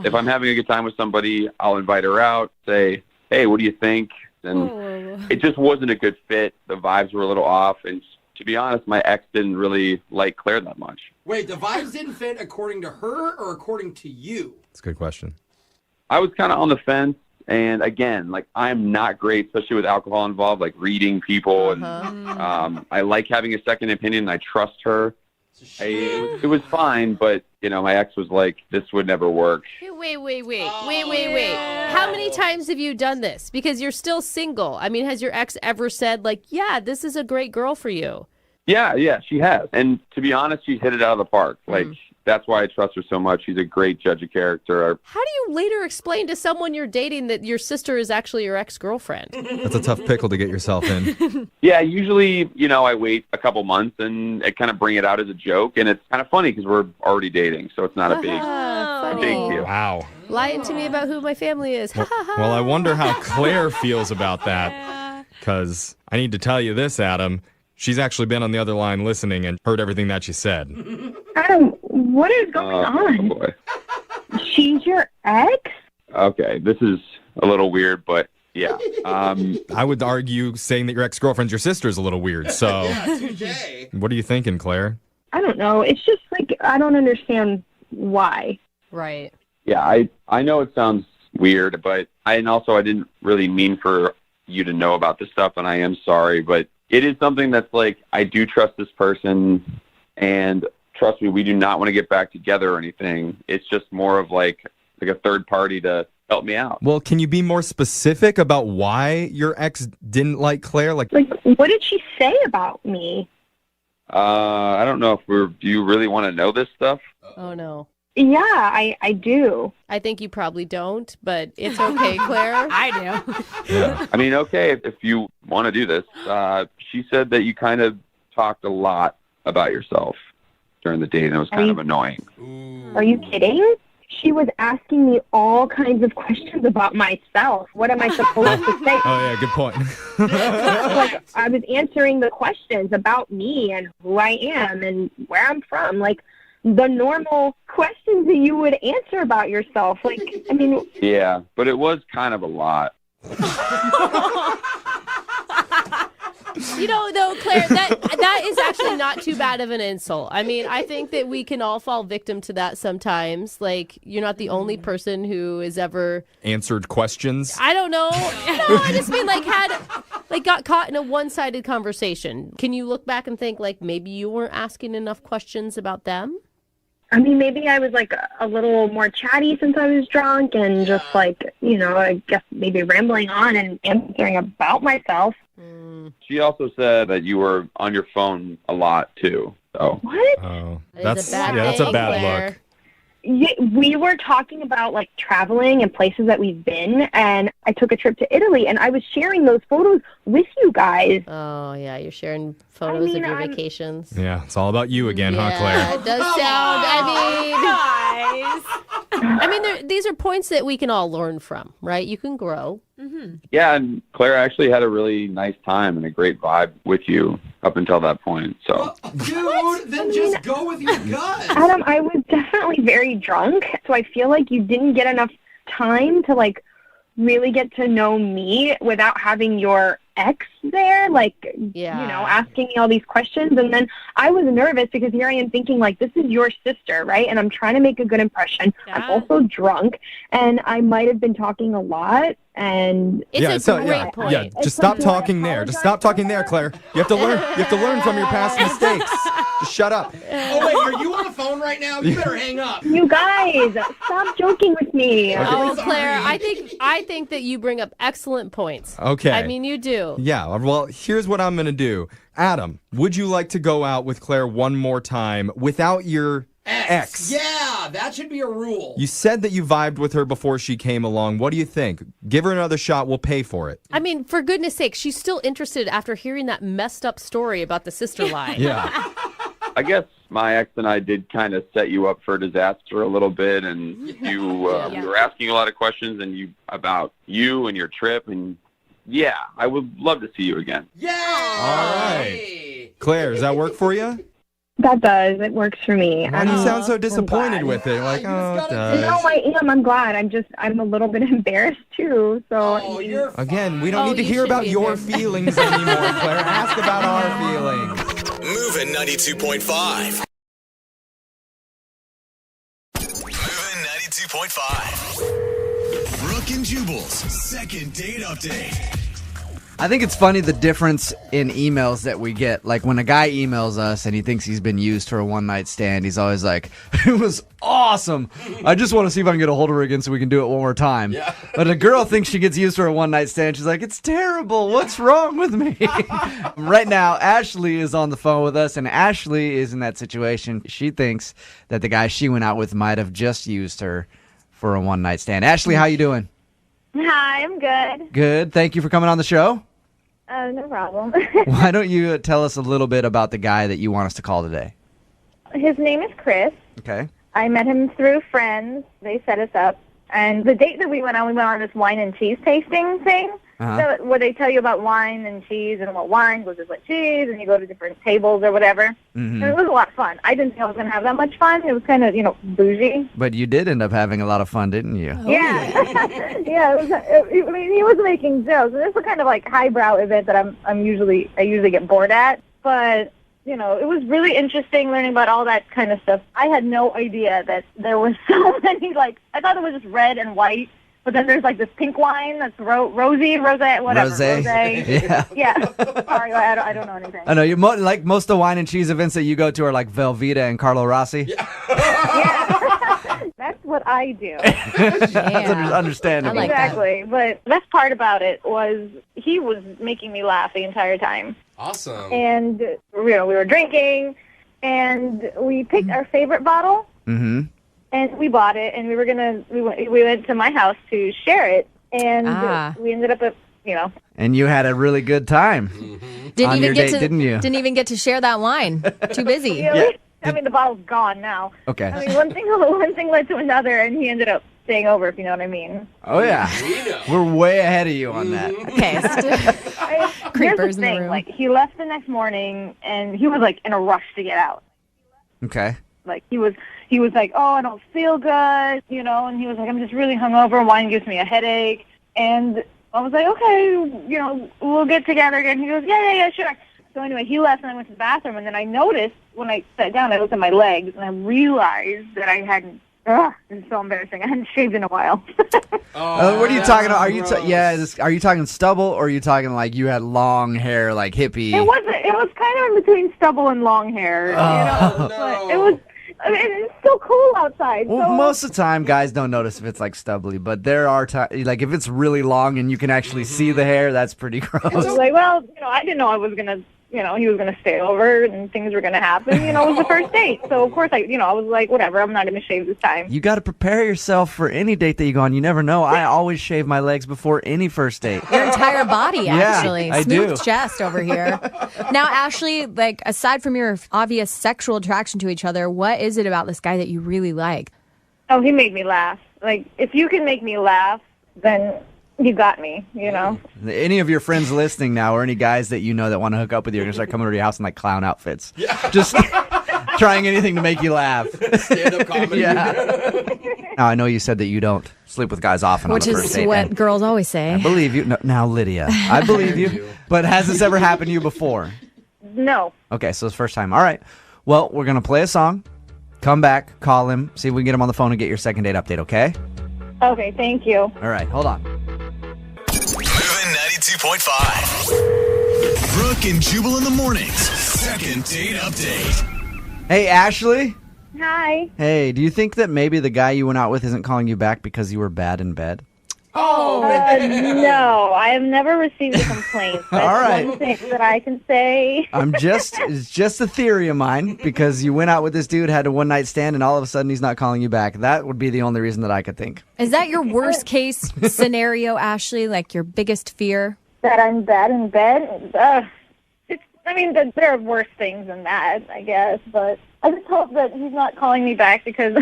if I'm having a good time with somebody, I'll invite her out, say, hey, what do you think? And it just wasn't a good fit. The vibes were a little off, and to be honest, my ex didn't really like Claire that much. Wait, the vibes didn't fit according to her or according to you? That's a good question. I was kind of on the fence, and again, like, I'm not great, especially with alcohol involved, like reading people, and I like having a second opinion, and I trust her. It was fine, but, you know, my ex was like, this would never work. Wait. How many times have you done this? Because you're still single. I mean, has your ex ever said, like, yeah, this is a great girl for you? Yeah, she has. And to be honest, she hit it out of the park. Like, that's why I trust her so much. She's a great judge of character. How do you later explain to someone you're dating that your sister is actually your ex-girlfriend? That's a tough pickle to get yourself in. Yeah, usually, you know, I wait a couple months and I kind of bring it out as a joke. And it's kind of funny because we're already dating, so it's not a big deal. Wow. Lying to me about who my family is. Well, I wonder how Claire feels about that. Because I need to tell you this, Adam. She's actually been on the other line listening and heard everything that she said. Adam, what is going on? Boy. She's your ex? Okay, this is a little weird, but yeah. I would argue saying that your ex-girlfriend's your sister is a little weird. So what are you thinking, Claire? I don't know. It's just like, I don't understand why. Right. Yeah, I know it sounds weird, but I didn't really mean for you to know about this stuff, and I am sorry, but it is something that's like, I do trust this person, and trust me, we do not want to get back together or anything. It's just more of like a third party to help me out. Well, can you be more specific about why your ex didn't like Claire? Like what did she say about me? I don't know if do you really want to know this stuff? Oh, no. Yeah, I do. I think you probably don't, but it's okay, Claire. I do. Yeah. I mean, okay, if you want to do this. She said that you kind of talked a lot about yourself during the date, and it was kind of annoying. Are you kidding? She was asking me all kinds of questions about myself. What am I supposed to say? Oh, yeah, good point. Like, I was answering the questions about me and who I am and where I'm from. Like, the normal questions that you would answer about yourself. Like, I mean... Yeah, but it was kind of a lot. You know, though, Claire, that is actually not too bad of an insult. I mean, I think that we can all fall victim to that sometimes. Like, you're not the only person who has ever... answered questions? I don't know. No, I just mean, got caught in a one-sided conversation. Can you look back and think, like, maybe you weren't asking enough questions about them? I mean, maybe I was, like, a little more chatty since I was drunk and just, like, you know, I guess maybe rambling on and answering about myself. She also said that you were on your phone a lot, too. So. What? Oh, that's a bad that's a bad Claire. look. Yeah, we were talking about, like, traveling and places that we've been, and I took a trip to Italy, and I was sharing those photos with you guys. Oh, yeah, you're sharing photos of your vacations. Yeah, it's all about you again, huh, Claire? It does sound, I mean, these are points that we can all learn from, right? You can grow. Mm-hmm. Yeah, and Claire actually had a really nice time and a great vibe with you up until that point. So, dude, then just go with your gut. Adam, I was definitely very drunk, so I feel like you didn't get enough time to, like, really get to know me without having your ex there, like, you know, asking me all these questions. And then I was nervous because here I am thinking, like, this is your sister, right? And I'm trying to make a good impression. I'm also drunk, and I might have been talking a lot. And it's a great point. Yeah, just stop talking there. Just stop talking there, Claire. You have to learn. You have to learn from your past mistakes. Just shut up. Oh wait, are you on the phone right now? You better hang up. You guys, stop joking with me. Okay. Oh, Claire, I think that you bring up excellent points. Okay. I mean, you do. Yeah, well, here's what I'm going to do. Adam, would you like to go out with Claire one more time without your ex? Yeah. Yeah, that should be a rule. You said that you vibed with her before she came along. What do you think? Give her another shot. We'll pay for it. I mean, for goodness sake, she's still interested after hearing that messed up story about the sister line. Yeah. I guess my ex and I did kind of set you up for disaster a little bit, and you were asking a lot of questions about you and your trip, and yeah, I would love to see you again. Yeah. All right. Claire, does that work for you? That does. It works for me. Why do you sound so disappointed with it? Like, oh, it does. No, I am. I'm glad. I'm a little bit embarrassed too. So Again, we don't need to hear about your feelings anymore, Claire. Ask about our feelings. Moving 92.5. Moving 92.5. Brooke and Jubal's second date update. I think it's funny the difference in emails that we get. Like when a guy emails us and he thinks he's been used for a one-night stand, he's always like, it was awesome. I just want to see if I can get a hold of her again so we can do it one more time. Yeah. But a girl thinks she gets used for a one-night stand. She's like, it's terrible. What's wrong with me? Right now, Ashley is on the phone with us, and Ashley is in that situation. She thinks that the guy she went out with might have just used her for a one-night stand. Ashley, how you doing? Hi, I'm good. Good. Thank you for coming on the show. No problem. Why don't you tell us a little bit about the guy that you want us to call today? His name is Chris. Okay. I met him through friends. They set us up. And the date that we went on this wine and cheese tasting thing. So where they tell you about wine and cheese and what wine goes with what cheese, and you go to different tables or whatever. Mm-hmm. And it was a lot of fun. I didn't think I was going to have that much fun. It was kind of, bougie. But you did end up having a lot of fun, didn't you? Yeah. Yeah. I mean, he was making jokes. And this is kind of like highbrow event that I usually get bored at. But, it was really interesting learning about all that kind of stuff. I had no idea that there was so many, I thought it was just red and white. But then there's this pink wine that's rosé, whatever. Rosé. Yeah. Yeah. Sorry, I don't know anything. I know you like most of the wine and cheese events that you go to are like Velveeta and Carlo Rossi. Yeah. That's what I do. That's understandable. I like exactly. That. But the best part about it was he was making me laugh the entire time. Awesome. And we were drinking, and we picked our favorite bottle. Mm-hmm. And we bought it, and we went to my house to share it, and we ended up And you had a really good time on your date, didn't you? Didn't even get to share that wine. Too busy. Yeah. I mean, the bottle's gone now. Okay. I mean, one thing led to another, and he ended up staying over, if you know what I mean. Oh, yeah. We're way ahead of you on that. Okay. Creepers in the room. He left the next morning, and he was, in a rush to get out. Okay. He was like, oh, I don't feel good, and he was like, I'm just really hungover. Wine gives me a headache. And I was like, okay, we'll get together again. He goes, yeah, sure. So anyway, he left, and I went to the bathroom, and then I noticed when I sat down, I looked at my legs, and I realized that I hadn't, it's so embarrassing. I hadn't shaved in a while. What are you talking about? Are you talking stubble, or are you talking like you had long hair, like hippie? It was kind of in between stubble and long hair, but it was, it's still cool outside. Well, most of the time, guys don't notice if it's stubbly, but there are times, if it's really long and you can actually see the hair, that's pretty gross. I was like, well, I didn't know I was gonna, he was gonna stay over and things were gonna happen. It was the first date, so of course I was like, whatever, I'm not gonna shave this time. You got to prepare yourself for any date that you go on. You never know. I always shave my legs before any first date. Your entire body, actually. Yeah, I Smooth do. chest over here. Now, Ashley, aside from your obvious sexual attraction to each other, what is it about this guy that you really like? Oh, he made me laugh. If you can make me laugh, then you got me, Any of your friends listening now, or any guys that you know that want to hook up with you, are going to start coming to your house in clown outfits. Yeah. Just trying anything to make you laugh. Stand-up comedy. Yeah. Now, I know you said that you don't sleep with guys often Which on the first date. Which is what girls always say. I believe you. No, now, Lydia, I believe you. But has this ever happened to you before? No. Okay, so it's the first time. All right. Well, we're going to play a song, come back, call him, see if we can get him on the phone and get your second date update, okay? Okay, thank you. All right, hold on. Moving 92.5. Brooke and Jubal in the mornings. Second date update. Hey, Ashley. Hi. Hey, do you think that maybe the guy you went out with isn't calling you back because you were bad in bed? Oh, no, I have never received a complaint. That's All right. one thing that I can say. It's just a theory of mine because you went out with this dude, had a one-night stand, and all of a sudden he's not calling you back. That would be the only reason that I could think. Is that your worst case scenario, Ashley? Like your biggest fear? That I'm bad in bed? There are worse things than that, I guess. But I just hope that he's not calling me back because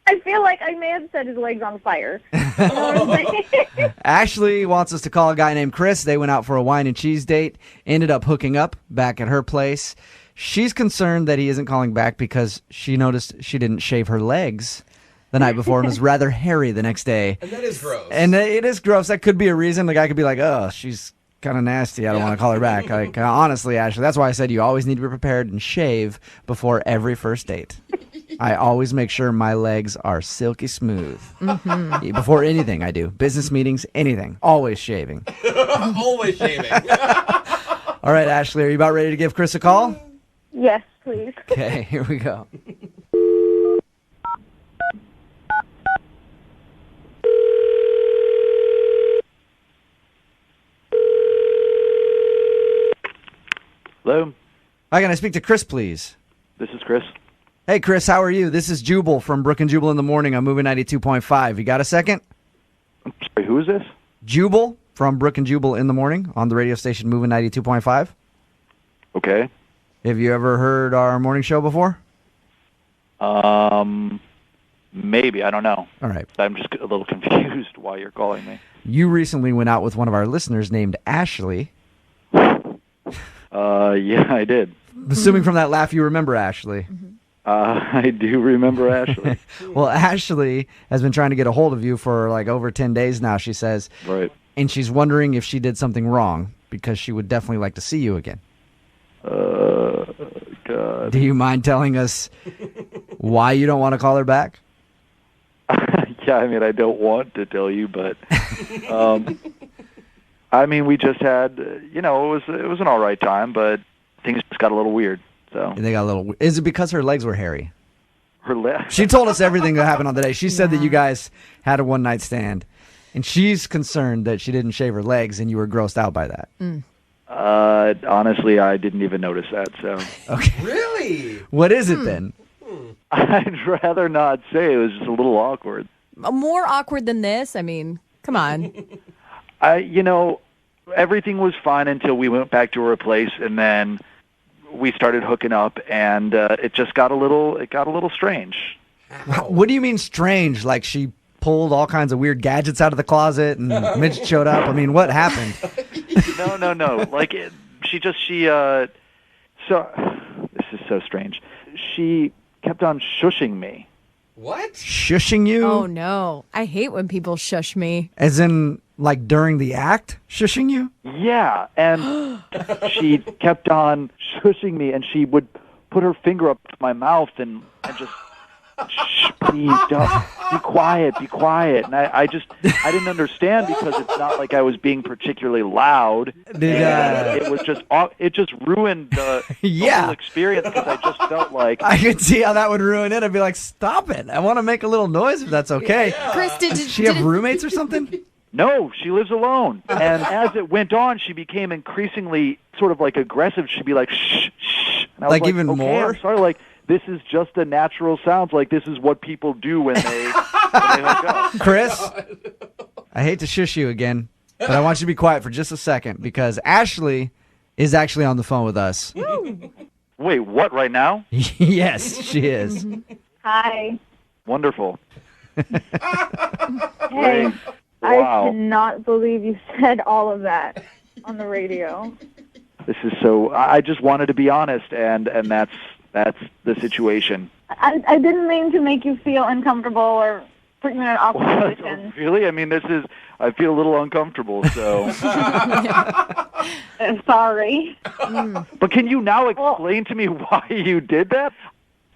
I feel like I may have set his legs on fire. You know what I'm saying? Ashley wants us to call a guy named Chris. They went out for a wine and cheese date, ended up hooking up back at her place. She's concerned that he isn't calling back because she noticed she didn't shave her legs the night before and was rather hairy the next day. And that is gross. And it is gross. That could be a reason. The guy could be like, oh, she's kind of nasty. I don't want to call her back. Like, honestly, Ashley, that's why I said you always need to be prepared and shave before every first date. I always make sure my legs are silky smooth. Mm-hmm. Before anything I do. Business meetings, anything. Always shaving. Always shaving. All right, Ashley, are you about ready to give Chris a call? Yes, please. Okay, here we go. Hello? Hi, can I speak to Chris, please? This is Chris. Hey, Chris, how are you? This is Jubal from Brooke and Jubal in the Morning on Moving 92.5. You got a second? I'm sorry, who is this? Jubal from Brooke and Jubal in the Morning on the radio station Moving 92.5. Okay. Have you ever heard our morning show before? Maybe. I don't know. All right. I'm just a little confused why you're calling me. You recently went out with one of our listeners named Ashley. Yeah, I did. Assuming from that laugh you remember Ashley. I do remember Ashley. Well, Ashley has been trying to get a hold of you for like over 10 days now, she says. Right. And she's wondering if she did something wrong because she would definitely like to see you again. God. Do you mind telling us why you don't want to call her back? Yeah, I mean, I don't want to tell you, but I mean, we just had, it was an all right time, but things just got a little weird. So They got a little. Is it because her legs were hairy? her legs. She told us everything that happened on the day. She said that you guys had a one-night stand, and she's concerned that she didn't shave her legs, and you were grossed out by that. Honestly, I didn't even notice that. So Okay. Really? What is it then? I'd rather not say. It was just a little awkward. More awkward than this? I mean, come on. Everything was fine until we went back to her place, and then we started hooking up, and it just got a little strange. What do you mean strange? Like she pulled all kinds of weird gadgets out of the closet and Mitch showed up? I mean, what happened? No. Like so this is so strange. She kept on shushing me. What? Shushing you? Oh, no. I hate when people shush me. As in, like, during the act? Shushing you? Yeah, and she kept on shushing me, and she would put her finger up to my mouth and just, shh, please, don't, be quiet. And I didn't understand because it's not like I was being particularly loud. It just ruined the whole experience because I just felt like... I could see how that would ruin it. I'd be like, stop it. I want to make a little noise if that's okay. Chris, did she have roommates or something? No, she lives alone. And as it went on, she became increasingly sort of like aggressive. She'd be like, shh, shh. And I was like, even okay, more? I'm sorry, like, this is just a natural sound. Like, this is what people do when they hook up. Chris, I hate to shush you again, but I want you to be quiet for just a second because Ashley is actually on the phone with us. Wait, what, right now? Yes, she is. Hi. Wonderful. Hey, Wow. I cannot believe you said all of that on the radio. This is so... I just wanted to be honest, and that's the situation. I didn't mean to make you feel uncomfortable or put you in an awkward position. Really? I mean, I feel a little uncomfortable, so... Sorry. But can you now explain to me why you did that?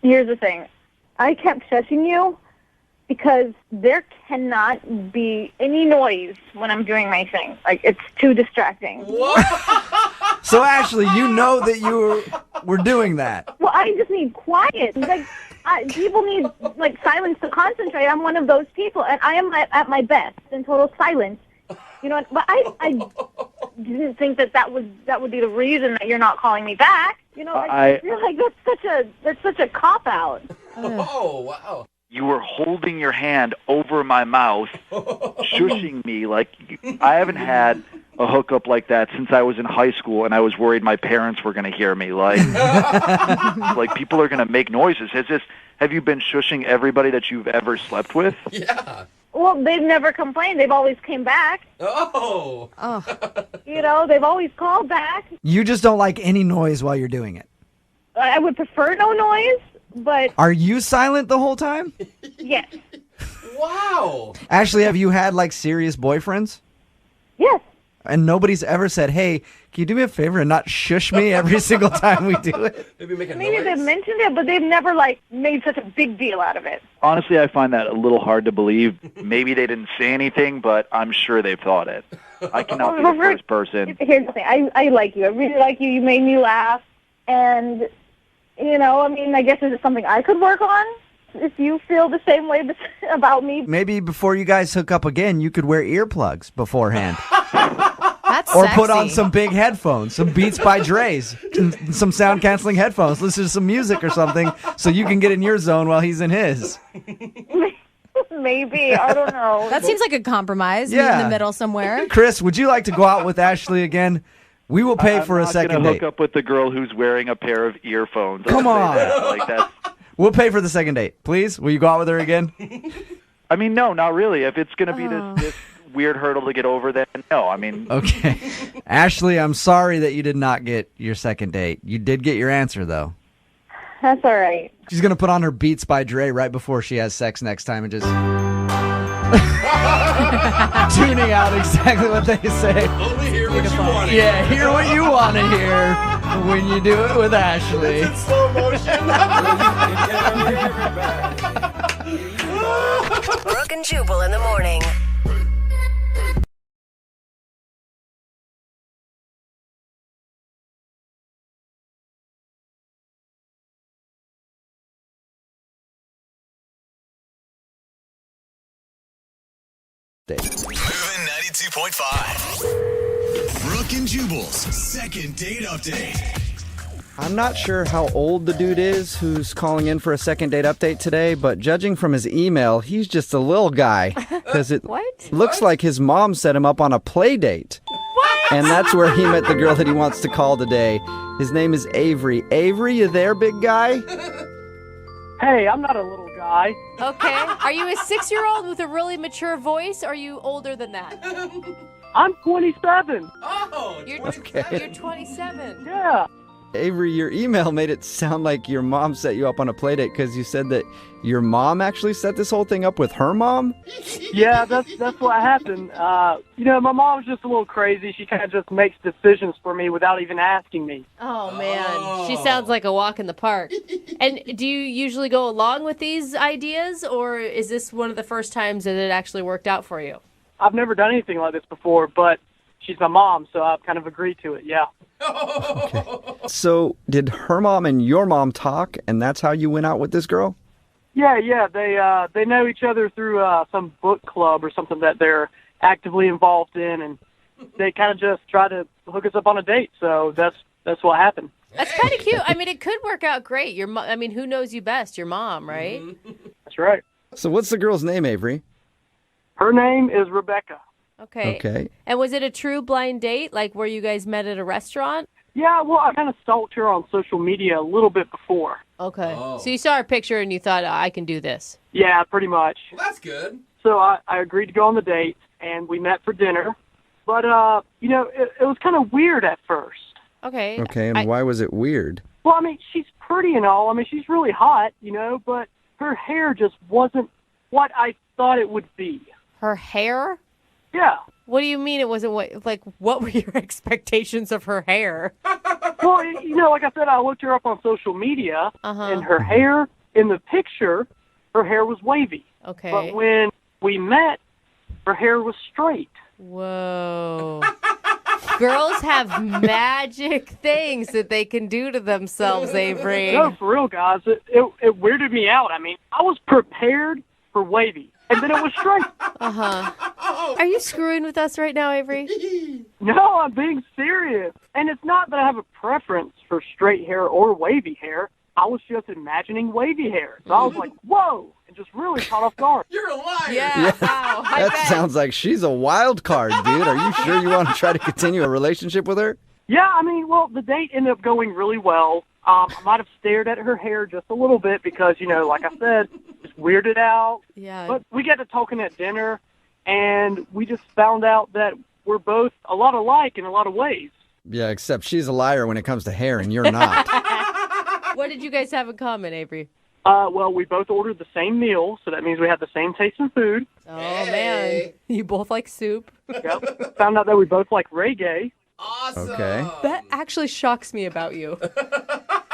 Here's the thing. I kept shushing you because there cannot be any noise when I'm doing my thing. Like, it's too distracting. So, Ashley, you know that you were doing that. Well, I just need quiet. Like, People need like silence to concentrate. I'm one of those people, and I am at my best in total silence. You know, but I didn't think that would be the reason that you're not calling me back. You know, I feel like that's such a cop out. Oh, wow. You were holding your hand over my mouth, shushing me. Like, I haven't had a hookup like that since I was in high school, and I was worried my parents were going to hear me. Like, like people are going to make noises. Have you been shushing everybody that you've ever slept with? Yeah. Well, they've never complained. They've always came back. Oh. You know, they've always called back. You just don't like any noise while you're doing it. I would prefer no noise, but Are you silent the whole time? yes. Wow. Ashley, have you had like serious boyfriends? Yes. And nobody's ever said, hey, can you do me a favor and not shush me every single time we do it? Maybe make a Maybe noise. they've mentioned it, but they've never like made such a big deal out of it. Honestly, I find that a little hard to believe. Maybe they didn't say anything, but I'm sure they've thought it. I cannot be the first person. Here's the thing. I like you. I really like you. You made me laugh. And, you know, I mean, I guess is it something I could work on? If you feel the same way about me. Maybe before you guys hook up again, you could wear earplugs beforehand. That's Or sexy. put on some big headphones, some Beats by Dre's, some sound-canceling headphones, listen to some music or something so you can get in your zone while he's in his. Maybe. I don't know. That seems like a compromise. Meet Yeah. in the middle somewhere. Chris, would you like to go out with Ashley again? We will pay for a second I'm not date. gonna hook up with the girl who's wearing a pair of earphones. Come I'll say on. that. Like that's. We'll pay for the second date. Please? Will you go out with her again? I mean, no, not really. If it's gonna be this weird hurdle to get over, then no. I mean, Okay. Ashley, I'm sorry that you did not get your second date. You did get your answer, though. That's all right. She's going to put on her Beats by Dre right before she has sex next time and just tuning out exactly what they say. Only hear what you want to Yeah, hear what you want to hear when you do it with Ashley. It's in slow motion. Brooke and Jubal in the morning. Moving 92.5. Brooke and Jubal's second date update. I'm not sure how old the dude is who's calling in for a second date update today, but judging from his email, he's just a little guy. Because it looks like his mom set him up on a play date. What? And that's where he met the girl that he wants to call today. His name is Avery. Avery, you there, big guy? Hey, I'm not a little guy. Okay. Are you a 6-year-old with a really mature voice, or are you older than that? I'm 27. Oh, You're 27. Yeah. Avery, your email made it sound like your mom set you up on a play date because you said that your mom actually set this whole thing up with her mom? Yeah, that's what happened. You know, my mom's just a little crazy. She kind of just makes decisions for me without even asking me. Oh, man. She sounds like a walk in the park. And do you usually go along with these ideas, or is this one of the first times that it actually worked out for you? I've never done anything like this before, but she's my mom, so I've kind of agreed to it, yeah. So did her mom and your mom talk, and that's how you went out with this girl? Yeah, they know each other through some book club or something that they're actively involved in, and they kind of just try to hook us up on a date, so that's what happened. That's kind of cute. I mean, it could work out great. I mean, who knows you best? Your mom, right? That's right. So what's the girl's name, Avery? Her name is Rebecca. Okay. And was it a true blind date, like where you guys met at a restaurant? Yeah, well, I kind of stalked her on social media a little bit before. Okay. So you saw her picture and you thought, I can do this. Yeah, pretty much. Well, that's good. So I agreed to go on the date, and we met for dinner. But, you know, it was kind of weird at first. Okay. Okay, and why was it weird? Well, I mean, she's pretty and all. I mean, she's really hot, you know, but her hair just wasn't what I thought it would be. Her hair? Yeah. What do you mean it wasn't what were your expectations of her hair? Well, you know, like I said, I looked her up on social media, and her hair, in the picture, her hair was wavy. Okay. But when we met, her hair was straight. Whoa. Girls have magic things that they can do to themselves, Avery. No, for real, guys. It weirded me out. I mean, I was prepared for wavy, and then it was straight. Are you screwing with us right now, Avery? No, I'm being serious. And it's not that I have a preference for straight hair or wavy hair. I was just imagining wavy hair. So I was like, whoa, and just really caught off guard. You're a liar. Yeah, wow. That sounds like she's a wild card, dude. Are you sure you want to try to continue a relationship with her? Yeah, I mean, well, the date ended up going really well. I might have stared at her hair just a little bit because, like I said, it's weirded out. Yeah. But we got to talking at dinner, and we just found out that we're both a lot alike in a lot of ways. Yeah, except she's a liar when it comes to hair, and you're not. What did you guys have in common, Avery? Well, we both ordered the same meal, so that means we have the same taste in food. Oh, man. You both like soup? Yep. Found out that we both like reggae. Awesome. Okay. That actually shocks me about you.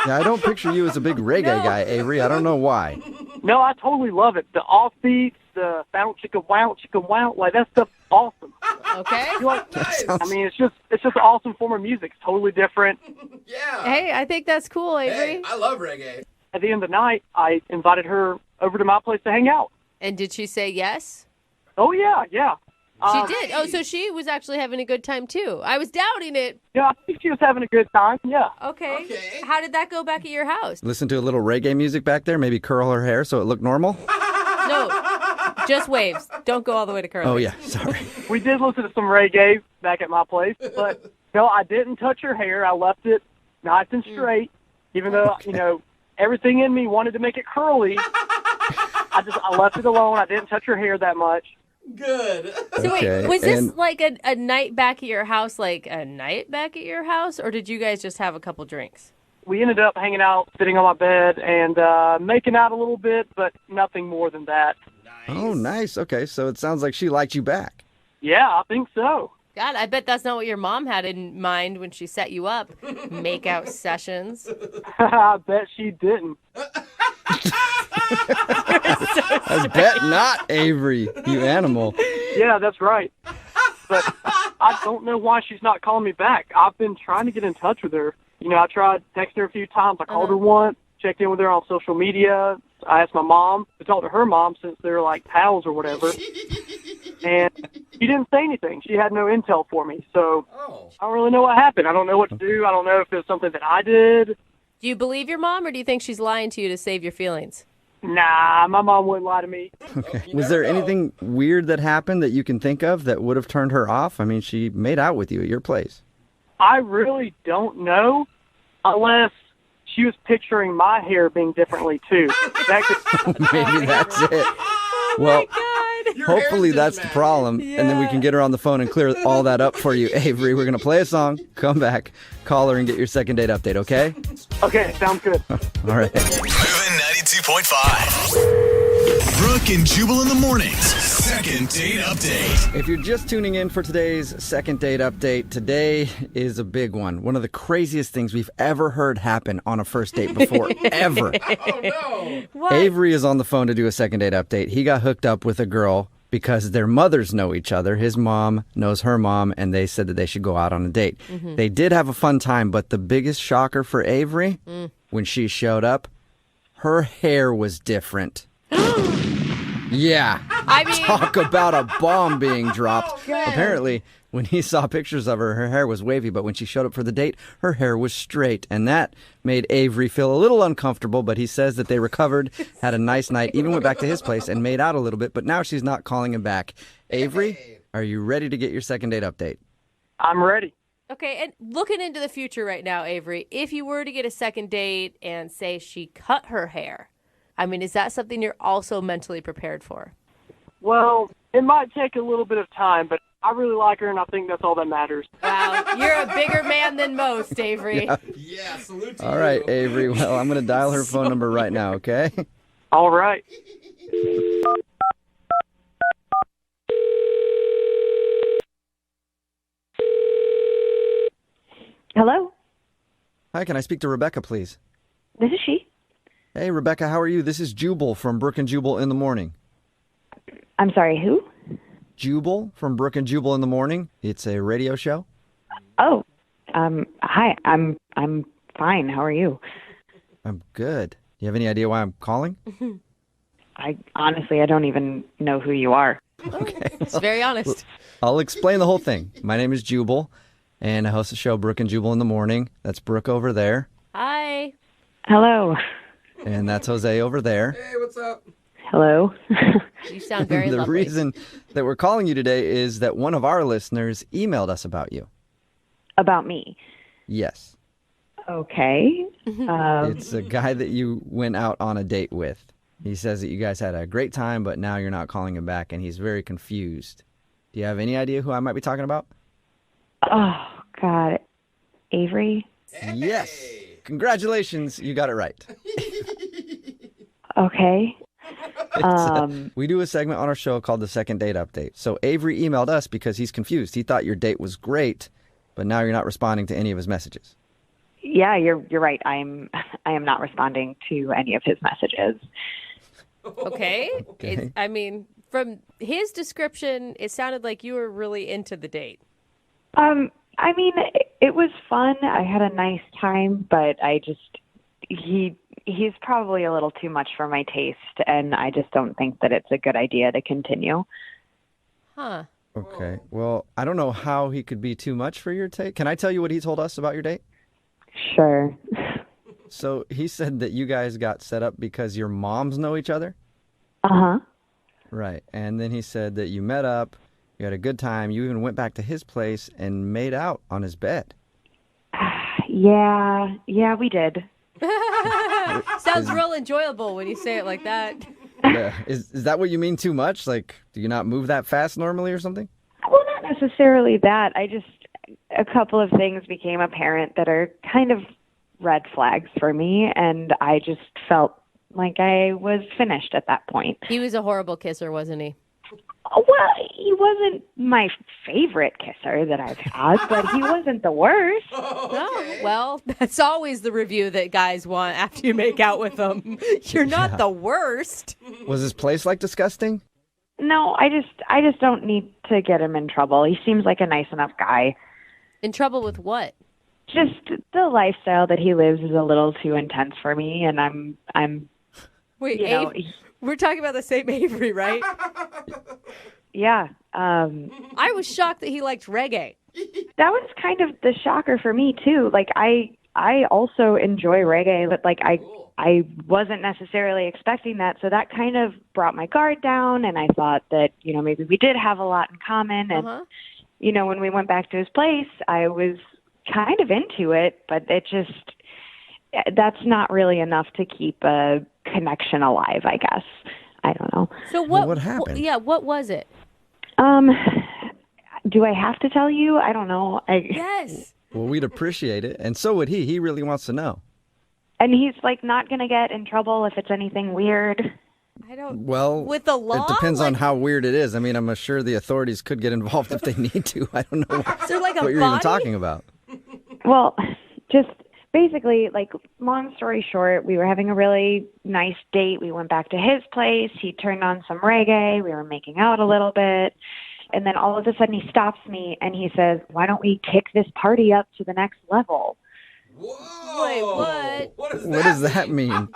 Yeah, I don't picture you as a big reggae guy, Avery. I don't know why. No, I totally love it. The offbeats, the bounce chicka wow, like that stuff's awesome. Okay. I mean, it's just an awesome form of music. It's totally different. Yeah. Hey, I think that's cool, Avery. Hey, I love reggae. At the end of the night, I invited her over to my place to hang out. And did she say yes? Oh, yeah. She did. Oh, so she was actually having a good time, too. I was doubting it. Yeah, I think she was having a good time, yeah. Okay. How did that go back at your house? Listen to a little reggae music back there, maybe curl her hair so it looked normal? No, just waves. Don't go all the way to curly. Oh, yeah, sorry. We did listen to some reggae back at my place, but no, I didn't touch her hair. I left it nice and straight, even though, everything in me wanted to make it curly. I left it alone. I didn't touch her hair that much. Good. So wait, was this like a night back at your house, or did you guys just have a couple drinks? We ended up hanging out, sitting on my bed, and making out a little bit, but nothing more than that. Oh, nice. Okay, so it sounds like she liked you back. Yeah, I think so. God, I bet that's not what your mom had in mind when she set you up. Make-out sessions. I bet she didn't. I bet not, Avery, you animal. Yeah, that's right. But I don't know why she's not calling me back. I've been trying to get in touch with her. I tried texting her a few times. I called her once, checked in with her on social media. I asked my mom to talk to her mom since they're like pals or whatever. And she didn't say anything. She had no intel for me. So I don't really know what happened. I don't know what to do. I don't know if it's something that I did. Do you believe your mom, or do you think she's lying to you to save your feelings? Nah, my mom wouldn't lie to me. Okay. Was there anything weird that happened that you can think of that would have turned her off? I mean, she made out with you at your place. I really don't know, unless she was picturing my hair being differently, too. Maybe that's it. Well, hopefully that's the problem, and then we can get her on the phone and clear all that up for you, Avery. We're going to play a song, come back, call her, and get your second date update, okay? Okay, sounds good. All right. Moving 92.5. Brooke and Jubal in the mornings. Second date update. If you're just tuning in for today's second date update, today is a big one. One of the craziest things we've ever heard happen on a first date before, ever. Oh, no. What? Avery is on the phone to do a second date update. He got hooked up with a girl because their mothers know each other. His mom knows her mom, and they said that they should go out on a date. Mm-hmm. They did have a fun time, but the biggest shocker for Avery, when she showed up, her hair was different. Yeah. I mean, talk about a bomb being dropped. Oh, God. Apparently, when he saw pictures of her, her hair was wavy, but when she showed up for the date, her hair was straight. And that made Avery feel a little uncomfortable, but he says that they recovered, had a nice night, even went back to his place and made out a little bit, but now she's not calling him back. Avery, are you ready to get your second date update? I'm ready. okay, and looking into the future right now, Avery, if you were to get a second date and say she cut her hair, I mean, is that something you're also mentally prepared for? Well, it might take a little bit of time, but I really like her, and I think that's all that matters. Wow, you're a bigger man than most, Avery. Yeah, salute to All you. right, Avery. Well, I'm going to dial her phone number right now, okay? All right. Hello? Hi, can I speak to Rebecca, please? This is she. Hey, Rebecca, how are you? This is Jubal from Brooke and Jubal in the Morning. I'm sorry, who? Jubal from Brooke and Jubal in the Morning. It's a radio show. Oh, hi. I'm fine. How are you? I'm good. Do you have any idea why I'm calling? I honestly don't even know who you are. Okay. It's very honest. I'll explain the whole thing. My name is Jubal, and I host the show Brooke and Jubal in the Morning. That's Brooke over there. Hi. Hello. And that's Jose over there. Hey, what's up? Hello. You sound very The lovely. reason that we're calling you today is that one of our listeners emailed us about you. About me. Yes. Okay. It's a guy that you went out on a date with. He says that you guys had a great time, but now you're not calling him back, and he's very confused. Do you have any idea who I might be talking about? Oh, God. Avery? Yes. Congratulations. You got it right. Okay. We do a segment on our show called the Second Date Update. So Avery emailed us because he's confused. He thought your date was great, but now you're not responding to any of his messages. Yeah, you're right. I am not responding to any of his messages. Okay. I mean, from his description, it sounded like you were really into the date. I mean, it was fun. I had a nice time, but he's probably a little too much for my taste, and I just don't think that it's a good idea to continue. Huh. Okay. Well, I don't know how he could be too much for your taste. Can I tell you what he told us about your date? Sure. So he said that you guys got set up because your moms know each other? Uh-huh. Right. And then he said that you met up, you had a good time, you even went back to his place and made out on his bed. Yeah, we did. Sounds real enjoyable when you say it like that. Yeah. Is that what you mean too much? Like, do you not move that fast normally or something? Well, not necessarily that. A couple of things became apparent that are kind of red flags for me, and I just felt like I was finished at that point. He was a horrible kisser, wasn't he? Well, he wasn't my favorite kisser that I've had, but he wasn't the worst. Oh, well, that's always the review that guys want after you make out with them. You're not the worst. Was his place like disgusting? No, I just don't need to get him in trouble. He seems like a nice enough guy. In trouble with what? Just the lifestyle that he lives is a little too intense for me, and I'm. Wait, we're talking about the same Avery, right? Yeah. I was shocked that he liked reggae. That was kind of the shocker for me too. Like I also enjoy reggae, but like I wasn't necessarily expecting that, so that kind of brought my guard down, and I thought that maybe we did have a lot in common, and when we went back to his place, I was kind of into it, but that's not really enough to keep a connection alive, I guess. I don't know. So what happened? What was it? Do I have to tell you? I don't know. Yes. Well, we'd appreciate it, and so would he. He really wants to know. And he's like not going to get in trouble if it's anything weird. I don't. Well, with the law, it depends on how weird it is. I mean, I'm sure the authorities could get involved if they need to. I don't know Is there like a what you're even talking about. Well, just basically, like, long story short, we were having a really nice date. We went back to his place. He turned on some reggae. We were making out a little bit. And then all of a sudden he stops me and he says, "Why don't we kick this party up to the next level?" Whoa! Wait, what? What does that mean?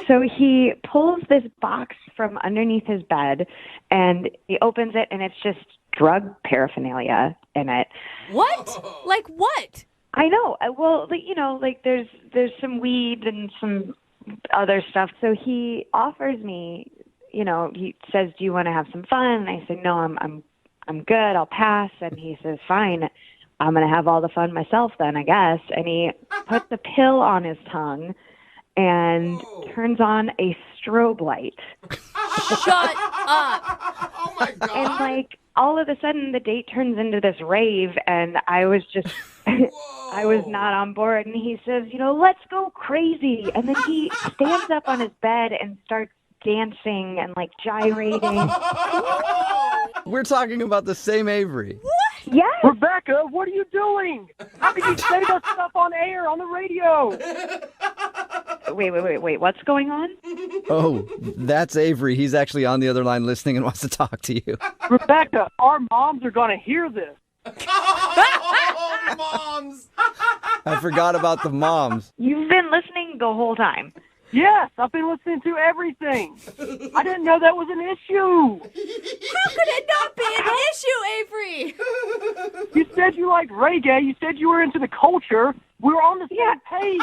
So he pulls this box from underneath his bed and he opens it and it's just drug paraphernalia in it. What? Like what? I know. Well, there's some weed and some other stuff. So he offers me, he says, "Do you want to have some fun?" And I said, "No, I'm good. I'll pass." And he says, "Fine. I'm going to have all the fun myself then, I guess." And he puts a pill on his tongue and turns on a strobe light. Shut up. Oh my God. And like all of a sudden the date turns into this rave and I was just I was not on board. And he says, "Let's go crazy." And then he stands up on his bed and starts dancing and like gyrating. We're talking about the same Avery. Yes. Rebecca, what are you doing? How can you say that stuff on air, on the radio? Wait. What's going on? Oh, that's Avery. He's actually on the other line listening and wants to talk to you. Rebecca, our moms are going to hear this. Moms. I forgot about the moms. You've been listening the whole time. Yes, I've been listening to everything. I didn't know that was an issue. How could it not be an issue, Avery? You said you liked reggae. You said you were into the culture. We were on the same page.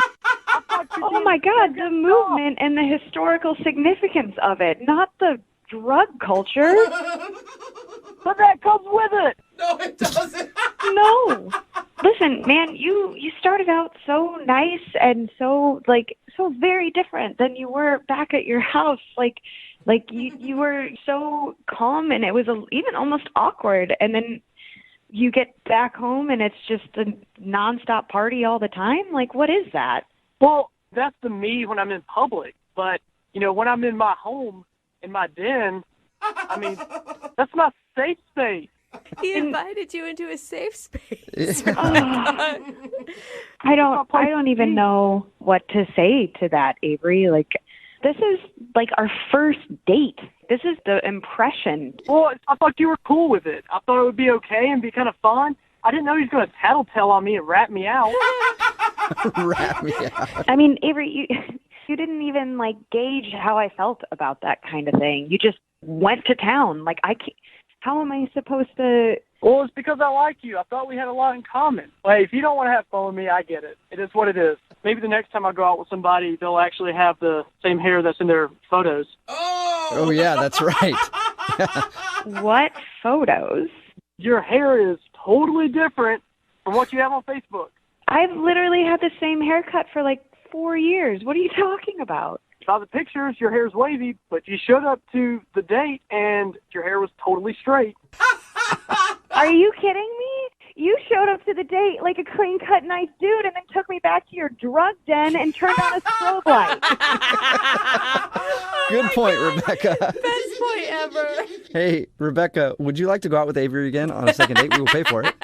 Oh my God, the movement and the historical significance of it, not the drug culture. But that comes with it. No, it doesn't. No. Listen, man, you started out so nice and so very different than you were back at your house. Like you were so calm, and it was even almost awkward. And then you get back home and it's just a nonstop party all the time. Like, what is that? Well, that's the me when I'm in public. But, when I'm in my home, in my den, that's my safe space. He invited you into a safe space. I don't even know what to say to that, Avery. Like, this is like our first date. This is the impression. Well, I thought you were cool with it. I thought it would be okay and be kind of fun. I didn't know he was going to tattletale on me and rat me out. Rat me out. I mean, Avery, you didn't even gauge how I felt about that kind of thing. You just went to town. Like, how am I supposed to? Well, it's because I like you. I thought we had a lot in common. Like, if you don't want to have fun with me, I get it. It is what it is. Maybe the next time I go out with somebody, they'll actually have the same hair that's in their photos. Oh, yeah, that's right. What photos? Your hair is totally different from what you have on Facebook. I've literally had the same haircut for 4 years. What are you talking about? Saw the pictures, your hair's wavy, but you showed up to the date and your hair was totally straight. Are you kidding me? You showed up to the date like a clean-cut, nice dude and then took me back to your drug den and turned on a strobe light. Good point, Rebecca. Best point ever. Hey, Rebecca, would you like to go out with Avery again on a second date? We will pay for it.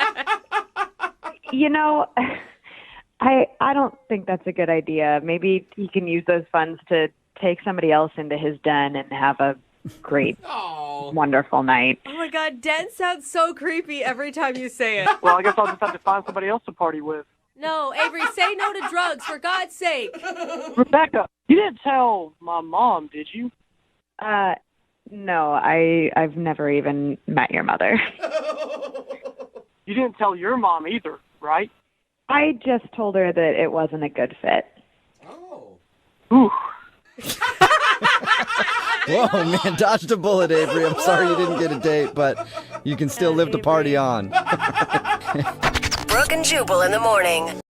I don't think that's a good idea. Maybe he can use those funds to take somebody else into his den and have a great, wonderful night. Oh my God, den sounds so creepy every time you say it. Well, I guess I'll just have to find somebody else to party with. No, Avery, say no to drugs, for God's sake. Rebecca, you didn't tell my mom, did you? No, I've never even met your mother. You didn't tell your mom either, right? I just told her that it wasn't a good fit. Oh. Ooh. Whoa, man, dodged a bullet, Avery. I'm sorry you didn't get a date, but you can still live the party on. Brooke and Jubal in the morning.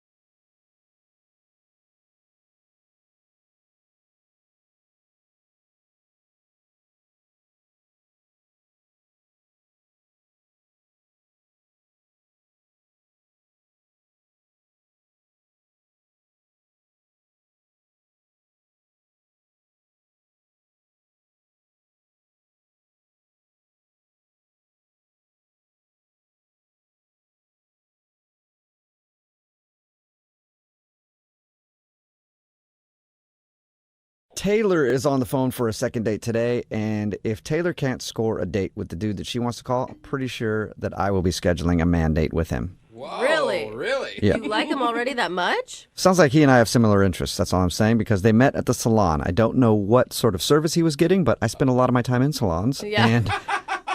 Taylor is on the phone for a second date today, and if Taylor can't score a date with the dude that she wants to call, I'm pretty sure that I will be scheduling a man date with him. Whoa, Really? Really? Yeah. You like him already that much? Sounds like he and I have similar interests, that's all I'm saying, because they met at the salon. I don't know what sort of service he was getting, but I spend a lot of my time in salons, Yeah. and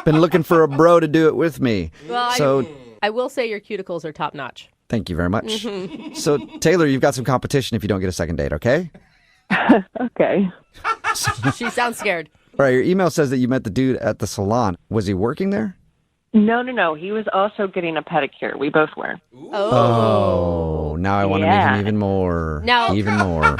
been looking for a bro to do it with me. Well, So, I will say your cuticles are top notch. thank you very much. Mhm. So, Taylor, you've got some competition if you don't get a second date, okay? Okay. She sounds scared. All right, your email says that you met the dude at the salon. Was he working there? No. He was also getting a pedicure. We both were. Oh, now I want to meet him even more. Now- Even more.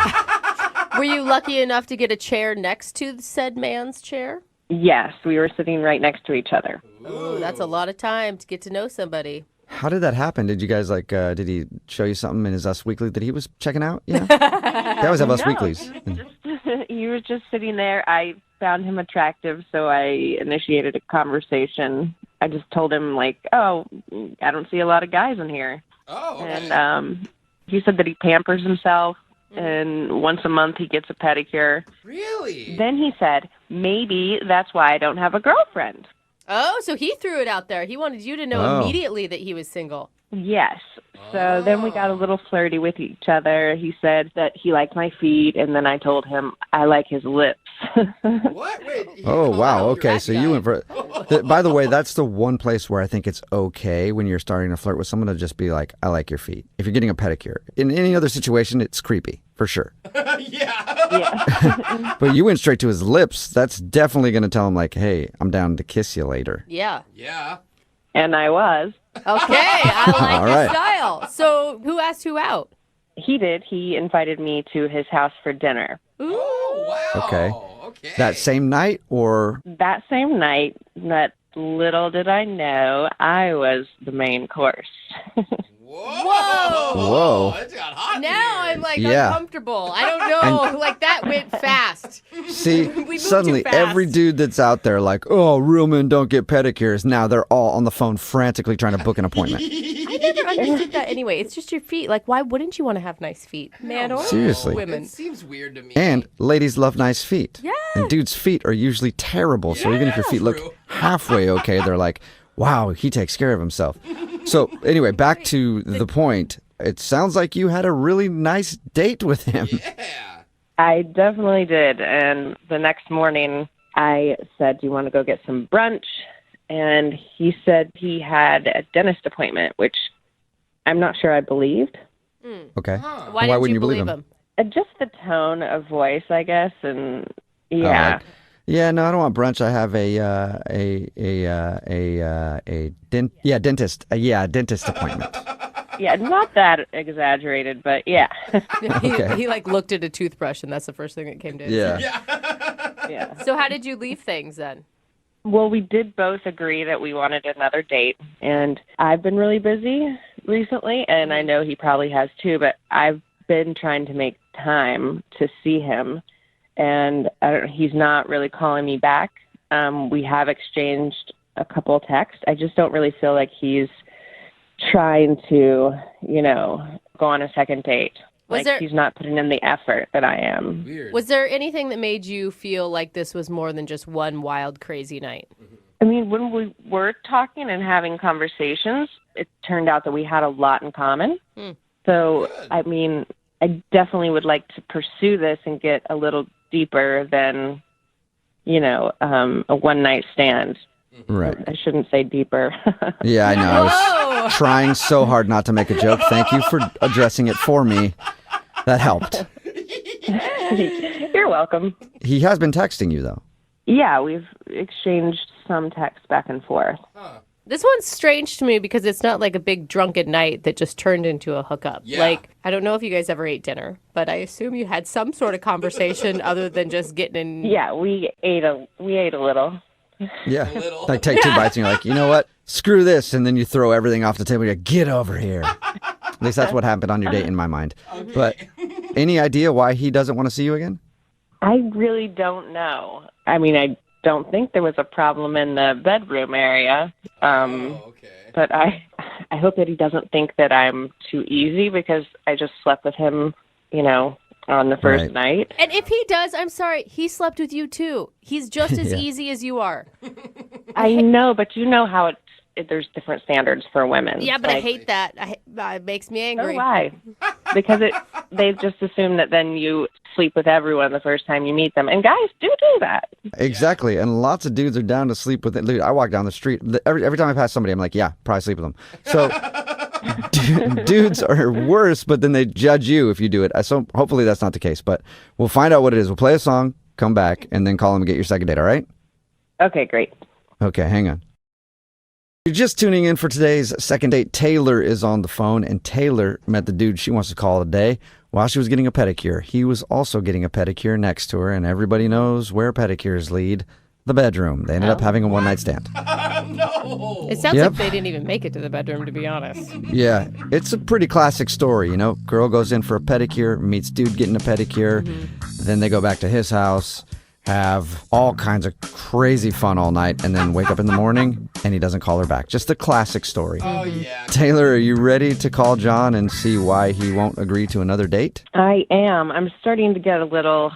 Were you lucky enough to get a chair next to the said man's chair? Yes, we were sitting right next to each other. Ooh, that's a lot of time to get to know somebody. How did that happen? Did you guys did he show you something in his Us Weekly that he was checking out? You know? They always have Us Weeklies. He was just sitting there. I found him attractive, so I initiated a conversation. I just told him, I don't see a lot of guys in here. Oh, okay. And he said that he pampers himself, and once a month he gets a pedicure. Really? Then he said, maybe that's why I don't have a girlfriend. Oh, so he threw it out there. He wanted you to know Oh. immediately that he was single. Yes. So then we got a little flirty with each other. He said that he liked my feet, and then I told him I like his lips. What? Wait. Oh, wow. Okay, so you went for by the way, that's the one place where I think it's okay when you're starting to flirt with someone to just be like, I like your feet. If you're getting a pedicure. In any other situation, it's creepy, for sure. Yeah. But you went straight to his lips. That's definitely going to tell him, like, hey, I'm down to kiss you later. Yeah. Yeah. And I was. Okay, I like All your right. style. So who asked who out? He did. He invited me to his house for dinner. Oh, wow. Okay. That same night or? That same night, that little did I know, I was the main course. Whoa! Whoa. It's got hot. Now I'm like Yeah. uncomfortable. I don't know. Like that went fast. See, We moved suddenly too fast. every dude that's out there like, oh, real men don't get pedicures. Now they're all on the phone frantically trying to book an appointment. I never understood that anyway. It's just your feet. Like, why wouldn't you want to have nice feet, man or Seriously. women? It seems weird to me. And ladies love nice feet. Yeah. And dudes' feet are usually terrible. So even if your feet look halfway okay, they're like, wow, he takes care of himself. So anyway, back to the point. It sounds like you had a really nice date with him. I definitely did. And the next morning, I said, do you want to go get some brunch? And he said he had a dentist appointment, which I'm not sure I believed. Okay. Why Why didn't wouldn't you you believe believe him? Just the tone of voice, I guess. And All yeah. right. Yeah, no, I don't want brunch. I have dentist appointment. Yeah, not that exaggerated, but yeah. He like looked at a toothbrush, and that's the first thing that came to his Yeah. head. Yeah. So how did you leave things then? Well, we did both agree that we wanted another date, and I've been really busy recently, and I know he probably has too, but I've been trying to make time to see him, and he's not really calling me back. We have exchanged a couple texts. I just don't really feel like he's trying to, go on a second date. He's not putting in the effort that I am. Weird. Was there anything that made you feel like this was more than just one wild, crazy night? I mean, when we were talking and having conversations, it turned out that we had a lot in common. So, I mean, I definitely would like to pursue this and get a little deeper than, a one-night stand. Right. I shouldn't say deeper. Yeah, I know. I was trying so hard not to make a joke. Thank you for addressing it for me. That helped. You're welcome. He has been texting you, though. Yeah, we've exchanged some texts back and forth. This one's strange to me because it's not like a big drunken night that just turned into a hookup. Yeah. Like, I don't know if you guys ever ate dinner, but I assume you had some sort of conversation other than just getting in. Yeah, we ate a little. Yeah. Like take two bites and you're like, you know what? Screw this. And then you throw everything off the table. You're like, get over here. At least that's what happened on your date in my mind. But any idea why he doesn't want to see you again? I really don't know. I mean, I don't think there was a problem in the bedroom area. But I hope that he doesn't think that I'm too easy because I just slept with him, on the first night. And if he does, I'm sorry, he slept with you too. He's just as easy as you are. I know, but you know how there's different standards for women. Yeah, but I hate that. It makes me angry. Oh, why? Because they just assume that then you sleep with everyone the first time you meet them. And guys do that. Exactly. And lots of dudes are down to sleep with it. Dude, I walk down the street. Every time I pass somebody, I'm like, yeah, probably sleep with them. So dudes are worse, but then they judge you if you do it. So hopefully that's not the case. But we'll find out what it is. We'll play a song, come back, and then call him and get your second date, all right? Okay, great. Okay, hang on. You're just tuning in for today's second date. Taylor is on the phone, and Taylor met the dude she wants to call today while she was getting a pedicure. He was also getting a pedicure next to her, and everybody knows where pedicures lead. The bedroom. They ended up having a one-night stand. No. It sounds like they didn't even make it to the bedroom, to be honest. Yeah, it's a pretty classic story, Girl goes in for a pedicure, meets dude getting a pedicure, then they go back to his house, have all kinds of crazy fun all night, and then wake up in the morning, and he doesn't call her back. Just a classic story. Oh, yeah. Taylor, are you ready to call John and see why he won't agree to another date? I am. I'm starting to get a little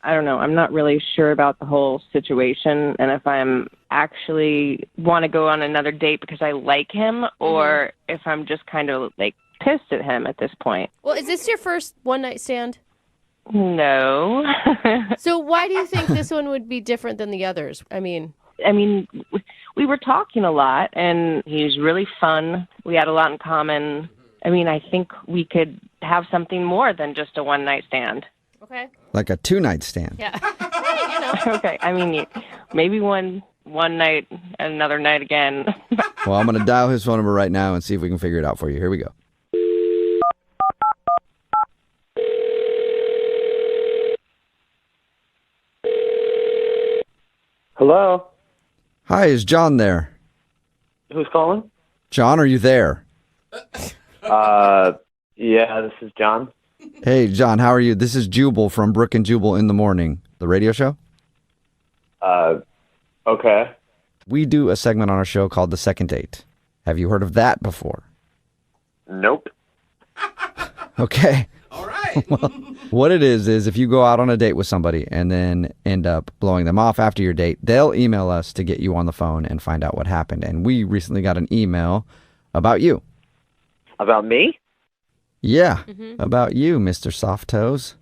I don't know. I'm not really sure about the whole situation and if I'm actually want to go on another date because I like him or if I'm just kind of like pissed at him at this point. Well, is this your first one-night stand? No. So why do you think this one would be different than the others? I mean, we were talking a lot, and he's really fun. We had a lot in common. I mean, I think we could have something more than just a one-night stand. Okay. Like a 2-night stand. Yeah. Hey, you know. Okay. I mean, maybe one night, another night again. Well, I'm going to dial his phone number right now and see if we can figure it out for you. Here we go. Hello? Hi, is John there? Who's calling? John, are you there? Yeah, this is John. Hey, John, how are you? This is Jubal from Brooke and Jubal in the Morning, the radio show. Okay. We do a segment on our show called The Second Date. Have you heard of that before? Nope. Okay. All right. Well, what it is if you go out on a date with somebody and then end up blowing them off after your date, they'll email us to get you on the phone and find out what happened. And we recently got an email about you. About me? Yeah, about you, Mr. Soft Toes.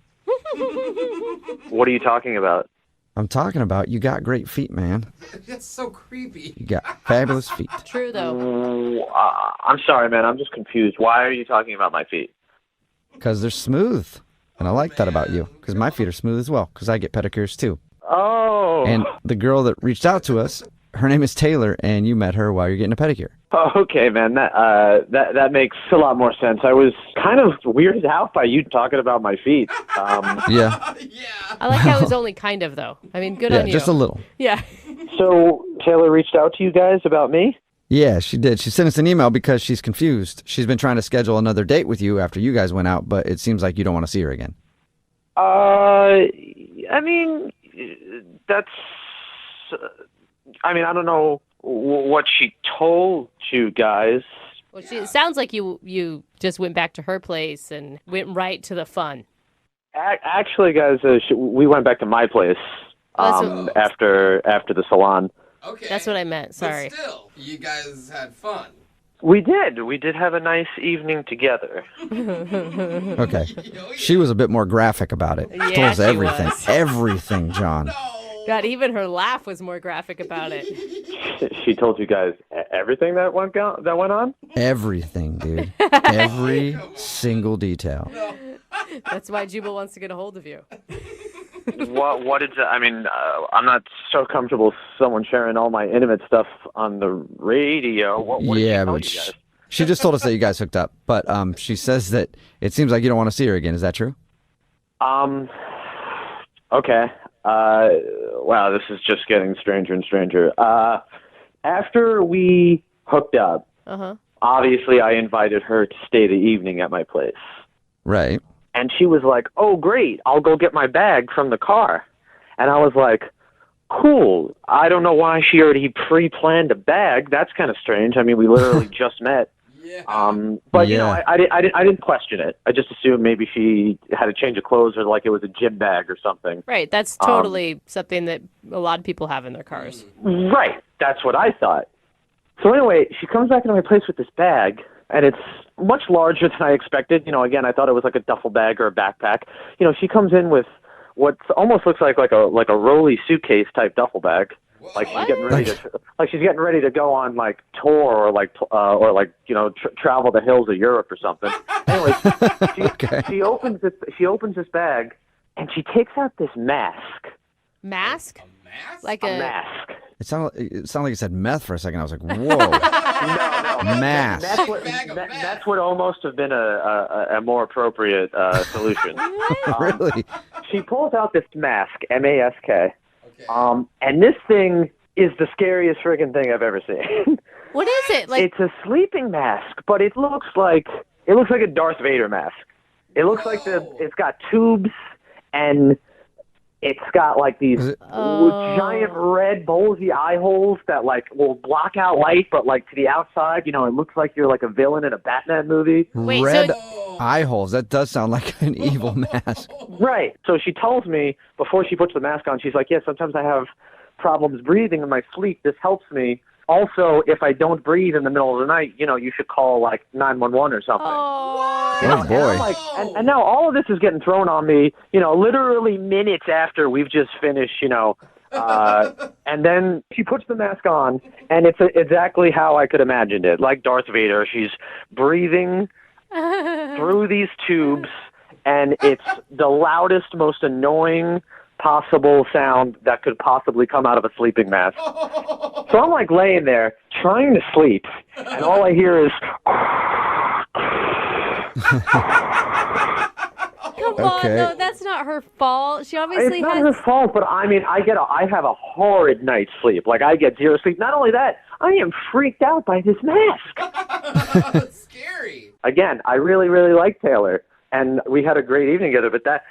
What are you talking about? I'm talking about you got great feet, man. That's so creepy. You got fabulous feet. True, though. I'm sorry, man. I'm just confused. Why are you talking about my feet? Because they're smooth. And I like that about you. Because my feet are smooth as well. Because I get pedicures, too. Oh. And the girl that reached out to us, her name is Taylor, and you met her while you're getting a pedicure. Oh, okay, man. That makes a lot more sense. I was kind of weirded out by you talking about my feet. Yeah. I like how it was only kind of, though. I mean, good on you. Just a little. Yeah. So Taylor reached out to you guys about me? Yeah, she did. She sent us an email because she's confused. She's been trying to schedule another date with you after you guys went out, but it seems like you don't want to see her again. I mean, I don't know what she told you guys. Well, it sounds like you just went back to her place and went right to the fun. Actually, guys, we went back to my place after the salon. Okay. That's what I meant. Sorry. But still, you guys had fun. We did. We did have a nice evening together. Okay. She was a bit more graphic about it. Yeah, Told us she everything. was. Everything, John. God, even her laugh was more graphic about it. She told you guys everything that went on? Everything, dude. Every single detail. That's why Jubal wants to get a hold of you. What is it? I mean, I'm not so comfortable with someone sharing all my intimate stuff on the radio. What did she tell you guys? She just told us that you guys hooked up, but she says that it seems like you don't want to see her again. Is that true? Okay. Wow, this is just getting stranger and stranger. After we hooked up, obviously I invited her to stay the evening at my place. Right. And she was like, "Oh, great, I'll go get my bag from the car." And I was like, "Cool. I don't know why she already pre-planned a bag. That's kind of strange. I mean, we literally just met." But you know, I didn't question it. I just assumed maybe she had a change of clothes or like it was a gym bag or something. Right. That's totally something that a lot of people have in their cars. Right. That's what I thought. So anyway, she comes back into my place with this bag, and it's much larger than I expected. You know, again, I thought it was like a duffel bag or a backpack. You know, she comes in with what almost looks like a rolly suitcase type duffel bag. Like she's getting ready to go on like tour or like travel the hills of Europe or something. Anyway, she opens this bag and she takes out this mask. Mask? Like a mask. It sounded like it said meth for a second. I was like, whoa. No. Mask. That's what almost have been a more appropriate solution. Really? She pulls out this mask, M-A-S-K. And this thing is the scariest friggin' thing I've ever seen. What is it? Like it's a sleeping mask, but it looks like a Darth Vader mask. It looks like it's got tubes and it's got like these giant red bulgy eye holes that like will block out light, but like to the outside, you know, it looks like you're like a villain in a Batman movie. Wait, red. Eye holes. That does sound like an evil mask. Right. So she tells me before she puts the mask on, she's like, yeah, sometimes I have problems breathing in my sleep. This helps me. Also, if I don't breathe in the middle of the night, you should call like 911 or something. Oh, boy. And I'm like, and now all of this is getting thrown on me, literally minutes after we've just finished, and then she puts the mask on, and it's exactly how I could imagine it. Like Darth Vader, she's breathing through these tubes, and it's the loudest, most annoying possible sound that could possibly come out of a sleeping mask. So I'm like laying there trying to sleep, and all I hear is Come on, though. That's not her fault. She obviously it's not her fault, but I mean, I have a horrid night's sleep. Like, I get zero sleep. Not only that, I am freaked out by this mask. That's scary. Again, I really, really like Taylor, and we had a great evening together, but that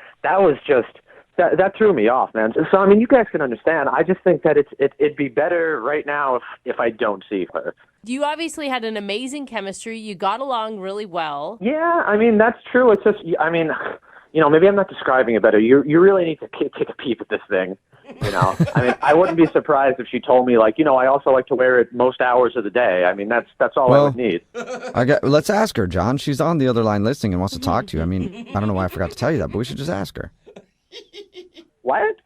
was just... That threw me off, man. So, I mean, you guys can understand. I just think that it'd be better right now if I don't see her. You obviously had an amazing chemistry. You got along really well. Yeah, I mean, that's true. It's just, I mean, maybe I'm not describing it better. You really need to take a peep at this thing, I mean, I wouldn't be surprised if she told me, like, I also like to wear it most hours of the day. I mean, that's all I would need. Let's ask her, John. She's on the other line listening and wants to talk to you. I mean, I don't know why I forgot to tell you that, but we should just ask her. What?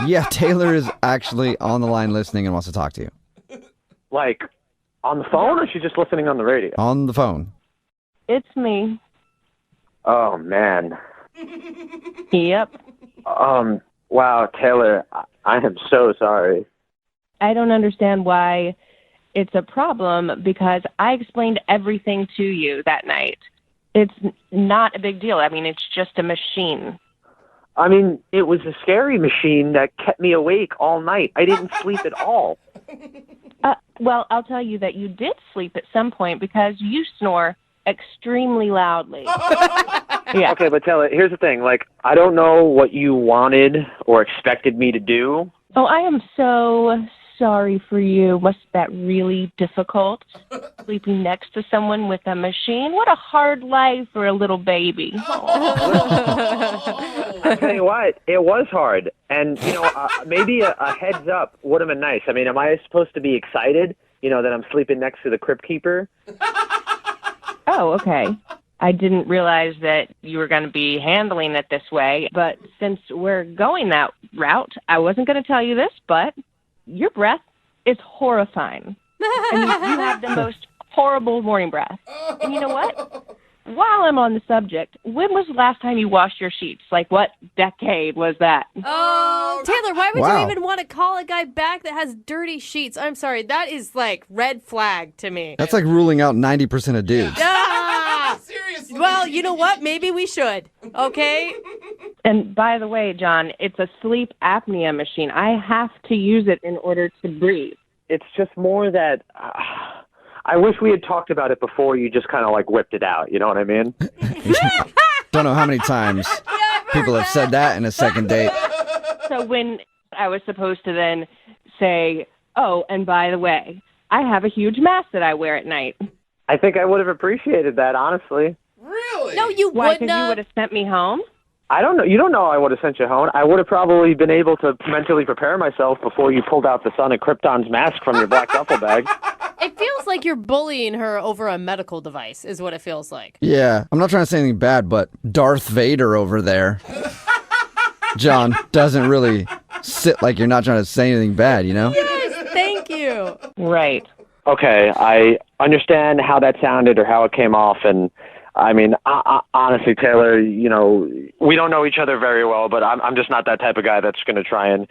Yeah, Taylor is actually on the line listening and wants to talk to you. Like, on the phone, or she's just listening on the radio? On the phone. It's me. Oh, man. Yep. Wow, Taylor, I am so sorry. I don't understand why it's a problem, because I explained everything to you that night. It's not a big deal. I mean, it's just a machine. I mean, it was a scary machine that kept me awake all night. I didn't sleep at all. Well, I'll tell you that you did sleep at some point, because you snore extremely loudly. Yeah. Okay, but Taylor, here's the thing. Like, I don't know what you wanted or expected me to do. Oh, I am so sorry for you. Was that really difficult? Sleeping next to someone with a machine? What a hard life for a little baby. I tell you what, it was hard. And, maybe a heads up would have been nice. I mean, am I supposed to be excited, that I'm sleeping next to the crypt keeper? Oh, okay. I didn't realize that you were going to be handling it this way. But since we're going that route, I wasn't going to tell you this, but your breath is horrifying. I mean, you have the most horrible morning breath. And you know what? While I'm on the subject, when was the last time you washed your sheets? Like, what decade was that? Oh, Taylor, why would you even want to call a guy back that has dirty sheets? I'm sorry. That is like red flag to me. That's like ruling out 90% of dudes. Seriously. Well, you know what? Maybe we should. Okay? And by the way, John, it's a sleep apnea machine. I have to use it in order to breathe. It's just more that... I wish we had talked about it before you just kind of like whipped it out. You know what I mean? Don't know how many times people have said that in a second date. So when I was supposed to then say, oh, and by the way, I have a huge mask that I wear at night. I think I would have appreciated that, honestly. Really? No, you Why? wouldn't. Because you would have sent me home? I don't know. You don't know I would have sent you home. I would have probably been able to mentally prepare myself before you pulled out the Son of Krypton's mask from your black duffel bag. It feels like you're bullying her over a medical device, is what it feels like. Yeah, I'm not trying to say anything bad, but Darth Vader over there, John, doesn't really sit like you're not trying to say anything bad, Yes, thank you. Right. Okay, I understand how that sounded or how it came off, and I mean, honestly, Taylor, we don't know each other very well, but I'm just not that type of guy that's going to try and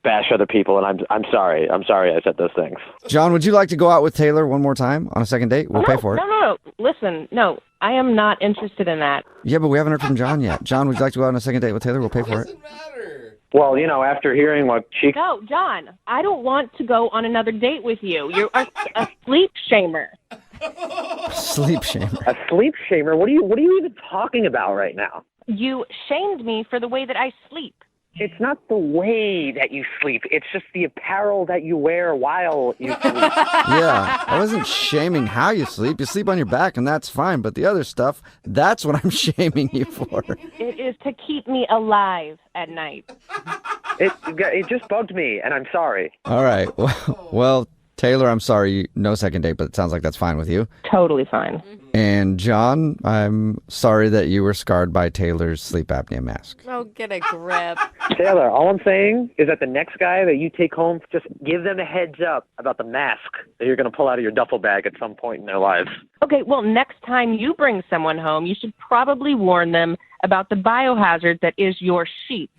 bash other people, and I'm sorry. I'm sorry I said those things. John, would you like to go out with Taylor one more time on a second date? We'll pay for it. No. Listen, no, I am not interested in that. Yeah, but we haven't heard from John yet. John, would you like to go out on a second date with Taylor? We'll pay for it. Well, after hearing what she... No, John, I don't want to go on another date with you. You're a sleep shamer. Sleep shamer. A sleep shamer? What are you even talking about right now? You shamed me for the way that I sleep. It's not the way that you sleep. It's just the apparel that you wear while you sleep. Yeah, I wasn't shaming how you sleep. You sleep on your back, and that's fine. But the other stuff, that's what I'm shaming you for. It is to keep me alive at night. It just bugged me, and I'm sorry. All right. Well, Taylor, I'm sorry. No second date, but it sounds like that's fine with you. Totally fine. And John, I'm sorry that you were scarred by Taylor's sleep apnea mask. Oh, get a grip. Taylor, all I'm saying is that the next guy that you take home, just give them a heads up about the mask that you're going to pull out of your duffel bag at some point in their lives. Okay, well, next time you bring someone home, you should probably warn them about the biohazard that is your sheet.